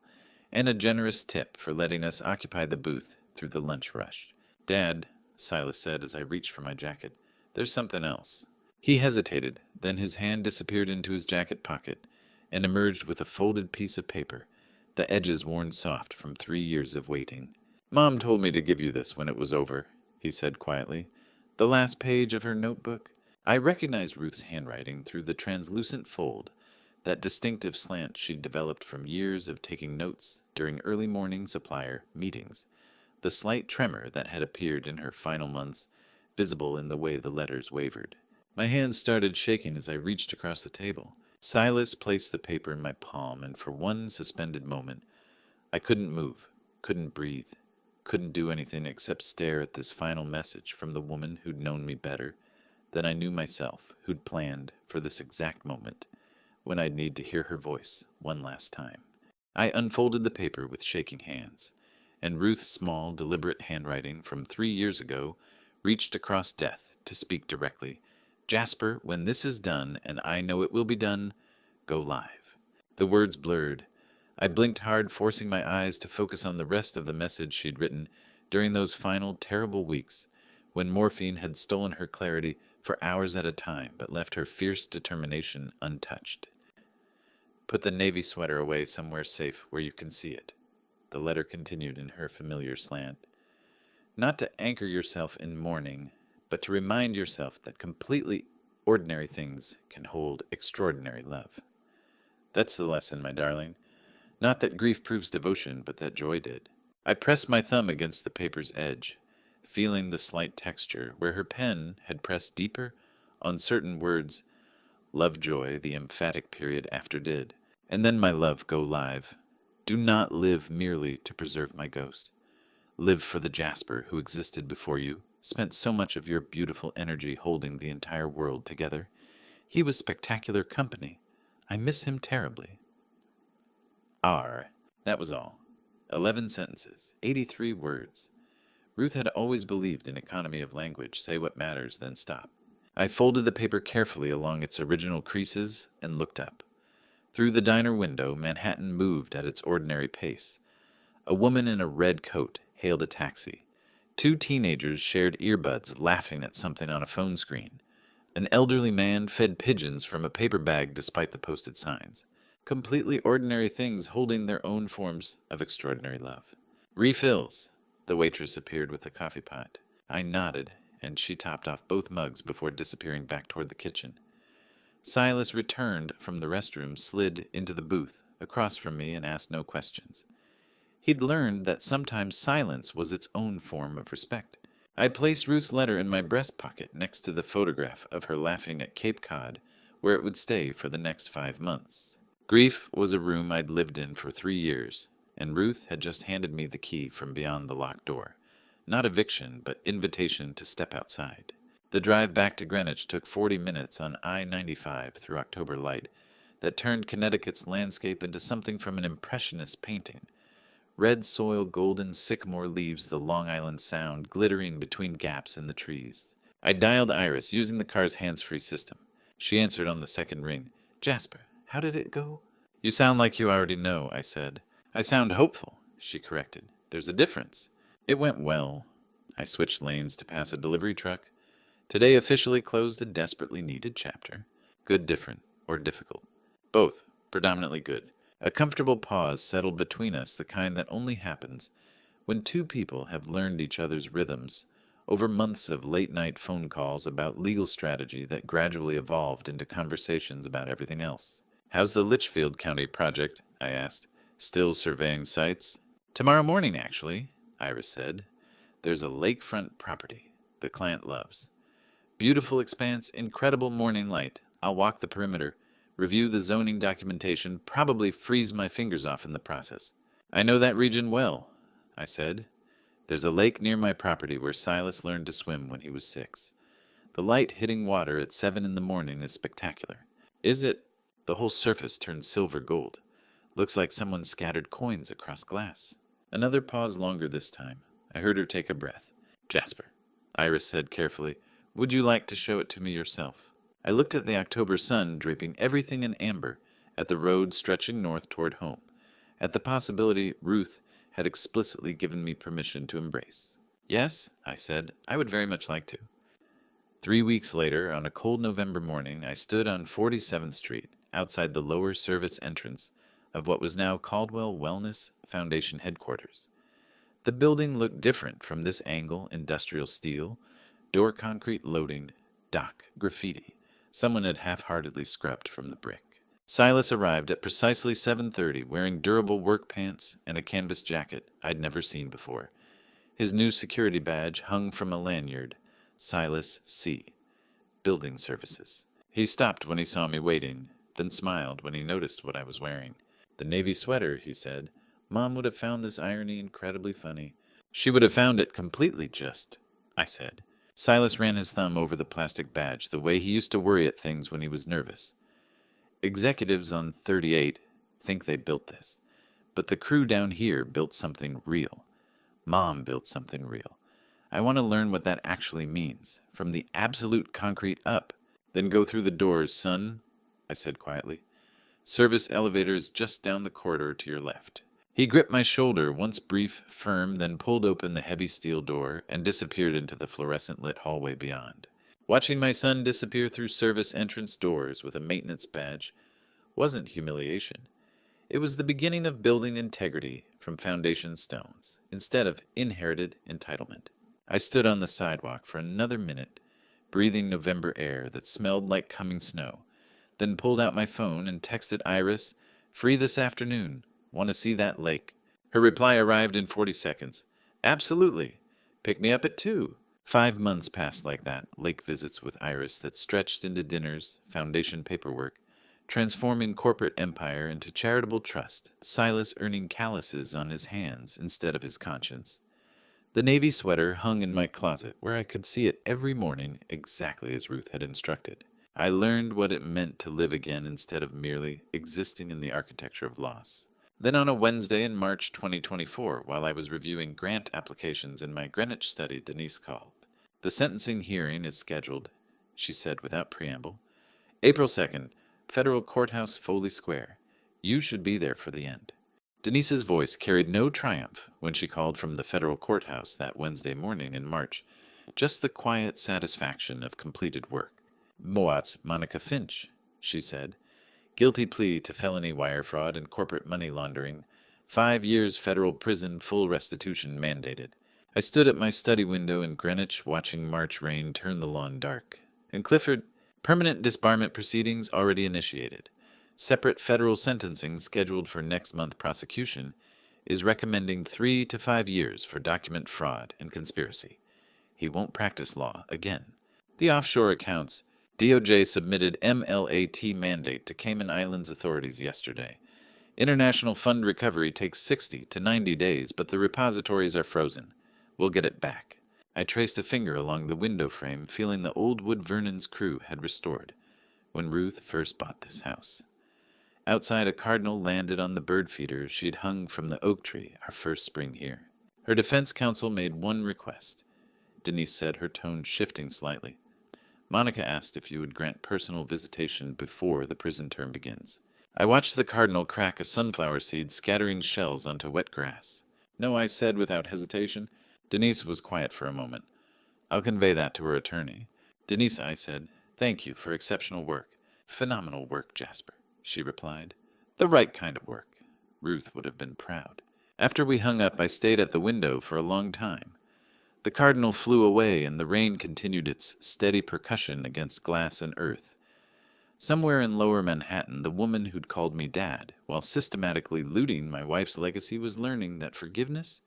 [SPEAKER 1] and a generous tip for letting us occupy the booth through the lunch rush. Dad, Silas said as I reached for my jacket, there's something else. He hesitated, then his hand disappeared into his jacket pocket and emerged with a folded piece of paper, the edges worn soft from 3 years of waiting. Mom told me to give you this when it was over, he said quietly. The last page of her notebook. I recognized Ruth's handwriting through the translucent fold, that distinctive slant she'd developed from years of taking notes during early morning supplier meetings, the slight tremor that had appeared in her final months, visible in the way the letters wavered. My hands started shaking as I reached across the table. Silas placed the paper in my palm, and for one suspended moment, I couldn't move, couldn't breathe, couldn't do anything except stare at this final message from the woman who'd known me better than I knew myself, who'd planned for this exact moment when I'd need to hear her voice one last time. I unfolded the paper with shaking hands, and Ruth's small, deliberate handwriting from 3 years ago reached across death to speak directly. Jasper, when this is done, and I know it will be done, go live. The words blurred. I blinked hard, forcing my eyes to focus on the rest of the message she'd written during those final terrible weeks, when morphine had stolen her clarity for hours at a time, but left her fierce determination untouched. Put the navy sweater away somewhere safe where you can see it, the letter continued in her familiar slant. Not to anchor yourself in mourning, but to remind yourself that completely ordinary things can hold extraordinary love. That's the lesson, my darling. Not that grief proves devotion, but that joy did. I pressed my thumb against the paper's edge, feeling the slight texture where her pen had pressed deeper on certain words. Lovejoy, the emphatic period after did. And then my love, go live. Do not live merely to preserve my ghost. Live for the Jasper who existed before you, spent so much of your beautiful energy holding the entire world together. He was spectacular company. I miss him terribly. R. That was all. 11 sentences, 83 words. Ruth had always believed in economy of language. Say what matters, then stop. I folded the paper carefully along its original creases and looked up. Through the diner window, Manhattan moved at its ordinary pace. A woman in a red coat hailed a taxi. 2 teenagers shared earbuds, laughing at something on a phone screen. An elderly man fed pigeons from a paper bag despite the posted signs. Completely ordinary things holding their own forms of extraordinary love. Refills. The waitress appeared with the coffee pot. I nodded, and she topped off both mugs before disappearing back toward the kitchen. Silas returned from the restroom, slid into the booth across from me, and asked no questions. He'd learned that sometimes silence was its own form of respect. I placed Ruth's letter in my breast pocket next to the photograph of her laughing at Cape Cod, where it would stay for the next 5 months. Grief was a room I'd lived in for 3 years, and Ruth had just handed me the key from beyond the locked door. Not eviction, but invitation to step outside. The drive back to Greenwich took 40 minutes on I-95 through October light that turned Connecticut's landscape into something from an impressionist painting. Red soil, golden sycamore leaves, the Long Island Sound glittering between gaps in the trees. I dialed Iris using the car's hands-free system. She answered on the second ring. "Jasper, how did it go?" "You sound like you already know," I said. "I sound hopeful," she corrected. "There's a difference." "It went well." I switched lanes to pass a delivery truck. Today officially closed a desperately needed chapter. Good, different, or difficult? Both. Predominantly good. A comfortable pause settled between us, the kind that only happens when two people have learned each other's rhythms over months of late-night phone calls about legal strategy that gradually evolved into conversations about everything else. "How's the Litchfield County project?" I asked. "Still surveying sites?" "Tomorrow morning, actually," Iris said. "There's a lakefront property the client loves. Beautiful expanse, incredible morning light. I'll walk the perimeter, review the zoning documentation, probably freeze my fingers off in the process." "I know that region well," I said. "There's a lake near my property where Silas learned to swim when he was 6. The light hitting water at 7 in the morning is spectacular." "Is it?" The whole surface turns silver gold. Looks like someone scattered coins across glass. Another pause, longer this time. I heard her take a breath. "Jasper," Iris said carefully, "would you like to show it to me yourself?" I looked at the October sun draping everything in amber, at the road stretching north toward home, at the possibility Ruth had explicitly given me permission to embrace. "Yes," I said, "I would very much like to." 3 weeks later, on a cold November morning, I stood on 47th Street, outside the lower service entrance of what was now Caldwell Wellness Foundation headquarters. The building looked different from this angle: industrial steel, door concrete loading, dock, graffiti. Someone had half-heartedly scrubbed from the brick. Silas arrived at precisely 7:30, wearing durable work pants and a canvas jacket I'd never seen before. His new security badge hung from a lanyard. Silas C. Building Services. He stopped when he saw me waiting, then smiled when he noticed what I was wearing. "The navy sweater," he said. "Mom would have found this irony incredibly funny." "She would have found it completely just," I said. Silas ran his thumb over the plastic badge, the way he used to worry at things when he was nervous. "Executives on 38 think they built this, but the crew down here built something real. Mom built something real. I want to learn what that actually means, from the absolute concrete up. Then go through the doors, son," I said quietly. "Service elevators just down the corridor to your left." He gripped my shoulder, once brief, firm, then pulled open the heavy steel door and disappeared into the fluorescent-lit hallway beyond. Watching my son disappear through service entrance doors with a maintenance badge wasn't humiliation. It was the beginning of building integrity from foundation stones, instead of inherited entitlement. I stood on the sidewalk for another minute, breathing November air that smelled like coming snow, then pulled out my phone and texted Iris, "Free this afternoon. Want to see that lake?" Her reply arrived in 40 seconds. "Absolutely. Pick me up at 2. 5 months passed like that, lake visits with Iris that stretched into dinners, foundation paperwork, transforming corporate empire into charitable trust, Silas earning calluses on his hands instead of his conscience. The navy sweater hung in my closet, where I could see it every morning exactly as Ruth had instructed. I learned what it meant to live again instead of merely existing in the architecture of loss. Then on a Wednesday in March 2024, while I was reviewing grant applications in my Greenwich study, Denise called. "The sentencing hearing is scheduled," she said without preamble. "April 2nd, Federal Courthouse, Foley Square. You should be there for the end." Denise's voice carried no triumph when she called from the federal courthouse that Wednesday morning in March, just the quiet satisfaction of completed work. Moat's Monica Finch, she said. Guilty plea to felony wire fraud and corporate money laundering. 5 years federal prison, full restitution mandated. I stood at my study window in Greenwich watching March rain turn the lawn dark. In Clifford, permanent disbarment proceedings already initiated. Separate federal sentencing scheduled for next month prosecution is recommending 3 to 5 years for document fraud and conspiracy. He won't practice law again. The offshore accounts. DOJ submitted MLAT mandate to Cayman Islands authorities yesterday. International fund recovery takes 60 to 90 days, but the repositories are frozen. We'll get it back. I traced a finger along the window frame, feeling the old Wood Vernon's crew had restored when Ruth first bought this house. Outside, a cardinal landed on the bird feeder she'd hung from the oak tree our first spring here. Her defense counsel made one request. Denise said, her tone shifting slightly. Monica asked if you would grant personal visitation before the prison term begins. I watched the cardinal crack a sunflower seed, scattering shells onto wet grass. No, I said without hesitation. Denise was quiet for a moment. I'll convey that to her attorney. Denise, I said, thank you for exceptional work. Phenomenal work, Jasper, she replied. The right kind of work. Ruth would have been proud. After we hung up, I stayed at the window for a long time. The cardinal flew away, and the rain continued its steady percussion against glass and earth. Somewhere in lower Manhattan, the woman who'd called me Dad, while systematically looting my wife's legacy, was learning that forgiveness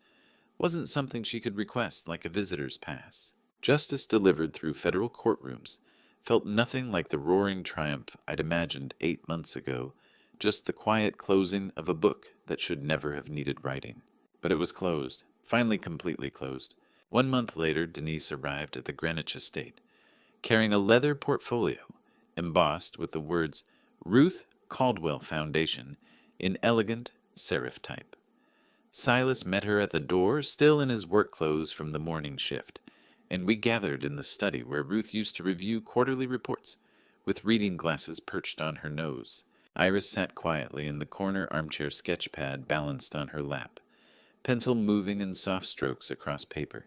[SPEAKER 1] wasn't something she could request like a visitor's pass. Justice delivered through federal courtrooms felt nothing like the roaring triumph I'd imagined 8 months ago, just the quiet closing of a book that should never have needed writing. But it was closed, finally completely closed. 1 month later, Denise arrived at the Greenwich estate, carrying a leather portfolio embossed with the words Ruth Caldwell Foundation in elegant serif type. Silas met her at the door, still in his work clothes from the morning shift, and we gathered in the study where Ruth used to review quarterly reports, with reading glasses perched on her nose. Iris sat quietly in the corner armchair sketchpad balanced on her lap, pencil moving in soft strokes across paper.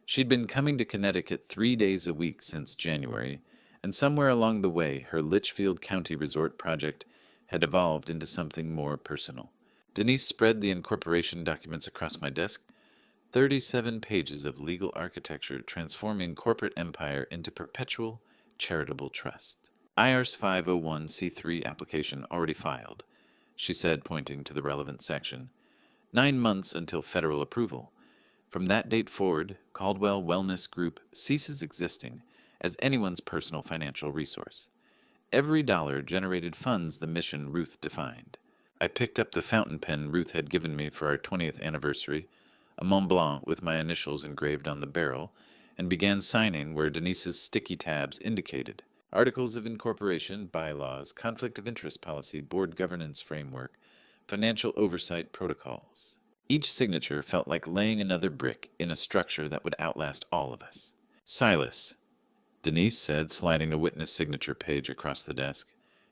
[SPEAKER 1] She'd been coming to Connecticut 3 days a week since January, and somewhere along the way her Litchfield County Resort project had evolved into something more personal. Denise spread the incorporation documents across my desk. 37 pages of legal architecture transforming corporate empire into perpetual charitable trust. IRS 501c3 application already filed, she said, pointing to the relevant section. 9 months until federal approval. From that date forward, Caldwell Wellness Group ceases existing as anyone's personal financial resource. Every dollar generated funds the mission Ruth defined. I picked up the fountain pen Ruth had given me for our 20th anniversary, a Mont Blanc with my initials engraved on the barrel, and began signing where Denise's sticky tabs indicated. Articles of incorporation, bylaws, conflict of interest policy, board governance framework, financial oversight protocols. Each signature felt like laying another brick in a structure that would outlast all of us. Silas, Denise said, sliding a witness signature page across the desk.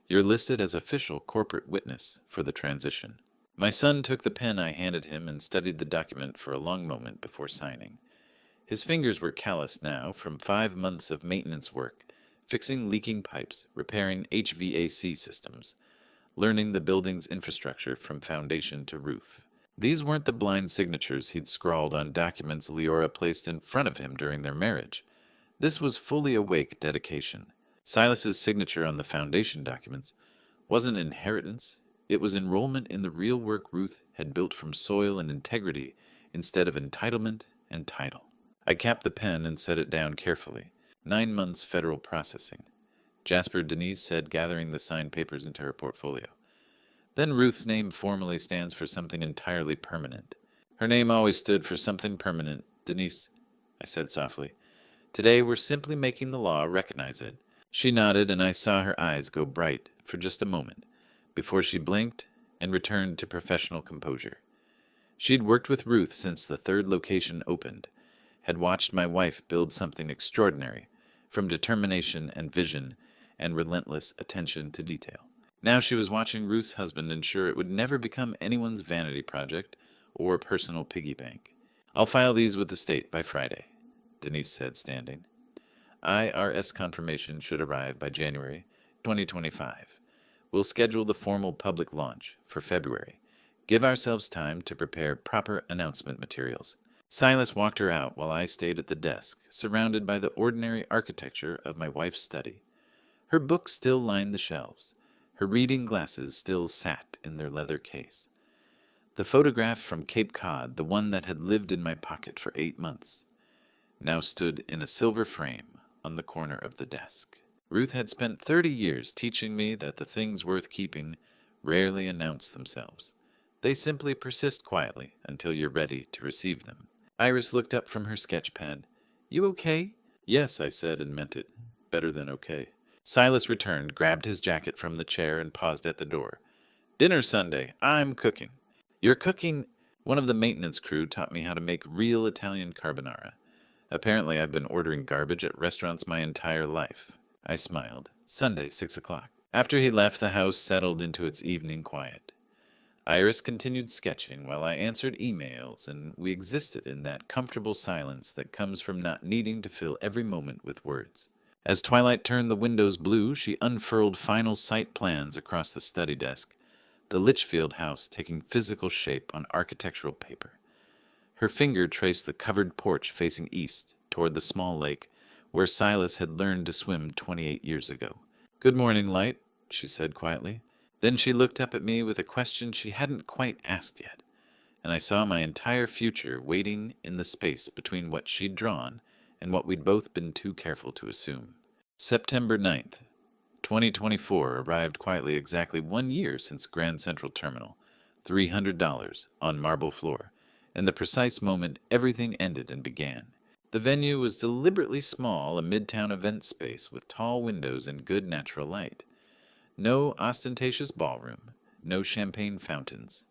[SPEAKER 1] You're listed as official corporate witness for the transition. My son took the pen I handed him and studied the document for a long moment before signing. His fingers were calloused now from 5 months of maintenance work, fixing leaking pipes, repairing HVAC systems, learning the building's infrastructure from foundation to roof. These weren't the blind signatures he'd scrawled on documents Leora placed in front of him during their marriage. This was fully awake dedication. Silas's signature on the foundation documents wasn't inheritance. It was enrollment in the real work Ruth had built from soil and integrity instead of entitlement and title. I capped the pen and set it down carefully. 9 months federal processing. Jasper, Denise said, gathering the signed papers into her portfolio. Then Ruth's name formally stands for something entirely permanent. Her name always stood for something permanent. Denise, I said softly. Today we're simply making the law recognize it. She nodded, and I saw her eyes go bright for just a moment, before she blinked and returned to professional composure. She'd worked with Ruth since the 3rd location opened, had watched my wife build something extraordinary, from determination and vision and relentless attention to detail. Now she was watching Ruth's husband ensure it would never become anyone's vanity project or personal piggy bank. I'll file these with the state by Friday, Denise said, standing. IRS confirmation should arrive by January 2025. We'll schedule the formal public launch for February. Give ourselves time to prepare proper announcement materials. Silas walked her out while I stayed at the desk, surrounded by the ordinary architecture of my wife's study. Her books still lined the shelves. Her reading glasses still sat in their leather case. The photograph from Cape Cod, the one that had lived in my pocket for 8 months, now stood in a silver frame on the corner of the desk. Ruth had spent 30 years teaching me that the things worth keeping rarely announce themselves. They simply persist quietly until you're ready to receive them. Iris looked up from her sketch pad. "You okay?" "Yes," I said and meant it. Better than okay. Silas returned, grabbed his jacket from the chair, and paused at the door. "Dinner Sunday. I'm cooking." "You're cooking?" "One of the maintenance crew taught me how to make real Italian carbonara. Apparently I've been ordering garbage at restaurants my entire life." I smiled. "Sunday, 6 o'clock." After he left, the house settled into its evening quiet. Iris continued sketching while I answered emails, and we existed in that comfortable silence that comes from not needing to fill every moment with words. As twilight turned the windows blue, she unfurled final site plans across the study desk, the Litchfield house taking physical shape on architectural paper. Her finger traced the covered porch facing east toward the small lake where Silas had learned to swim 28 years ago. "Good morning, Light," she said quietly. Then she looked up at me with a question she hadn't quite asked yet, and I saw my entire future waiting in the space between what she'd drawn and what we'd both been too careful to assume. September 9th, 2024 arrived quietly exactly 1 year since Grand Central Terminal, $300 on marble floor, and the precise moment everything ended and began. The venue was deliberately small, a midtown event space with tall windows and good natural light. No ostentatious ballroom, no champagne fountains.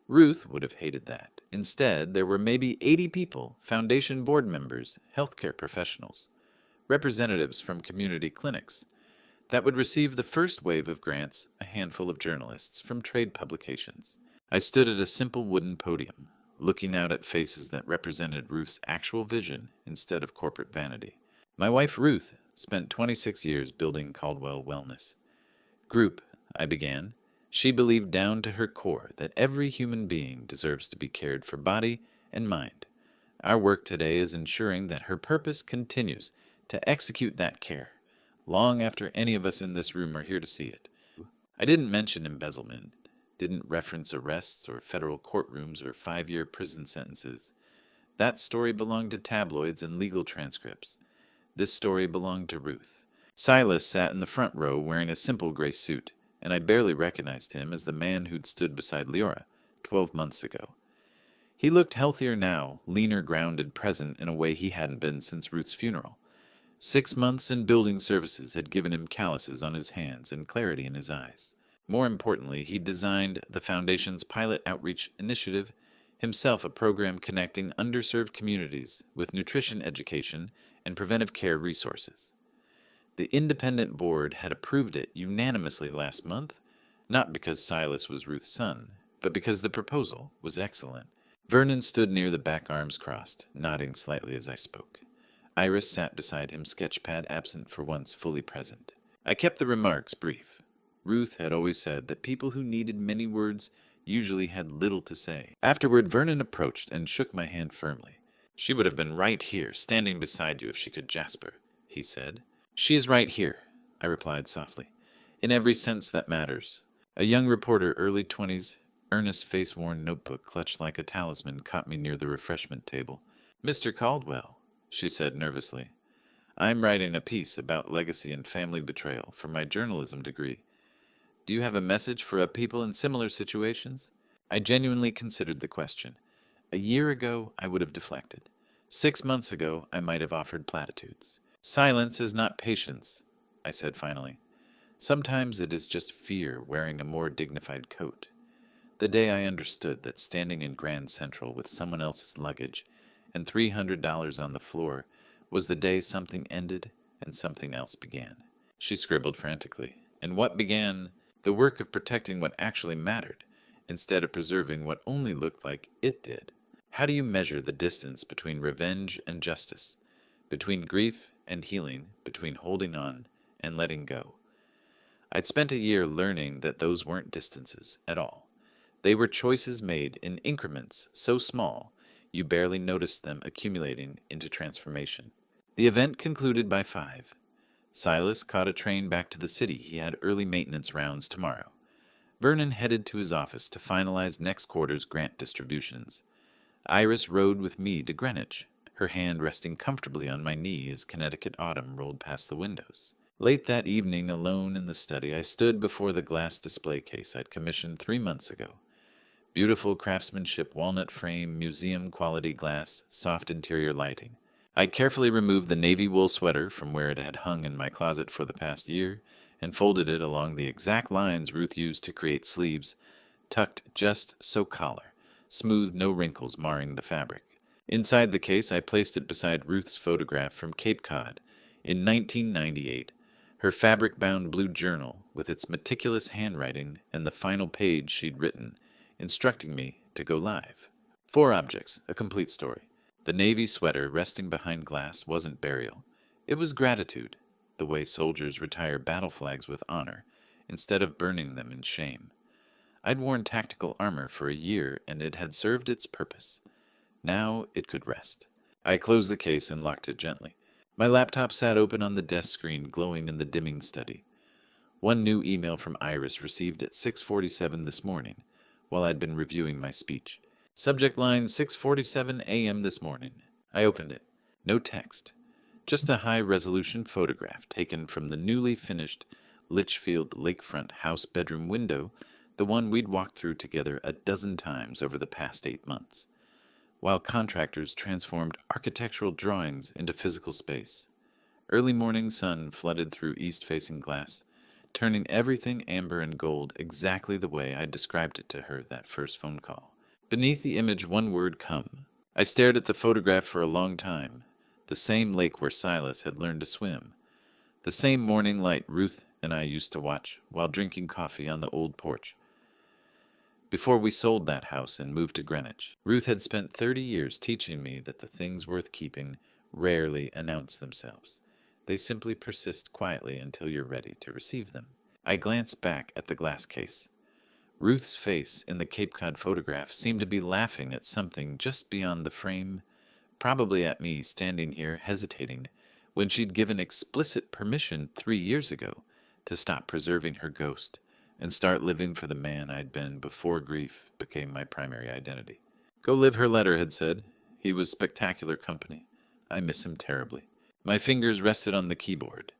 [SPEAKER 1] Ruth would have hated that. Instead, there were maybe 80 people, foundation board members, healthcare professionals, representatives from community clinics, that would receive the first wave of grants, a handful of journalists from trade publications. I stood at a simple wooden podium, looking out at faces that represented Ruth's actual vision instead of corporate vanity. My wife Ruth spent 26 years building Caldwell Wellness. Group, I began. She believed down to her core that every human being deserves to be cared for body and mind. Our work today is ensuring that her purpose continues to execute that care, long after any of us in this room are here to see it. I didn't mention embezzlement, didn't reference arrests or federal courtrooms or 5-year prison sentences. That story belonged to tabloids and legal transcripts. This story belonged to Ruth. Silas sat in the front row wearing a simple gray suit, and I barely recognized him as the man who'd stood beside Leora 12 months ago. He looked healthier now, leaner, grounded, present in a way he hadn't been since Ruth's funeral. 6 months in building services had given him calluses on his hands and clarity in his eyes. More importantly, he designed the Foundation's pilot outreach initiative, himself a program connecting underserved communities with nutrition education and preventive care resources. The independent board had approved it unanimously last month, not because Silas was Ruth's son, but because the proposal was excellent. Vernon stood near the back, arms crossed, nodding slightly as I spoke. Iris sat beside him, sketchpad absent for once, fully present. I kept the remarks brief. Ruth had always said that people who needed many words usually had little to say. Afterward, Vernon approached and shook my hand firmly. "She would have been right here, standing beside you if she could, Jasper," he said. "She is right here," I replied softly. "In every sense that matters." A young reporter, early 20s, earnest face-worn notebook clutched like a talisman, caught me near the refreshment table. "Mr. Caldwell," she said nervously, "I'm writing a piece about legacy and family betrayal for my journalism degree. Do you have a message for people in similar situations?" I genuinely considered the question. A year ago, I would have deflected. 6 months ago, I might have offered platitudes. "Silence is not patience," I said finally. "Sometimes it is just fear wearing a more dignified coat." The day I understood that standing in Grand Central with someone else's luggage and $300 on the floor was the day something ended and something else began. She scribbled frantically. And what began? The work of protecting what actually mattered, instead of preserving what only looked like it did. How do you measure the distance between revenge and justice, between grief and healing, between holding on and letting go. I'd spent a year learning that those weren't distances at all. They were choices made in increments so small you barely noticed them accumulating into transformation. The event concluded by 5. Silas caught a train back to the city. He had early maintenance rounds tomorrow. Vernon headed to his office to finalize next quarter's grant distributions. Iris rode with me to Greenwich, her hand resting comfortably on my knee as Connecticut autumn rolled past the windows. Late that evening, alone in the study, I stood before the glass display case I'd commissioned 3 months ago. Beautiful craftsmanship, walnut frame, museum-quality glass, soft interior lighting. I'd carefully removed the navy wool sweater from where it had hung in my closet for the past year and folded it along the exact lines Ruth used to create sleeves, tucked just so collar, smooth, no wrinkles marring the fabric. Inside the case, I placed it beside Ruth's photograph from Cape Cod in 1998, her fabric-bound blue journal with its meticulous handwriting and the final page she'd written, instructing me to go live. 4 objects, a complete story. The navy sweater resting behind glass wasn't burial. It was gratitude, the way soldiers retire battle flags with honor, instead of burning them in shame. I'd worn tactical armor for a year, and it had served its purpose. Now it could rest. I closed the case and locked it gently. My laptop sat open on the desk screen, glowing in the dimming study. One new email from Iris received at 6:47 this morning, while I'd been reviewing my speech. Subject line 6:47 a.m. this morning. I opened it. No text. Just a high-resolution photograph taken from the newly finished Litchfield lakefront house bedroom window, the one we'd walked through together a dozen times over the past 8 months, while contractors transformed architectural drawings into physical space. Early morning sun flooded through east-facing glass, turning everything amber and gold exactly the way I described it to her that first phone call. Beneath the image, one word, come. I stared at the photograph for a long time. The same lake where Silas had learned to swim. The same morning light Ruth and I used to watch while drinking coffee on the old porch. Before we sold that house and moved to Greenwich, Ruth had spent 30 years teaching me that the things worth keeping rarely announce themselves. They simply persist quietly until you're ready to receive them. I glanced back at the glass case. Ruth's face in the Cape Cod photograph seemed to be laughing at something just beyond the frame, probably at me standing here hesitating when she'd given explicit permission 3 years ago to stop preserving her ghost and start living for the man I'd been before grief became my primary identity. Go live, her letter had said. He was spectacular company. I miss him terribly. My fingers rested on the keyboard.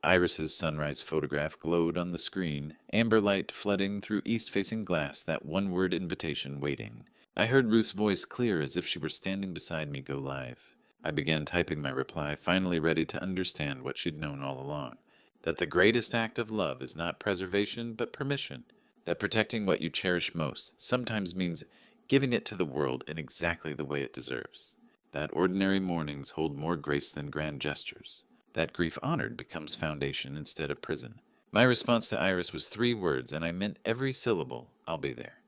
[SPEAKER 1] Iris's sunrise photograph glowed on the screen, amber light flooding through east-facing glass, that one-word invitation waiting. I heard Ruth's voice clear as if she were standing beside me go live. I began typing my reply, finally ready to understand what she'd known all along. That the greatest act of love is not preservation, but permission. That protecting what you cherish most sometimes means giving it to the world in exactly the way it deserves. That ordinary mornings hold more grace than grand gestures. That grief honored becomes foundation instead of prison. My response to Iris was 3 words, and I meant every syllable. I'll be there.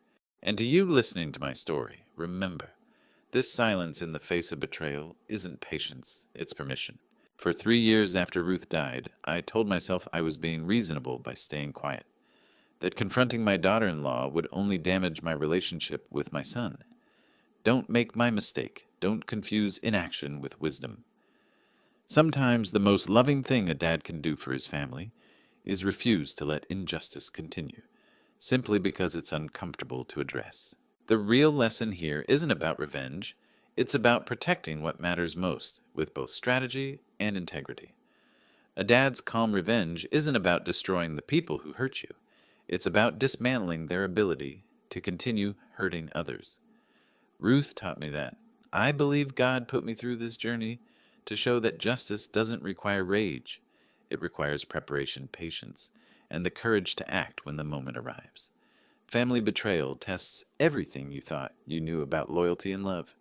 [SPEAKER 1] And to you listening to my story, remember, this silence in the face of betrayal isn't patience, it's permission. For 3 years after Ruth died, I told myself I was being reasonable by staying quiet. That confronting my daughter-in-law would only damage my relationship with my son. Don't make my mistake. Don't confuse inaction with wisdom. Sometimes the most loving thing a dad can do for his family is refuse to let injustice continue, simply because it's uncomfortable to address. The real lesson here isn't about revenge. It's about protecting what matters most, with both strategy and integrity. A dad's calm revenge isn't about destroying the people who hurt you. It's about dismantling their ability to continue hurting others. Ruth taught me that. I believe God put me through this journey to show that justice doesn't require rage. It requires preparation, patience, and the courage to act when the moment arrives. Family betrayal tests everything you thought you knew about loyalty and love,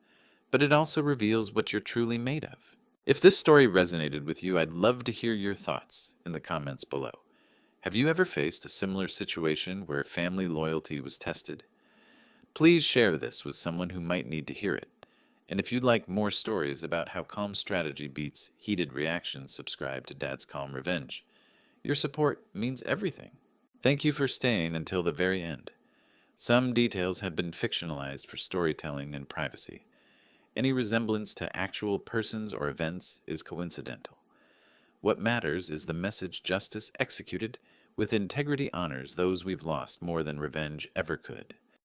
[SPEAKER 1] but it also reveals what you're truly made of. If this story resonated with you, I'd love to hear your thoughts in the comments below. Have you ever faced a similar situation where family loyalty was tested? Please share this with someone who might need to hear it. And if you'd like more stories about how calm strategy beats heated reactions, subscribe to Dad's Calm Revenge. Your support means everything. Thank you for staying until the very end. Some details have been fictionalized for storytelling and privacy. Any resemblance to actual persons or events is coincidental. What matters is the message justice executed with integrity honors those we've lost more than revenge ever could.